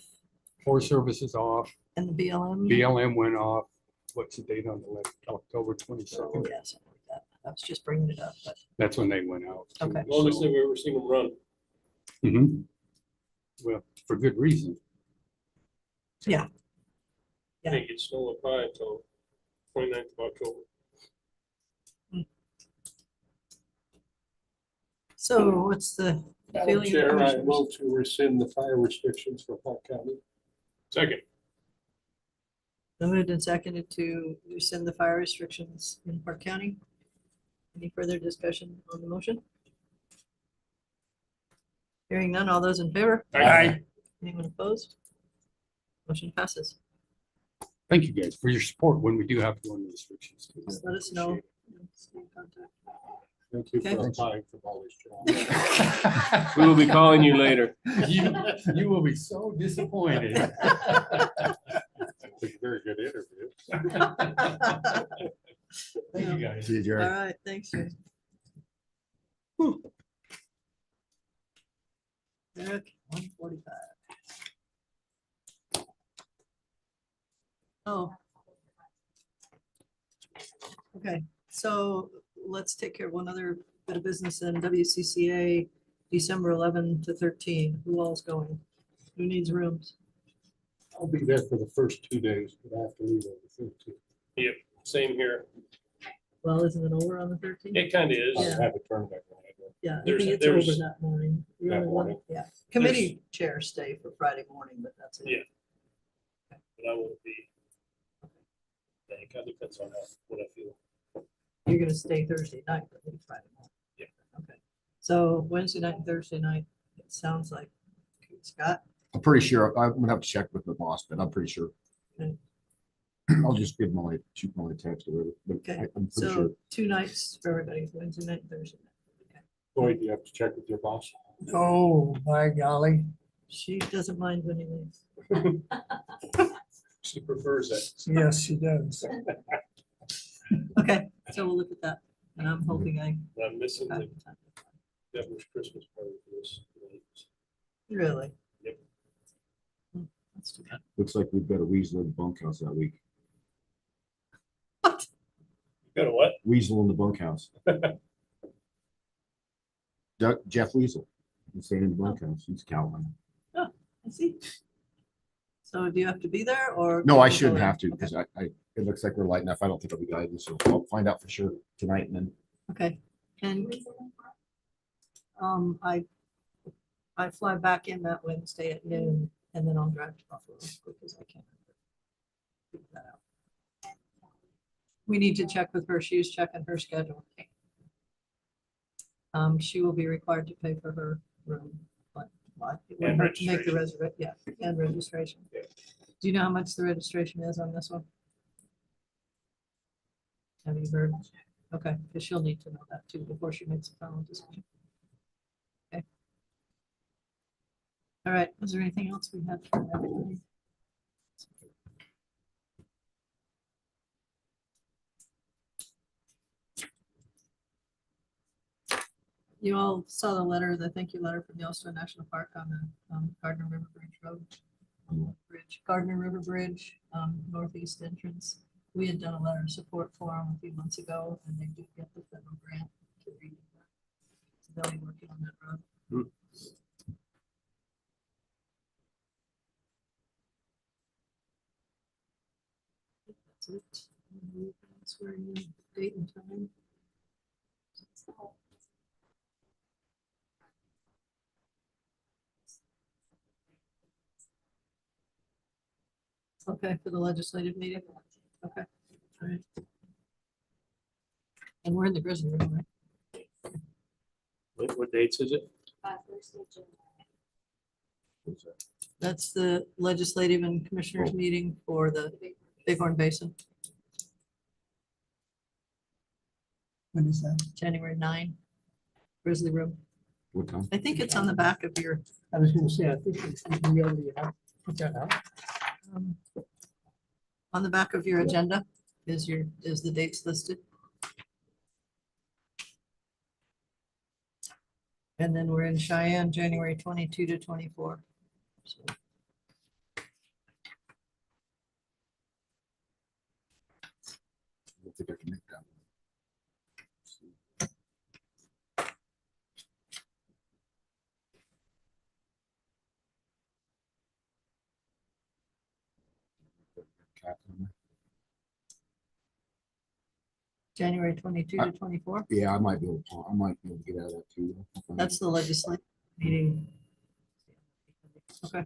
Forest Service is off, and the BLM. BLM went off. What's the date on the list? October Oh, 22nd. yeah, something like that. I was just bringing it up, but That's when they went out. too, Okay. Longest so- thing we've ever seen them run. Mhm. Well, for good reason. Yeah. They get snow up high until 29th of October. so what's the Madam feeling of the Chair, I commissioners? move to rescind the fire restrictions for Park County. Second, I moved and seconded to rescind the fire restrictions in Park County. Any further discussion on the motion? Hearing none, all those in favor? Aye. Anyone opposed? Motion passes. Thank you guys for your support when we do have to go into restrictions. Just let us know. Stay in contact. Thank you Okay. for applying for all these jobs. we will be calling you later. You will be so disappointed. It's a very good interview. Thank you, guys. See you, All Jerry. right, thanks, Jay. Okay, 1:45. Oh. Okay, so let's take care of one other bit of business in WCCA, December 11 to 13. Who all's going? Who needs rooms? I'll be there for the first 2 days, but I have to leave on the 15th. Same here. Well, isn't it over on the 13th? It kind of is. I Yeah. have a tournament. on it. Yeah, I There's- think it's over there's- that morning. You That only want- morning. Yeah, committee chairs stay for Friday morning, but that's it. Yeah. But I won't be. I think it depends on what I feel. You're gonna stay Thursday night, but leave Friday morning. Yeah. Okay, so Wednesday night and Thursday night, it sounds like Scott, I'm pretty sure, I'm gonna have to check with the boss, but I'm pretty sure. Okay. I'll just give my, shoot my text or whatever, but okay, I'm pretty sure. so 2 nights for everybody, Wednesday night and Thursday night. Lloyd, you have to check with your boss. Oh, by golly. She doesn't mind when he leaves. She prefers it. Yes, she does. Okay, so we'll look at that, and I'm hoping I. I'm missing have the time. Devil's Christmas party for this. Really? Yep. That's too bad. Looks like we've got a weasel in the bunkhouse that week. Got a what? Weasel in the bunkhouse. Jeff Weasel. He's staying in the bunkhouse. He's Calvin. I see. So do you have to be there or? No, can I you go shouldn't in? have to Okay. because it looks like we're light enough. I don't think I'll be guiding, so I'll find out for sure tonight and then. Okay, and I fly back in that Wednesday at noon and then I'll drive to Buffalo as quick as I can. Figure that out. We need to check with her. She's checking her schedule. She will be required to pay for her room, but it wouldn't And hurt to make the registration. reservation, yeah, and registration. Yeah. Do you know how much the registration is on this one? Have you heard? Okay, because she'll need to know that too before she makes a final decision. Okay. All right, was there anything else we had for everybody? You all saw the letter, the thank you letter from Yellowstone National Park on the Gardner River Bridge Road. Gardner River Bridge, northeast entrance. We had done a letter of support for them a few months ago, and they did get the federal grant to redo that. So they'll be working on that road. That's it. Swearing in, date and time. Okay, for the legislative meeting? Okay. All right. And we're in the Grizzly room, right? What dates is it? That's the legislative and commissioners meeting for the Bighorn Basin, When is that? January 9, Grizzly room. What time? I think it's on the back of your, I was gonna say, I think we already have put that out. um, on the back of your agenda is the dates listed. And then we're in Cheyenne, January 22 to 24. So, I don't think I can make that. January 22 to 24, Yeah, I might be able to, get out of that too. that's the legislative meeting. Okay.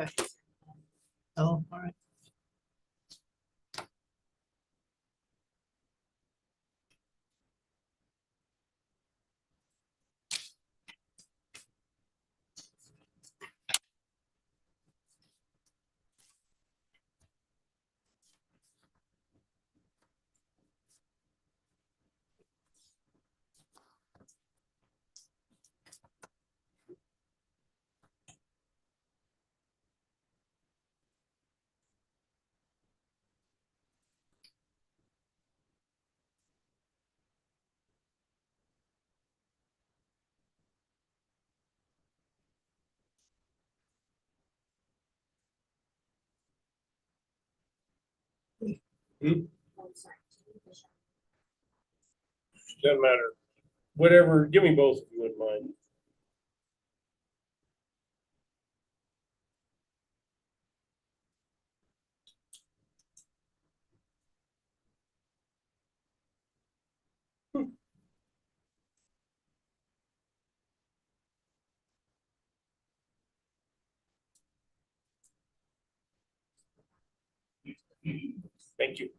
Okay. Oh, all right. Doesn't matter. Whatever, give me both if you wouldn't mind. Thank you.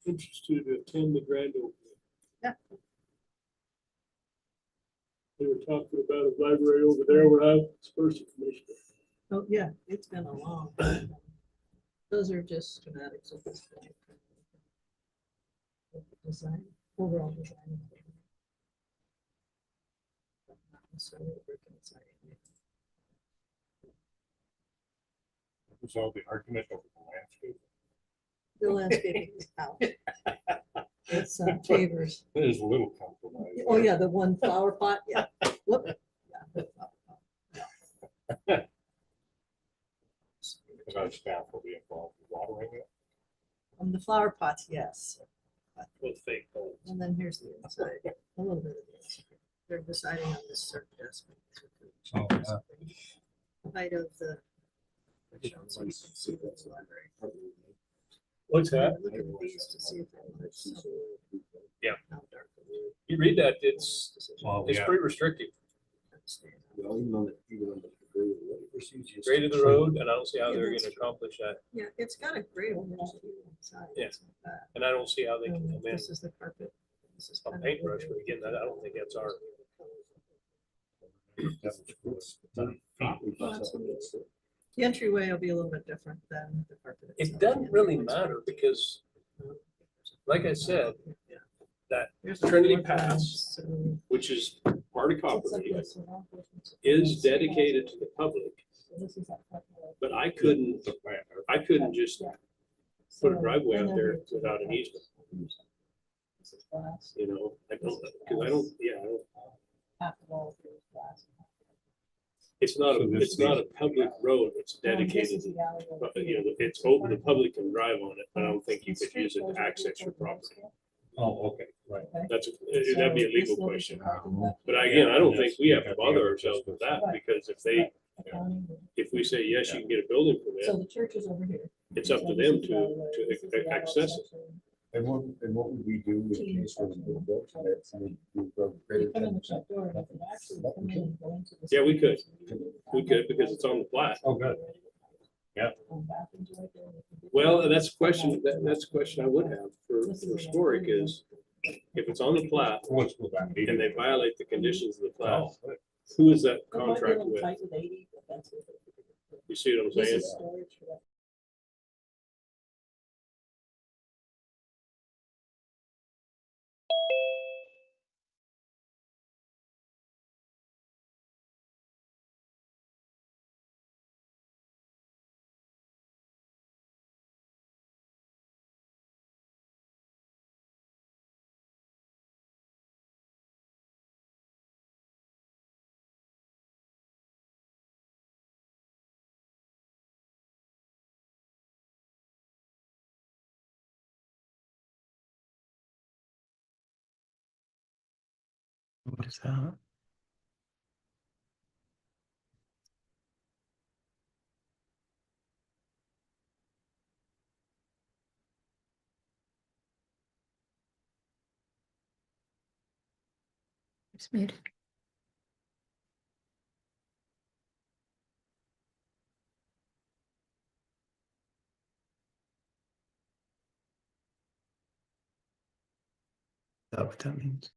Interested to attend the grand opening. Yeah. They were talking about a library over there where I was first a commissioner. Oh, yeah, it's been a long time. Those are just schematics of this. Design, overall design. Not necessarily brick inside. Was all the argument over The the landscape? landscaping is out. It's Tabors. There's a little compromise. Oh, yeah, the one flower pot, yeah. Whoop. Yeah, the flower pot. And our staff will be involved in watering it. The flower pots, yes. With fake gold. And then here's the inside, a little bit of the inside. They're deciding on this certain aspect. Height of the. So you can see this library. What's that? Look at these to see if they want to. Yeah. How dark the wood. You read that, it's Yeah. pretty restrictive. Well, even on the degree of what it receives you- Grade of the road, and I don't see how they're gonna accomplish that, Yeah, it's got a great old inside. Yeah. It's not bad. and I don't see how they can come in. This is the carpet. a paintbrush, but again, I don't think that's our. The entryway will be a little bit different than the carpet. It doesn't really matter because, like I said, that Here's the Trinity floor plan, Pass, so- which is part of Copperleaf, is dedicated to the public, but I couldn't just put a driveway out there without an easement. You know, I don't, because I don't, yeah, I don't. It's not, it's not a public road, it's dedicated, but, you know, it's open, the public can drive on it, but I don't think you could use it to access your property. Oh, okay, right. That's, that'd be a legal question. But again, I don't think we have to bother ourselves with that, because if we say, yes, you can get a building So permit, the church is over here. it's up to them to access it. And what would we do in case where we do build permits? I mean, we go greater than 10%? Yeah, we could, because it's on the plat. Oh, good. Yeah. Well, that's a question, that's a question I would have for Scorik is, if it's on the plat Let's go back. and they violate the conditions of the plat, Oh, good. who is that contract with? You see what I'm saying? What is that? It's muted. Is that what that means?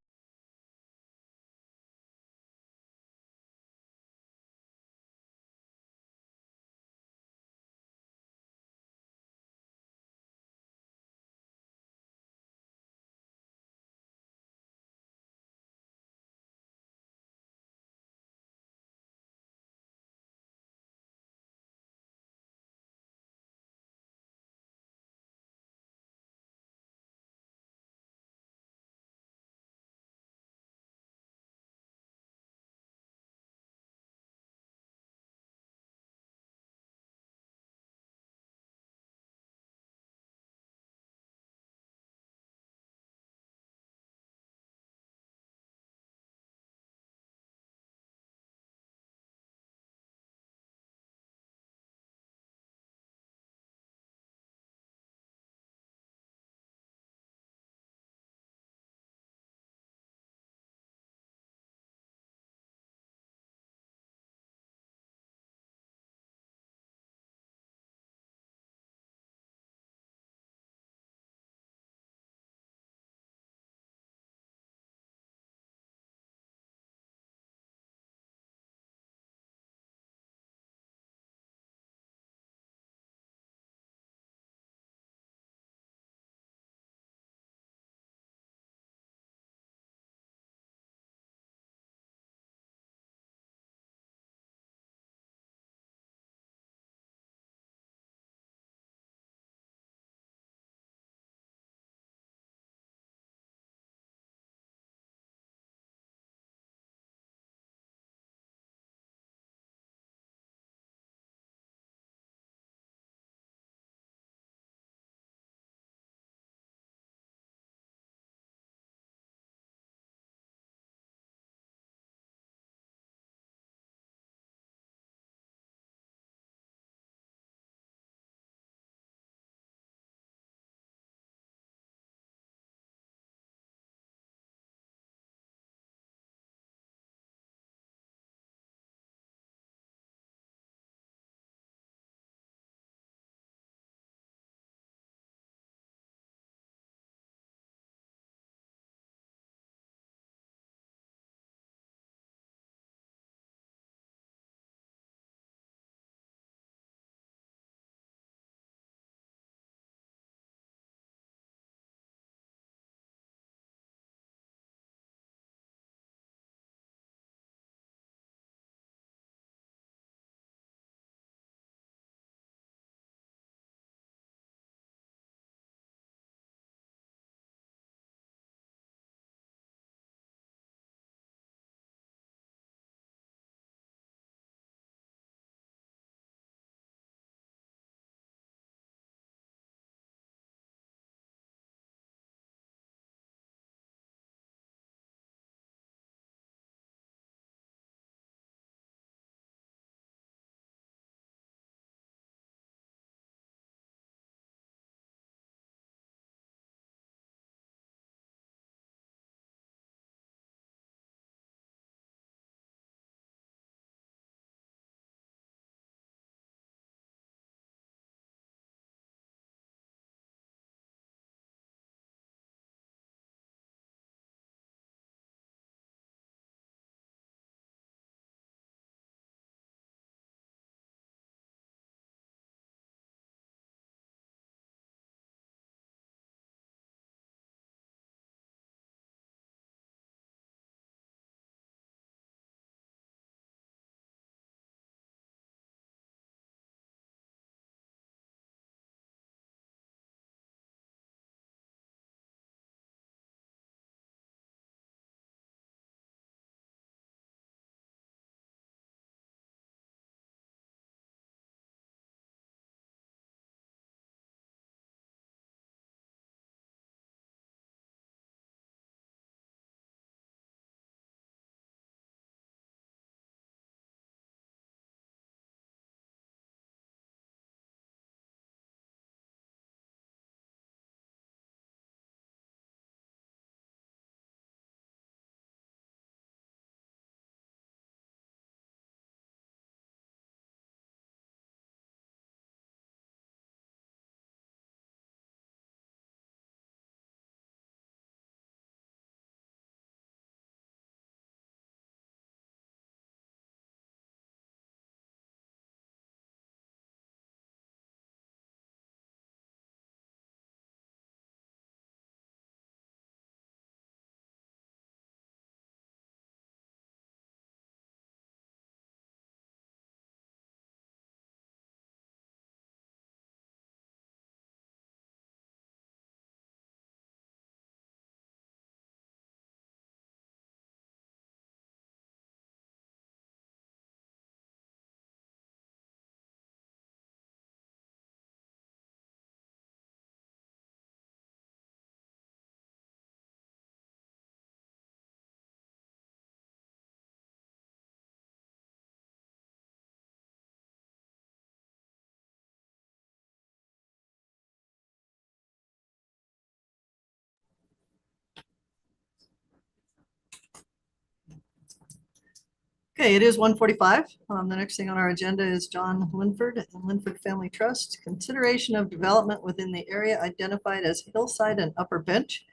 Okay, it is 1:45. The next thing on our agenda is John Linford and Linford Family Trust. Consideration of development within the area identified as Hillside and Upper Bench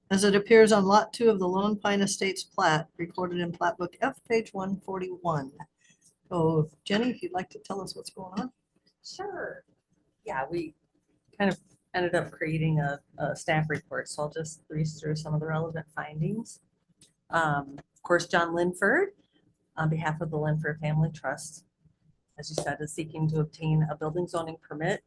as it appears on Lot 2 of the Lone Pine Estates plat, recorded in Plat Book F, page 141. So Jenny, if you'd like to tell us what's going on. Sure. Yeah, we kind of ended up creating a staff report, so I'll just breeze through some of the relevant findings. Of course, John Linford, on behalf of the Linford Family Trust, as you said, is seeking to obtain a building zoning permit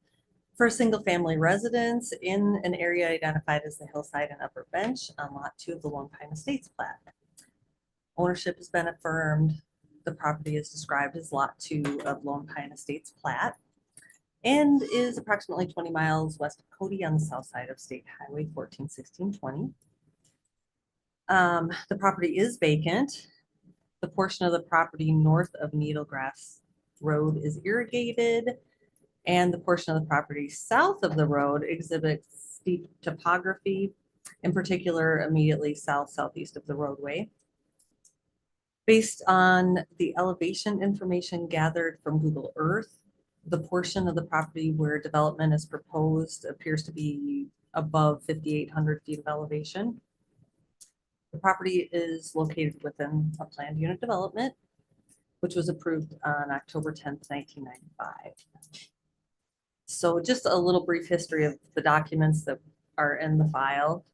for a single-family residence in an area identified as the Hillside and Upper Bench on Lot 2 of the Lone Pine Estates plat. Ownership has been affirmed. The property is described as Lot 2 of Lone Pine Estates plat and is approximately 20 miles west of Cody on the south side of State Highway 141620. The property is vacant. The portion of the property north of Needlegrass Road is irrigated, and the portion of the property south of the road exhibits steep topography, in particular immediately southeast of the roadway. Based on the elevation information gathered from Google Earth, the portion of the property where development is proposed appears to be above 5,800 feet of elevation. The property is located within a planned unit development, which was approved on October 10th, 1995. So just a little brief history of the documents that are in the file.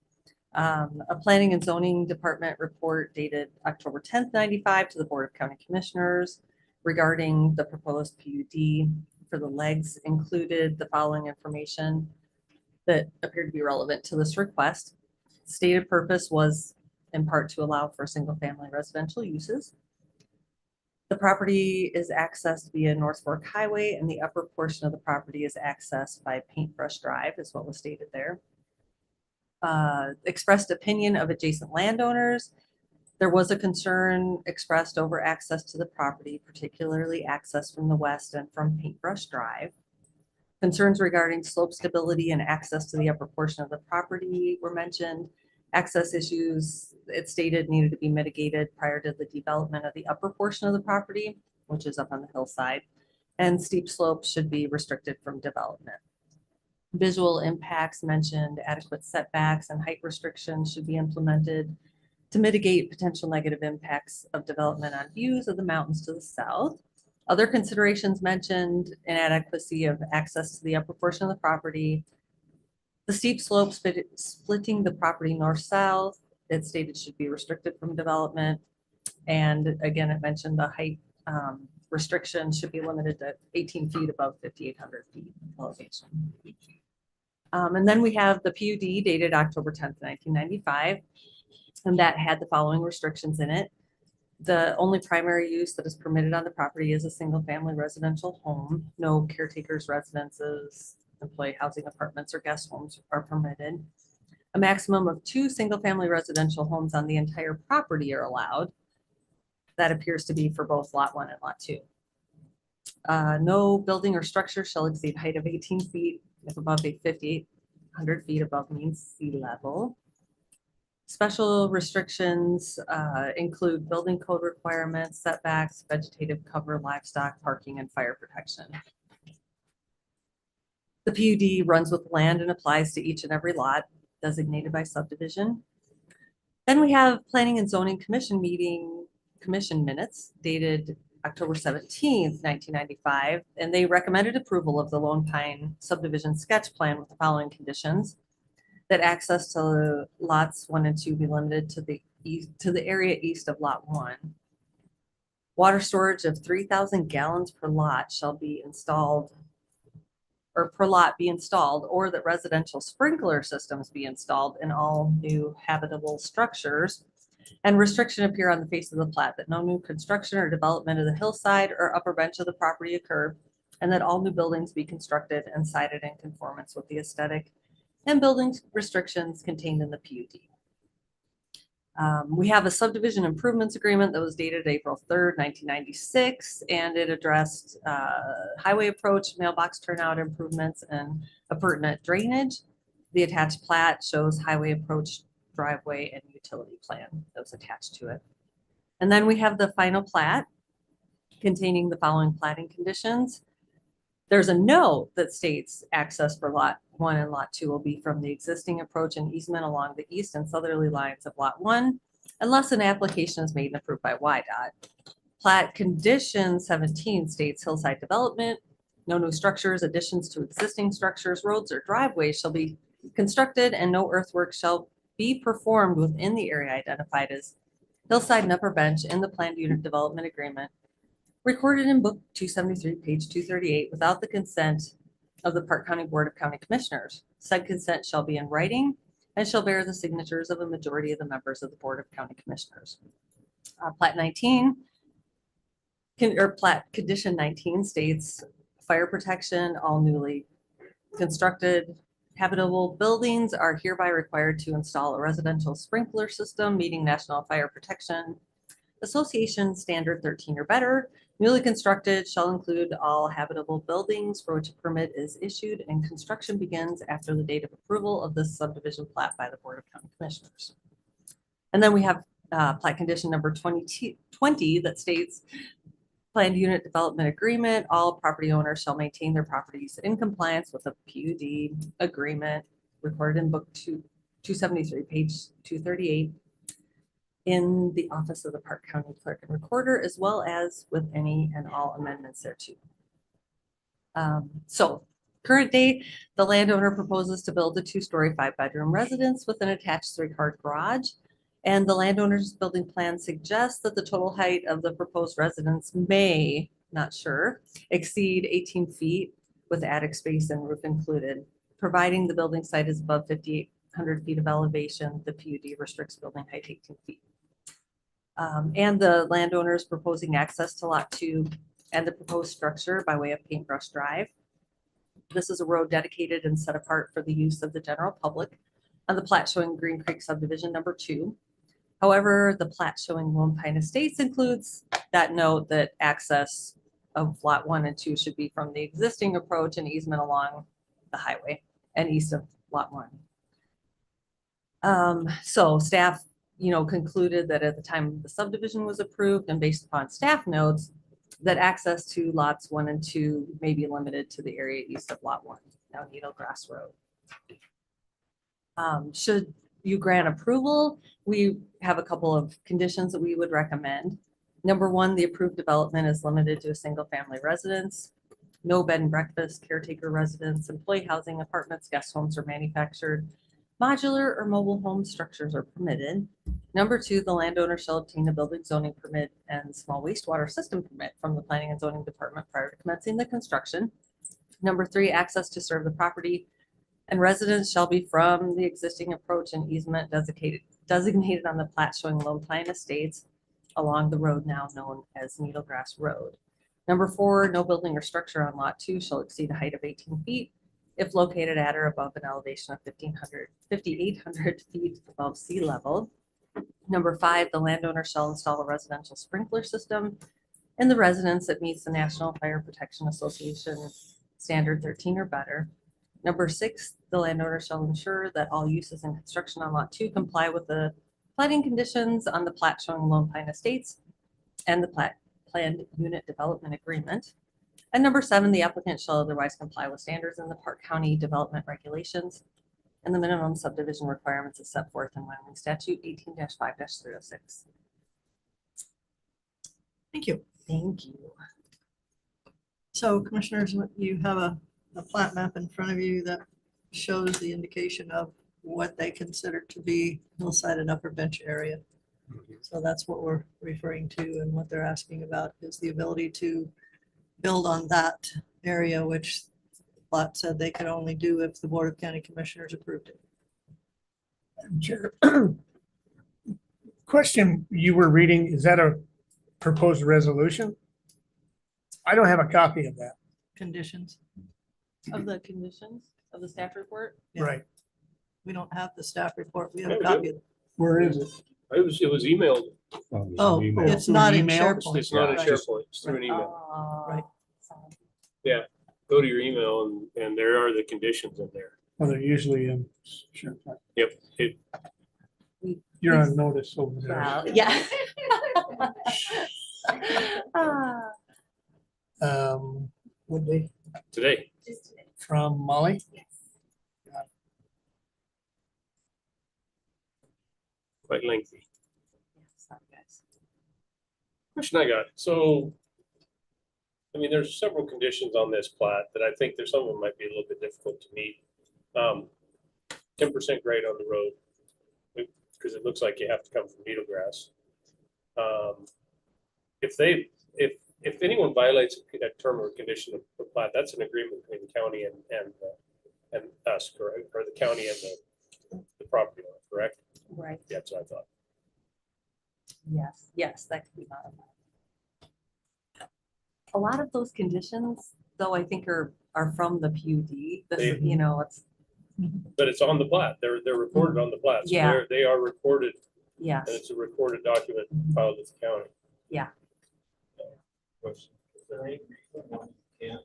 A planning and zoning department report dated October 10th, 95 to the Board of County Commissioners regarding the proposed PUD for the legs included the following information that appeared to be relevant to this request. Stated purpose was in part to allow for single-family residential uses. The property is accessed via North Fork Highway, and the upper portion of the property is accessed by Paintbrush Drive, is what was stated there. Expressed opinion of adjacent landowners. There was a concern expressed over access to the property, particularly access from the west and from Paintbrush Drive. Concerns regarding slope stability and access to the upper portion of the property were mentioned. Access issues, it stated, needed to be mitigated prior to the development of the upper portion of the property, which is up on the hillside, and steep slopes should be restricted from development. Visual impacts mentioned, adequate setbacks and height restrictions should be implemented to mitigate potential negative impacts of development on views of the mountains to the south. Other considerations mentioned, inadequacy of access to the upper portion of the property, the steep slope splitting the property north-south, it stated should be restricted from development. And again, it mentioned the height restriction should be limited to 18 feet above 5,800 feet elevation. And then we have the PUD dated October 10th, 1995, and that had the following restrictions in it. The only primary use that is permitted on the property is a single-family residential home. No caretakers, residences, employee housing apartments, or guest homes are permitted. A maximum of 2 single-family residential homes on the entire property are allowed. That appears to be for both Lot 1 and Lot 2. No building or structure shall exceed height of 18 feet if above 5,800 feet above mean sea level. Special restrictions include building code requirements, setbacks, vegetative cover, livestock, parking, and fire protection. The PUD runs with land and applies to each and every lot designated by subdivision. Then we have Planning and Zoning Commission minutes dated October 17th, 1995, and they recommended approval of the Lone Pine subdivision sketch plan with the following conditions: that access to lots 1 and 2 be limited to the area east of lot 1. Water storage of 3,000 gallons per lot shall be installed, or per lot be installed, or that residential sprinkler systems be installed in all new habitable structures. And restriction appear on the face of the plat that no new construction or development of the hillside or upper bench of the property occur, and that all new buildings be constructed and sited in conformance with the aesthetic and building restrictions contained in the PUD. We have a subdivision improvements agreement that was dated April 3rd, 1996, and it addressed highway approach, mailbox turnout improvements, and appurtenant drainage. The attached plat shows highway approach, driveway, and utility plan that was attached to it. And then we have the final plat containing the following plating conditions. There's a note that states access for lot 1 and lot 2 will be from the existing approach and easement along the east and southerly lines of lot 1, unless an application is made and approved by YDOT. Plat condition 17 states hillside development, no new structures, additions to existing structures, roads or driveways shall be constructed and no earthwork shall be performed within the area identified as hillside and upper bench in the planned unit development agreement recorded in book 273, page 238, without the consent of the Park County Board of County Commissioners. Said consent shall be in writing and shall bear the signatures of a majority of the members of the Board of County Commissioners. Plat 19, plat condition 19 states fire protection, all newly constructed habitable buildings are hereby required to install a residential sprinkler system meeting National Fire Protection Association Standard 13 or better. Newly constructed shall include all habitable buildings for which a permit is issued and construction begins after the date of approval of this subdivision plat by the Board of County Commissioners. And then we have plat condition number 20 that states planned unit development agreement, all property owners shall maintain their properties in compliance with a PUD agreement recorded in book 273, page 238 in the office of the Park County Clerk and Recorder, as well as with any and all amendments thereto. So current day, the landowner proposes to build a 2-story 5-bedroom residence with an attached 3-car garage. And the landowner's building plan suggests that the total height of the proposed residence may, not sure, exceed 18 feet with attic space and roof included. Providing the building site is above 5,800 feet of elevation, the PUD restricts building height 18 feet. And the landowner is proposing access to lot 2 and the proposed structure by way of Paintbrush Drive. This is a road dedicated and set apart for the use of the general public on the plat showing Green Creek subdivision number 2. However, the plat showing Lone Pine Estates includes that note that access of lot 1 and 2 should be from the existing approach and easement along the highway and east of lot 1. So staff, concluded that at the time the subdivision was approved and based upon staff notes, that access to lots 1 and 2 may be limited to the area east of lot 1, now Needlegrass Road. Should you grant approval, we have a couple of conditions that we would recommend. Number 1, the approved development is limited to a single family residence. No bed and breakfast, caretaker residence, employee housing, apartments, guest homes, or manufactured modular or mobile home structures are permitted. Number 2, the landowner shall obtain a building zoning permit and small wastewater system permit from the Planning and Zoning Department prior to commencing the construction. Number 3, access to serve the property and residents shall be from the existing approach and easement designated on the plat showing Lone Pine Estates along the road now known as Needlegrass Road. Number 4, no building or structure on lot 2 shall exceed a height of 18 feet if located at or above an elevation of 5,800 feet above sea level. Number 5, the landowner shall install a residential sprinkler system in the residence that meets the National Fire Protection Association Standard 13 or better. Number 6, the landowner shall ensure that all uses and construction on lot 2 comply with the plating conditions on the plat showing Lone Pine Estates and the planned unit development agreement. And number 7, the applicant shall otherwise comply with standards in the Park County development regulations and the minimum subdivision requirements as set forth in Wyoming Statute 18-5-306. Thank you. Thank you. So commissioners, you have a plat map in front of you that shows the indication of what they consider to be hillside and upper bench area. So that's what we're referring to, and what they're asking about is the ability to build on that area, which plat said they could only do if the Board of County Commissioners approved it. Chair. Question you were reading, is that a proposed resolution? I don't have a copy of that. Conditions, Of the conditions of the staff report? Yeah. Right. we don't have the staff report, we have Yeah, a we copy of it. Where is it? It was emailed. Oh, it's not in Email? SharePoint. It's not in Right. SharePoint, it's through an email. Right. Go to your email and there are the conditions in there. Well, they're usually in SharePoint. Yep. You're on notice over there. Well, yeah. Would they, Today. Just today. from Molly? Yes. Quite lengthy. Yeah, sorry, guys. Question I got, so, I mean, there's several conditions on this plat that I think there's some of them might be a little bit difficult to meet. 10% grade on the road, because it looks like you have to come from needle grass. If anyone violates a term or condition of the plat, that's an agreement between the county and us, correct? Or the county and the property owner, correct? Right. Yeah, that's what I thought. Yes, that could be modified. A lot of those conditions, though, I think are from the PUD. This, you know, it's, But it's on the plat. They're recorded on the plat. So Yeah. they are recorded, yes, and it's a recorded document filed with the county. yeah. Question. Is there any reason why you can't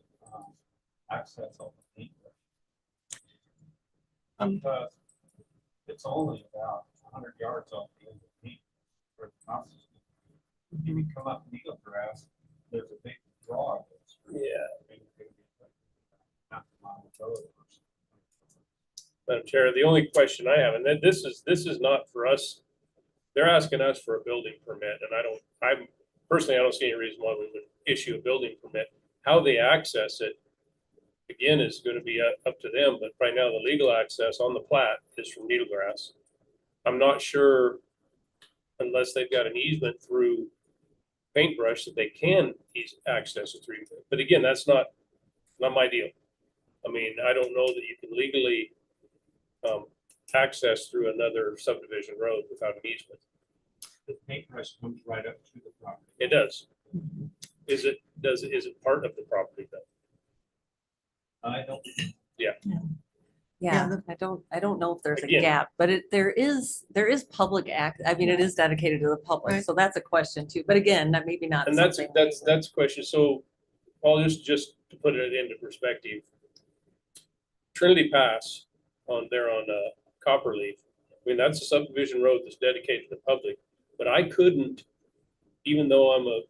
access all the paint? Because it's only about 100 yards off the end of the paint for the house. If you come up needle grass, there's a big draw. Yeah. Half a mile of road or something. Madam Chair, the only question I have, and then this is not for us. They're asking us for a building permit, and I don't see any reason why we would issue a building permit. How they access it, again, is going to be up to them, but right now the legal access on the plat is from needle grass. I'm not sure, unless they've got an easement through paintbrush, that they can access it through. But again, that's not my deal. I mean, I don't know that you can legally access through another subdivision road without an easement. The paintbrush comes right up to the property. It does. Is it part of the property though? I don't. Yeah, Yeah, I don't know if there's a Again. gap, but there is public I mean, it is dedicated to the public, Right. so that's a question too. But again, that maybe not. And that's something a question. So Paul, just to put it into perspective, Trinity Pass on Copperleaf, I mean, that's a subdivision road that's dedicated to the public, but I couldn't, even though I'm a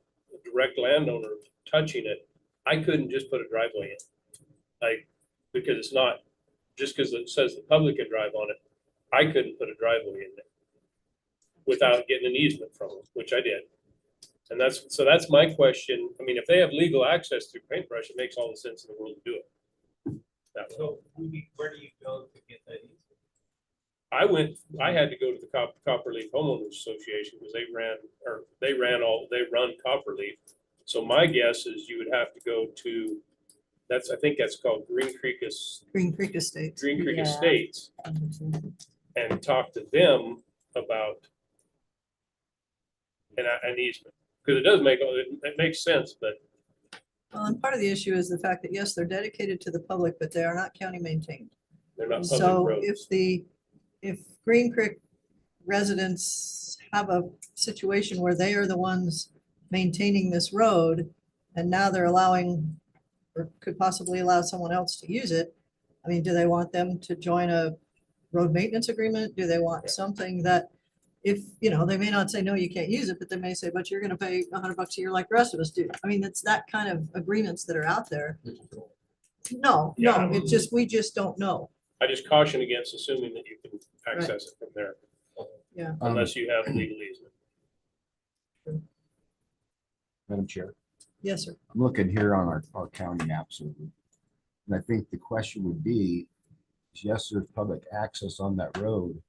direct landowner touching it, I couldn't just put a driveway in. Like, because it's not, just because it says the public can drive on it, I couldn't put a driveway in there without getting an easement from them, which I did. And that's my question. I mean, if they have legal access through paintbrush, it makes all the sense in the world to do it. That way. So where do you go to get that easement? I had to go to the Copperleaf Homeowners Association because they run Copperleaf. So my guess is you would have to go to, I think that's called Green Creek Estates. Yeah. Estates, and talk to them about an easement. Because it makes sense, but Well, and part of the issue is the fact that, yes, they're dedicated to the public, but they are not county maintained. they're not public So roads. if Green Creek residents have a situation where they are the ones maintaining this road, and now they're allowing, or could possibly allow someone else to use it, I mean, do they want them to join a road maintenance agreement? Do they want something that, if, they may not say, no, you can't use it, but they may say, but you're gonna pay $100 a year like the rest of us do. I mean, it's that kind of agreements that are out there. No, Yeah. it's just, we just don't know. I just caution against assuming that you can access it from there. Yeah. Unless you have legal easement. Madam Chair, Yes, sir. I'm looking here on our county maps. And I think the question would be, yes, there's public access on that road,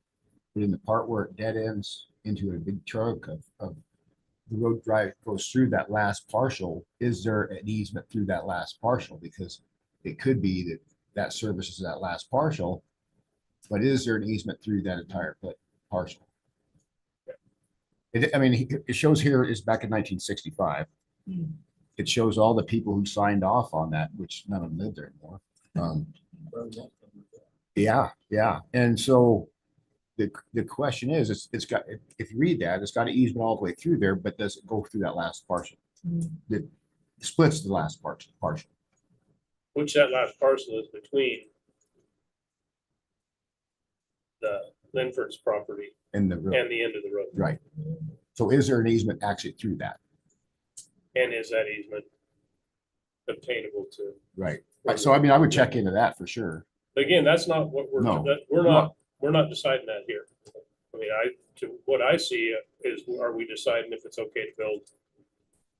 but in the part where it dead ends into a big chunk of the road drive goes through that last partial, is there an easement through that last partial? Because it could be that services that last partial, but is there an easement through that entire partial? It shows here is back in 1965. Hmm. It shows all the people who signed off on that, which none of them live there anymore. Yeah. And so the question is, it's got, if you read that, it's got an easement all the way through there, but does it go through that last partial? That splits the last partial. Which that last parcel is between the Linford's property And the road, and the end of the road. right. So is there an easement actually through that? And is that easement obtainable to. Right. So I mean, I would check into that for sure. Again, that's not what No. we're not deciding that here. I mean, what I see is, are we deciding if it's okay to build?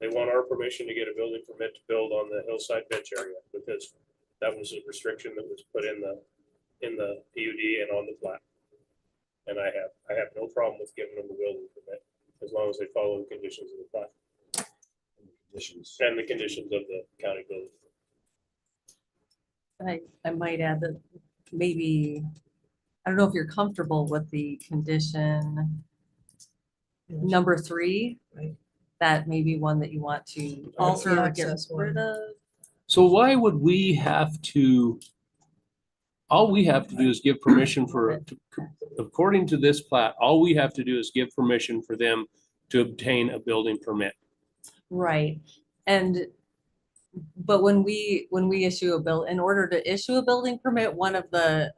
They want our permission to get a building permit to build on the hillside bench area, because that was a restriction that was put in the PUD and on the plat. And I have no problem with giving them a building permit, as long as they follow the conditions of the plat. And the conditions of the county building. I might add that maybe, I don't know if you're comfortable with the condition number 3. Right. That may be one that you want to alter or get access rid one. of. So why would we have to? All we have to do is give permission according to this plat, all we have to do is give permission for them to obtain a building permit. Right. But when we issue a bill, in order to issue a building permit, one of the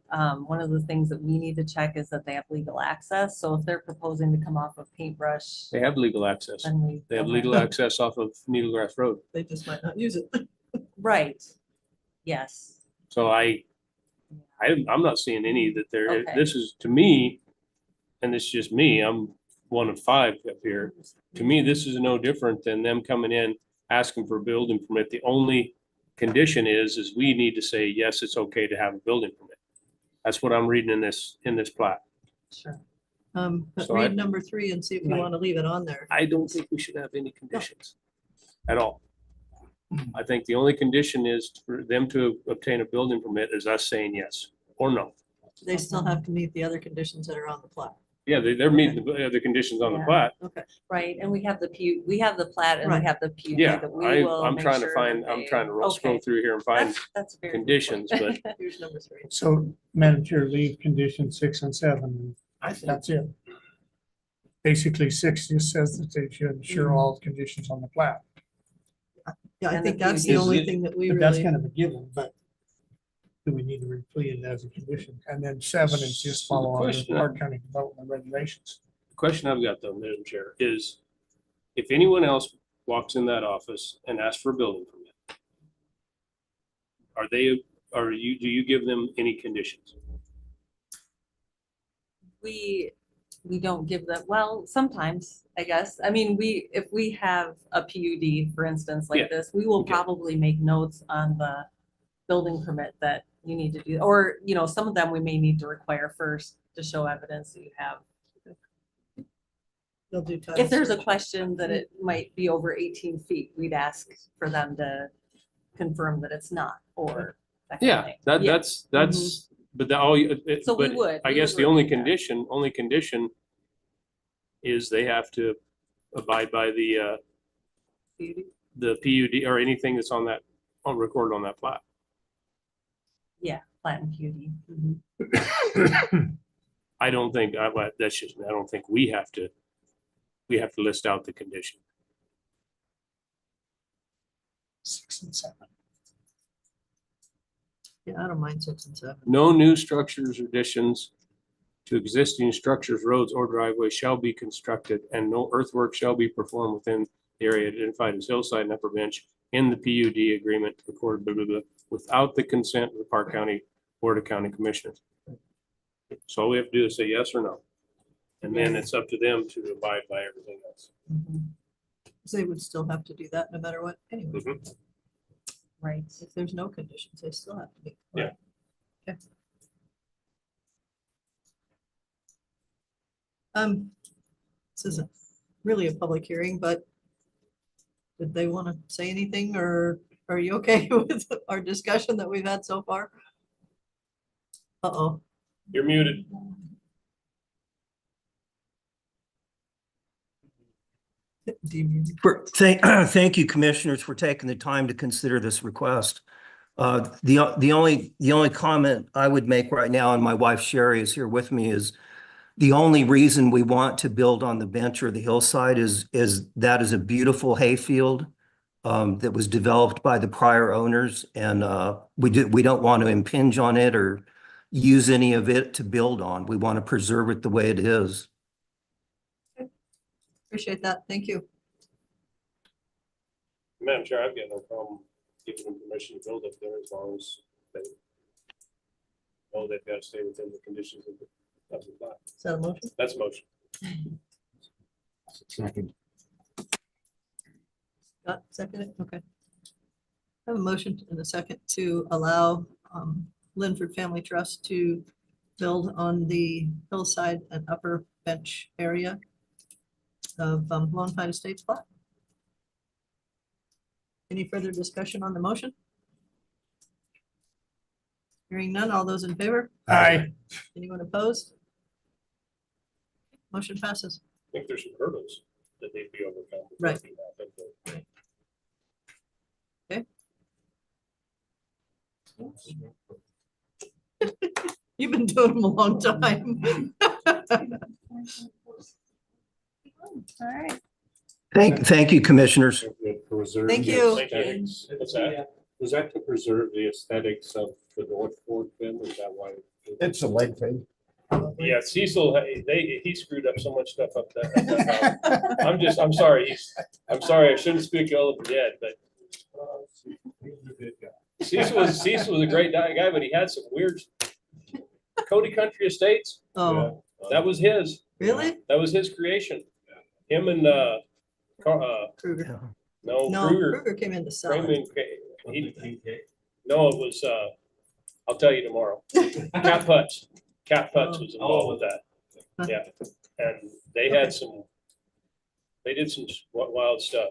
things that we need to check is that they have legal access. So if they're proposing to come off of Paintbrush, They have legal access. then They have okay. legal access off of Needlegrass Road. They just might not use it. Right. Yes. So I'm not seeing any that there, Okay. this is to me, and it's just me, I'm one of 5 up here. To me, this is no different than them coming in, asking for a building permit. The only condition is we need to say, yes, it's okay to have a building permit. That's what I'm reading in this plat. Sure. But So I- read number 3 and see if you Right. want to leave it on there. I don't think we should have any conditions at all. I think the only condition is for them to obtain a building permit is us saying yes or no. They still have to meet the other conditions that are on the plat. Yeah, they're meeting the conditions on the Yeah. plat. Okay. Right. And we have the plat and we Right. have the PUD Yeah, that we will I'm make trying to sure find, that I'm they- trying to scroll Okay. through here and find That's a very good conditions, point. but Here's number 3. So, Madam Chair, leave condition 6 and 7. I think That's it. Basically, 6 just says that they should ensure all the conditions on the plat. Yeah, I And think the that's the PUD. only thing that we But that's really, kind of a given, but do we need to replete it as a condition? And then 7 is just So the follow on the question- Park County Development Regulations. the question I've got though, Madam Chair, is if anyone else walks in that office and asks for a building permit, do you give them any conditions? We don't give them, well, sometimes, I guess. I mean, if we have a PUD, for instance, Yeah. like this, we will Okay. probably make notes on the building permit that you need to do, or, some of them we may need to require first to show evidence that you have. they'll do. title If there's a search. question that it might be over 18 feet, we'd ask for them to confirm that it's not, or. that kind of Yeah, thing. Yeah. that's, but the, all, So we but would. I we guess would the only review that. condition is they have to abide by the PUD or anything that's on that, recorded on that plat. Yeah, plat and PUD. Mhm. I don't think, that's just, I don't think we have to list out the condition. 6 and 7. Yeah, I don't mind 6 and 7. No new structures or additions to existing structures, roads, or driveways shall be constructed, and no earthwork shall be performed within the area identified as hillside and upper bench in the PUD agreement recorded, blah, blah, blah, without the consent of the Park County Board of County Commissioners. So all we have to do is say yes or no. And then it's up to them to abide by everything else. Mhm. They would still have to do that no matter what, anyway. Mhm. Right. If there's no conditions, they still have to be. Yeah. Okay. This isn't really a public hearing, but did they want to say anything, or are you okay with our discussion that we've had so far? Uh-oh. You're muted. Thank you, commissioners, for taking the time to consider this request. The only comment I would make right now, and my wife Sherry is here with me, is the only reason we want to build on the bench or the hillside is that is a beautiful hayfield that was developed by the prior owners, and we don't want to impinge on it or use any of it to build on. We want to preserve it the way it is. Appreciate that. Thank you. Madam Chair, I've got no problem giving them permission to build up there as long as they know they've got to stay within the conditions of the plat. Is that a motion? That's a motion. Second. Got seconded? Okay. I have a motion and a second to allow Linford Family Trust to build on the hillside and upper bench area of Lone Pine Estates plat. Any further discussion on the motion? Hearing none, all those in favor? Aye. Anyone opposed? Motion passes. I think there's some hurdles that need to be overcome. before Right. it can happen, but- You've been doing them a long time. All right. Thank you, commissioners. Preserve Thank the you. aesthetics. What's that? Was that to preserve the aesthetics of the North Fork then? Is that why? It's a leg thing. Yeah, Cecil, he screwed up so much stuff up there. I'm sorry. I'm sorry. I shouldn't speak ill of him yet, but Cecil was a great guy, but he had some weird Cody Country Estates. Oh, That was his. really? That was his creation. Him and Kruger. no No, Kruger. Kruger came in to sell it. Raymond, no, it was I'll tell you tomorrow. Cat Putz. Cat Putz was involved with that. Yeah, and they had they did some wild stuff.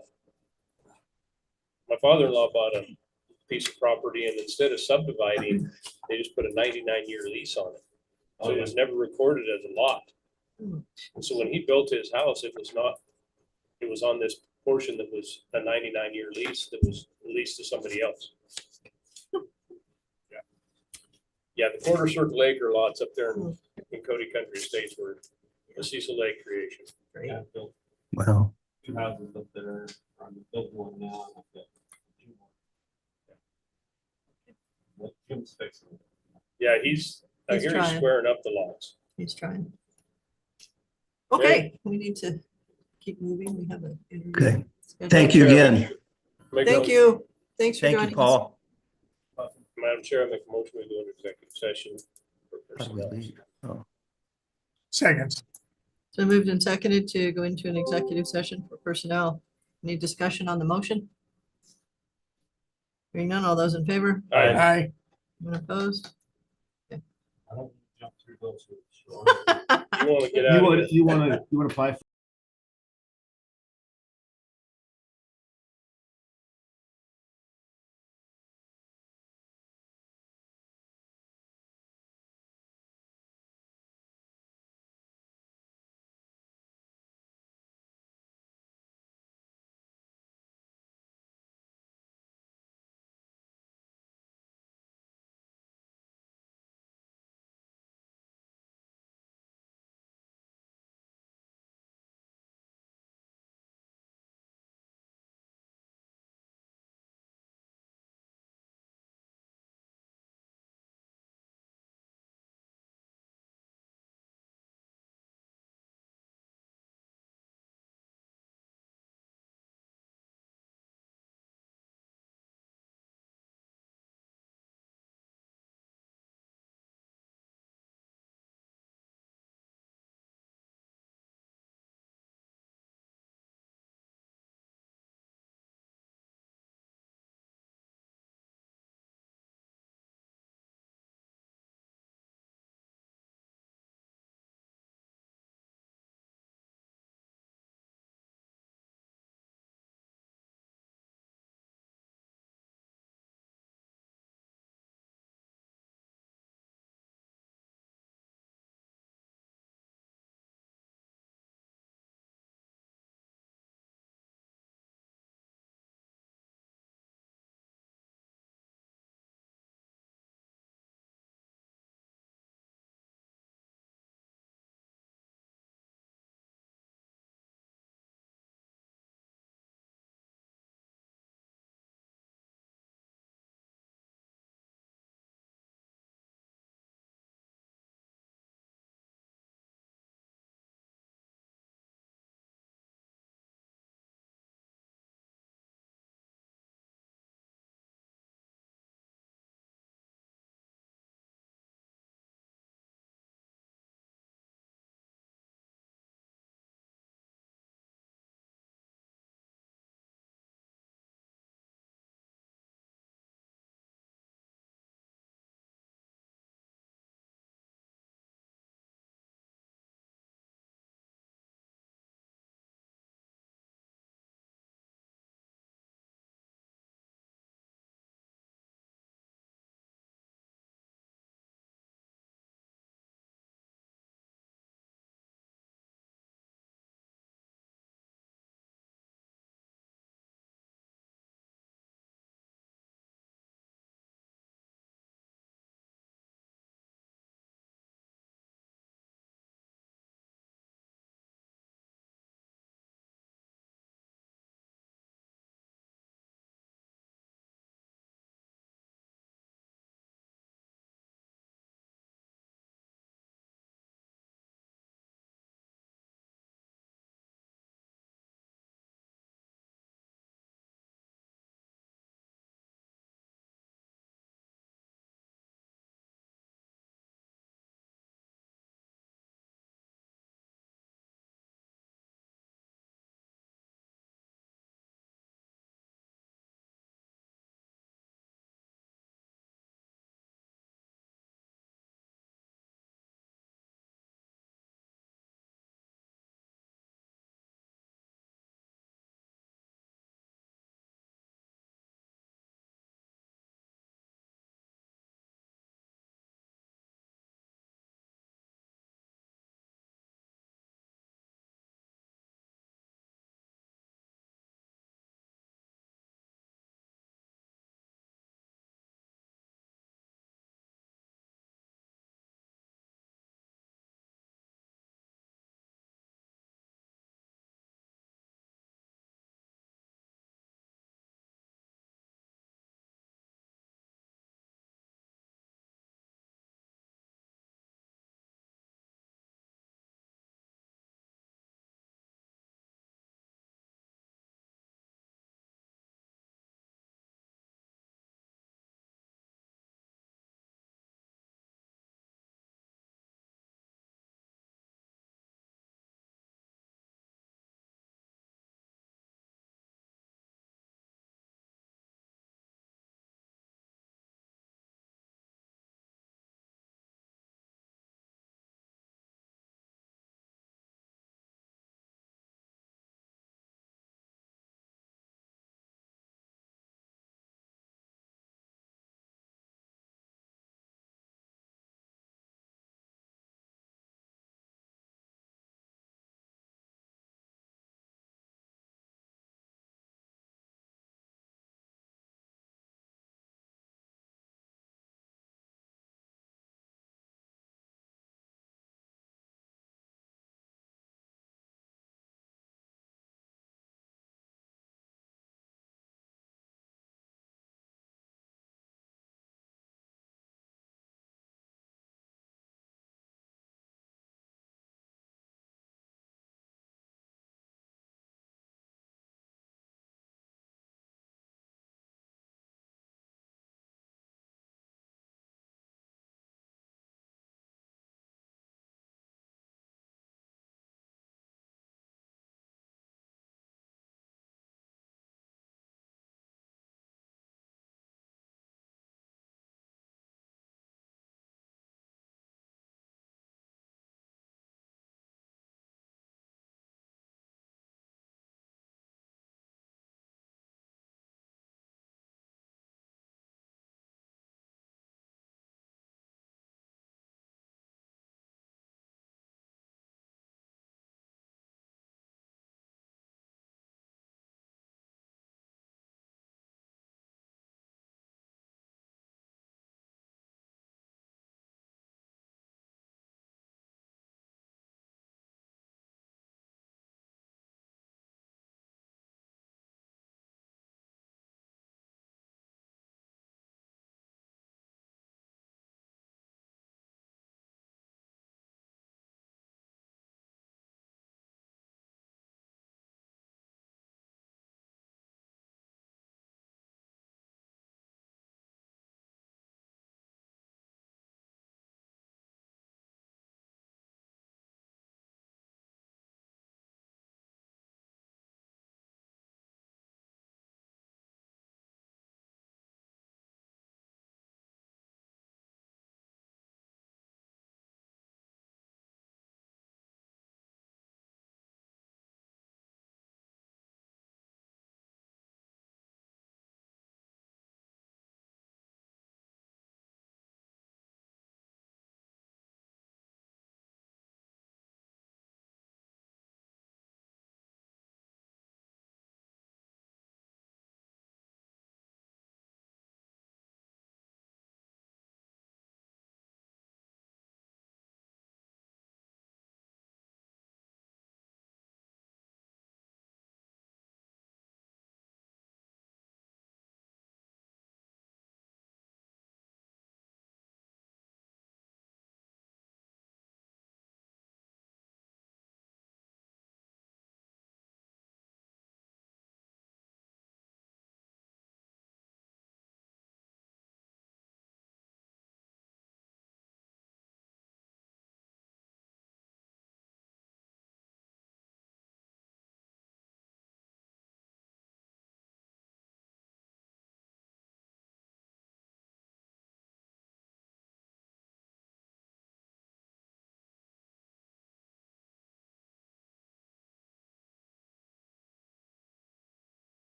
My father-in-law bought a piece of property and instead of subdividing, they just put a 99-year lease on it. So it was never recorded as a lot. And so when he built his house, it was on this portion that was a 99-year lease that was leased to somebody else. Yeah, the quarter circle acre lots up there in Cody Country Estates were a Cecil Lake creation. Great. Wow. Two houses up there, I'm building one now. and I've got two more. Jim's fixing it. Yeah, I He's hear he's trying. squaring up the lots. He's trying. Okay, we need to keep moving. We have an interview. Okay. scheduled. Thank you again. Thank you. Thanks for Thank joining you, us. Paul. Madam Chair, I make a motion to do an executive session for personnel. Oh. Seconds. So moved and seconded to go into an executive session for personnel. Any discussion on the motion? Hearing none, all those in favor? All right. Aye. Anyone opposed? I don't jump through those hoops. You want to get out of this? You want to apply for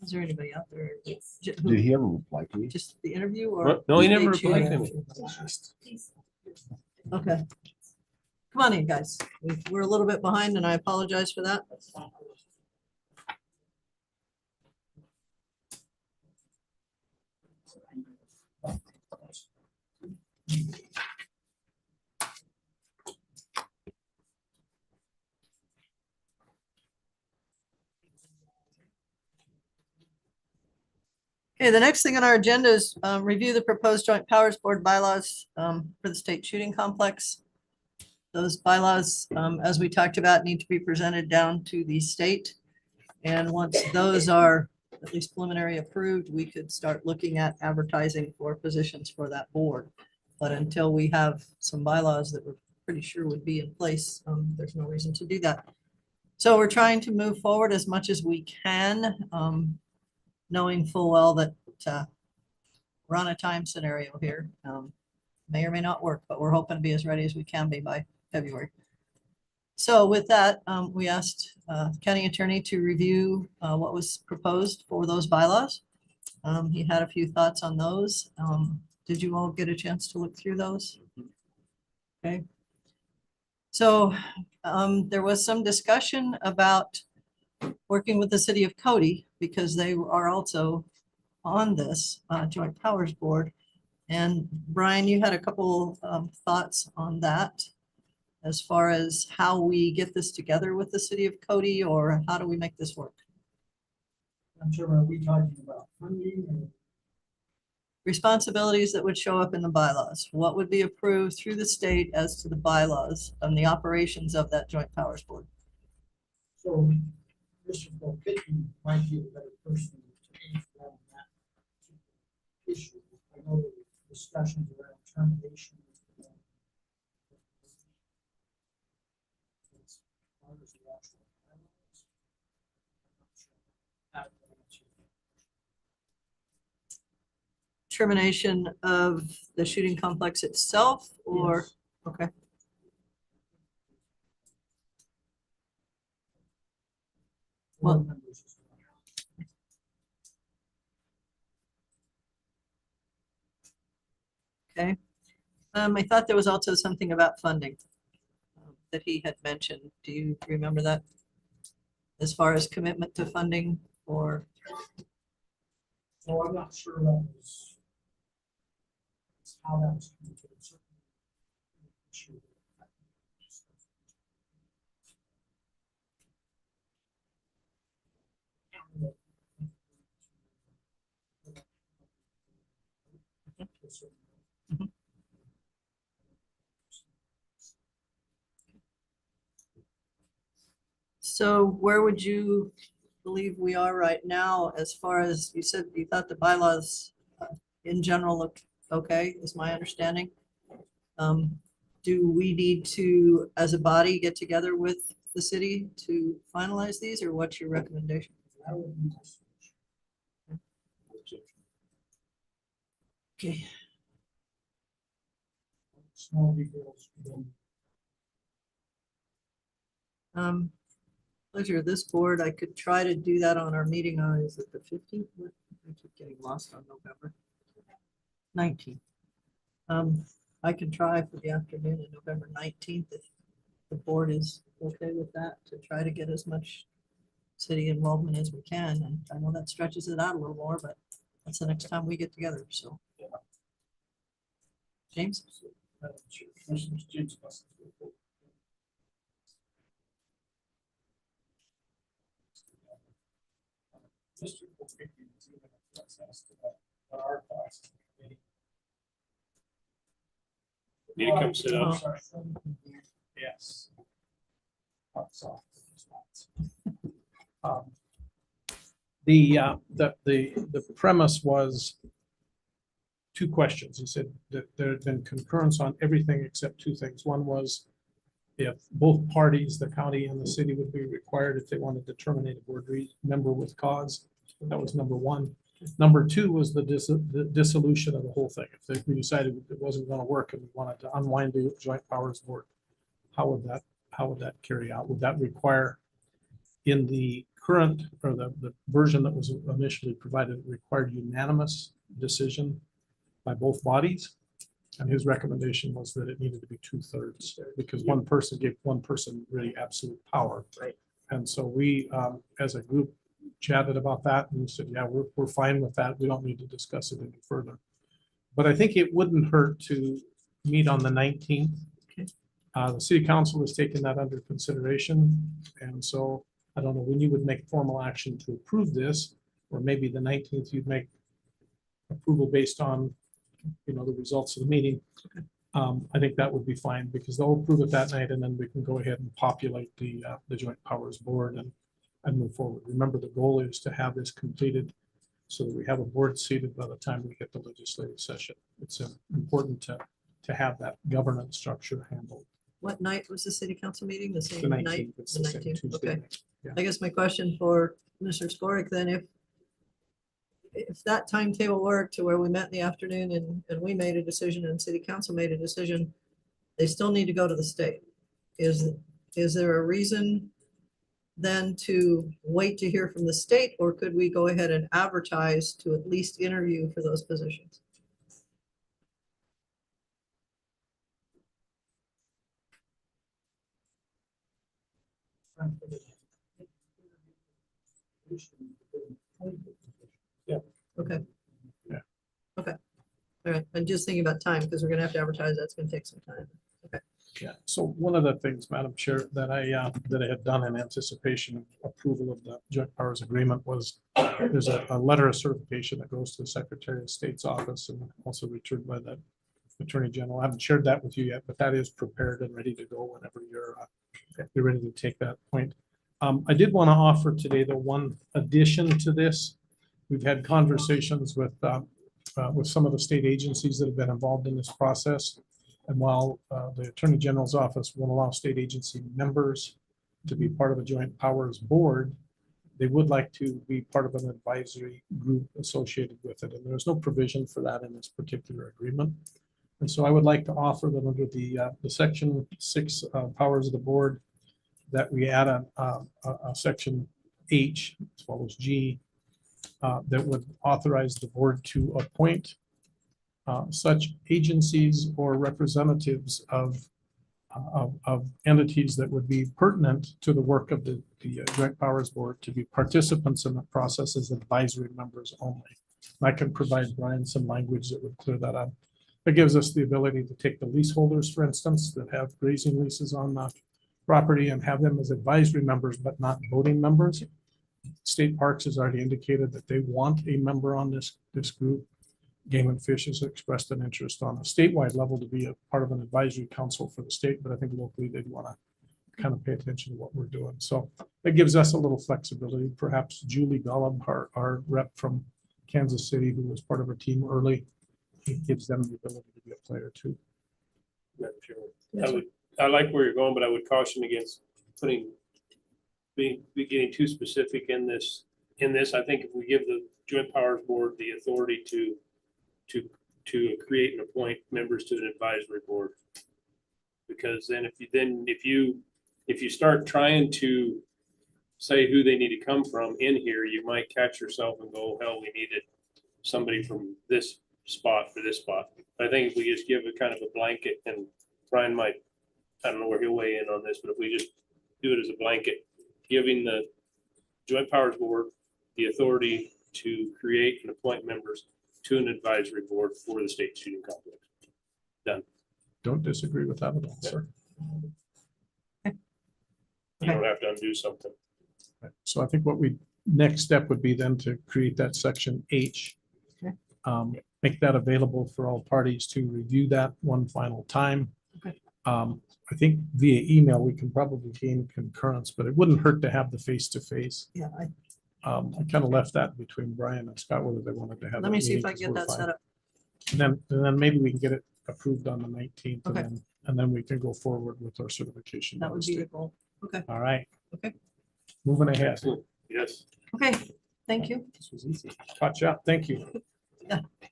Is there anybody out there? Yes. Did he ever reply to you? Just the interview or? What? No, he never state replied to shooting? me. Okay. Come on in, guys. We're a little bit behind and I apologize for that. Okay, the next thing on our agenda is review the proposed joint powers board bylaws for the state shooting complex. Those bylaws, as we talked about, need to be presented down to the state. And once those are at least preliminary approved, we could start looking at advertising for positions for that board. But until we have some bylaws that we're pretty sure would be in place, there's no reason to do that. So we're trying to move forward as much as we can, knowing full well that we're on a time scenario here. May or may not work, but we're hoping to be as ready as we can be by February. So with that, we asked county attorney to review what was proposed for those bylaws. He had a few thoughts on those. Did you all get a chance to look through those? Okay. So there was some discussion about working with the city of Cody because they are also on this joint powers board. And Brian, you had a couple thoughts on that as far as how we get this together with the city of Cody, or how do we make this work? I'm sure, are we talking about funding or? Responsibilities that would show up in the bylaws. What would be approved through the state as to the bylaws and the operations of that joint powers board? So Mr. Volkitsky might be a better person to answer that on that issue. I know there were discussions around termination. As far as the actual bylaws, I'm not sure how to answer that. Termination of the shooting complex itself, or, Yes. okay. Board members as well. Okay. I thought there was also something about funding that he had mentioned. Do you remember that? As far as commitment to funding, or, So I'm not sure that was how that was communicated. Certainly, sure. Mhm. So where would you believe we are right now as far as, you said you thought the bylaws in general look okay, is my understanding? Do we need to, as a body, get together with the city to finalize these, or what's your recommendation? That would be nice. Okay. Small details. Pleasure of this board, I could try to do that on our meeting on, is it the 15th? I keep getting lost on November 19th. I can try for the afternoon of November 19th if the board is okay with that, to try to get as much city involvement as we can. And I know that stretches it out a little more, but that's the next time we get together, so. James? Commissioners, James Buss. Mr. Volkitsky was even asked about what our thoughts. Need to come sit up. Yes. Sorry. The premise was two questions. He said that there had been concurrence on everything except two things. One was if both parties, the county and the city, would be required if they wanted to terminate a board member with cause. That was number one. Number two was the dissolution of the whole thing. If we decided it wasn't going to work and we wanted to unwind the joint powers board, how would that carry out? Would that require in the current, or the version that was initially provided required unanimous decision by both bodies. And his recommendation was that it needed to be 2/3, because one person gave one person really absolute power. Right. And so we, as a group, chatted about that and said, yeah, we're fine with that. We don't need to discuss it any further. But I think it wouldn't hurt to meet on the 19th. The city council has taken that under consideration. And so I don't know when you would make formal action to approve this, or maybe the 19th you'd make approval based on, the results of the meeting. I think that would be fine, because they'll approve it that night, and then we can go ahead and populate the Joint Powers Board and move forward. Remember, the goal is to have this completed so that we have a board seated by the time we get the legislative session. It's important to have that governance structure handled. What night was the city council meeting? The The same night? 19th, it's The the same 19th, Tuesday okay. night. Yeah. I guess my question for Mr. Skorick then, if that timetable worked to where we met in the afternoon and we made a decision and city council made a decision, they still need to go to the state. Is there a reason then to wait to hear from the state, or could we go ahead and advertise to at least interview for those positions? Yeah. Okay. Yeah. Okay. All right. I'm just thinking about time, because we're gonna have to advertise. That's gonna take some time. Okay. Yeah, so one of the things, Madam Chair, that I had done in anticipation of approval of the joint powers agreement was there's a letter of certification that goes to the Secretary of State's office and also returned by the Attorney General. I haven't shared that with you yet, but that is prepared and ready to go whenever you're ready to take that point. I did want to offer today the one addition to this. We've had conversations with some of the state agencies that have been involved in this process. And while the Attorney General's office won't allow state agency members to be part of a joint powers board, they would like to be part of an advisory group associated with it. And there's no provision for that in this particular agreement. And so I would like to offer them under the Section 6 powers of the board that we add a Section H as well as G that would authorize the board to appoint such agencies or representatives of entities that would be pertinent to the work of the Joint Powers Board to be participants in the process as advisory members only. I can provide Brian some language that would clear that up. It gives us the ability to take the leaseholders, for instance, that have grazing leases on the property and have them as advisory members, but not voting members. State Parks has already indicated that they want a member on this group. Game and Fish has expressed an interest on a statewide level to be a part of an advisory council for the state, but I think locally they'd want to kind of pay attention to what we're doing. So it gives us a little flexibility. Perhaps Julie Golub, our rep from Kansas City, who was part of our team early, it gives them the ability to be a player too. Madam Chair, I like where you're going, but I would caution against getting too specific in this. I think if we give the Joint Powers Board the authority to create and appoint members to an advisory board, because then if you start trying to say who they need to come from in here, you might catch yourself and go, hell, we needed somebody from this spot for this spot. I think if we just give it kind of a blanket, and Brian might, I don't know where he'll weigh in on this, but if we just do it as a blanket, giving the Joint Powers Board the authority to create and appoint members to an advisory board for the state shooting complex. Done. Don't disagree with that at all, sir. You don't have to undo something. So I think next step would be then to create that Section H. Make that available for all parties to review that one final time. Okay. I think via email, we can probably gain concurrence, but it wouldn't hurt to have the face-to-face. Yeah, I kind of left that between Brian and Scott, whether they wanted to have. let that me see meeting, if I 'cause can get we're that fine. set up. And then maybe we can get it approved on the 19th. Okay. And then we can go forward with our certification. That by would the be the state. goal. Okay, All right. Okay. Moving ahead. Excellent. Yes. okay. Thank you. This was easy. Watch out. Thank you.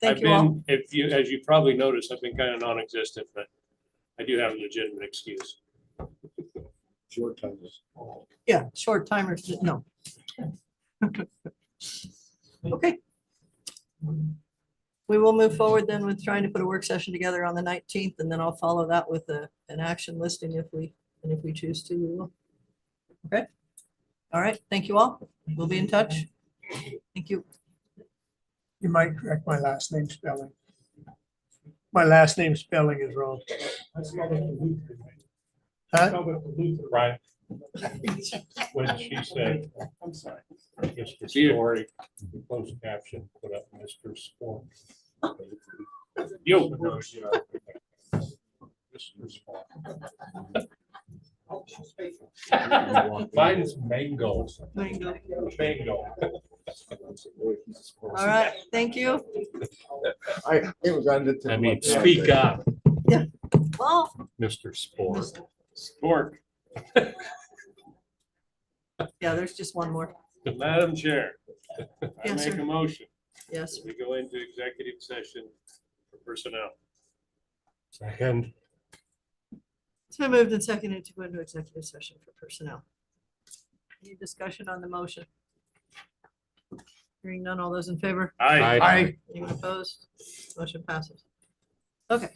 Thank you all. As you probably noticed, I've been kind of non-existent, but I do have a legitimate excuse. Short time. Yeah, short timers, no. Okay. We will move forward then with trying to put a work session together on the 19th, and then I'll follow that with an action listing if we choose to, we will. Okay. All right. Thank you all. We'll be in touch. Thank you. You might correct my last name spelling. My last name spelling is wrong. Huh? Right. When she said, I'm sorry, Mr. Story, the closed caption, put up Mr. Sport. Yo. Mr. Sport. Mine's mango. Mango. Mango. All right. Thank you. It was under. I mean, speak up, Well, Mr. Sport. Sport. yeah, there's just one more. Madam Chair, I Yes, make sir. a motion. Yes. We go into executive session for personnel. Second. It's been moved and seconded to go into executive session for personnel. Any discussion on the motion? Hearing none, all those in favor? Aye. Anyone opposed? Motion passes. Okay.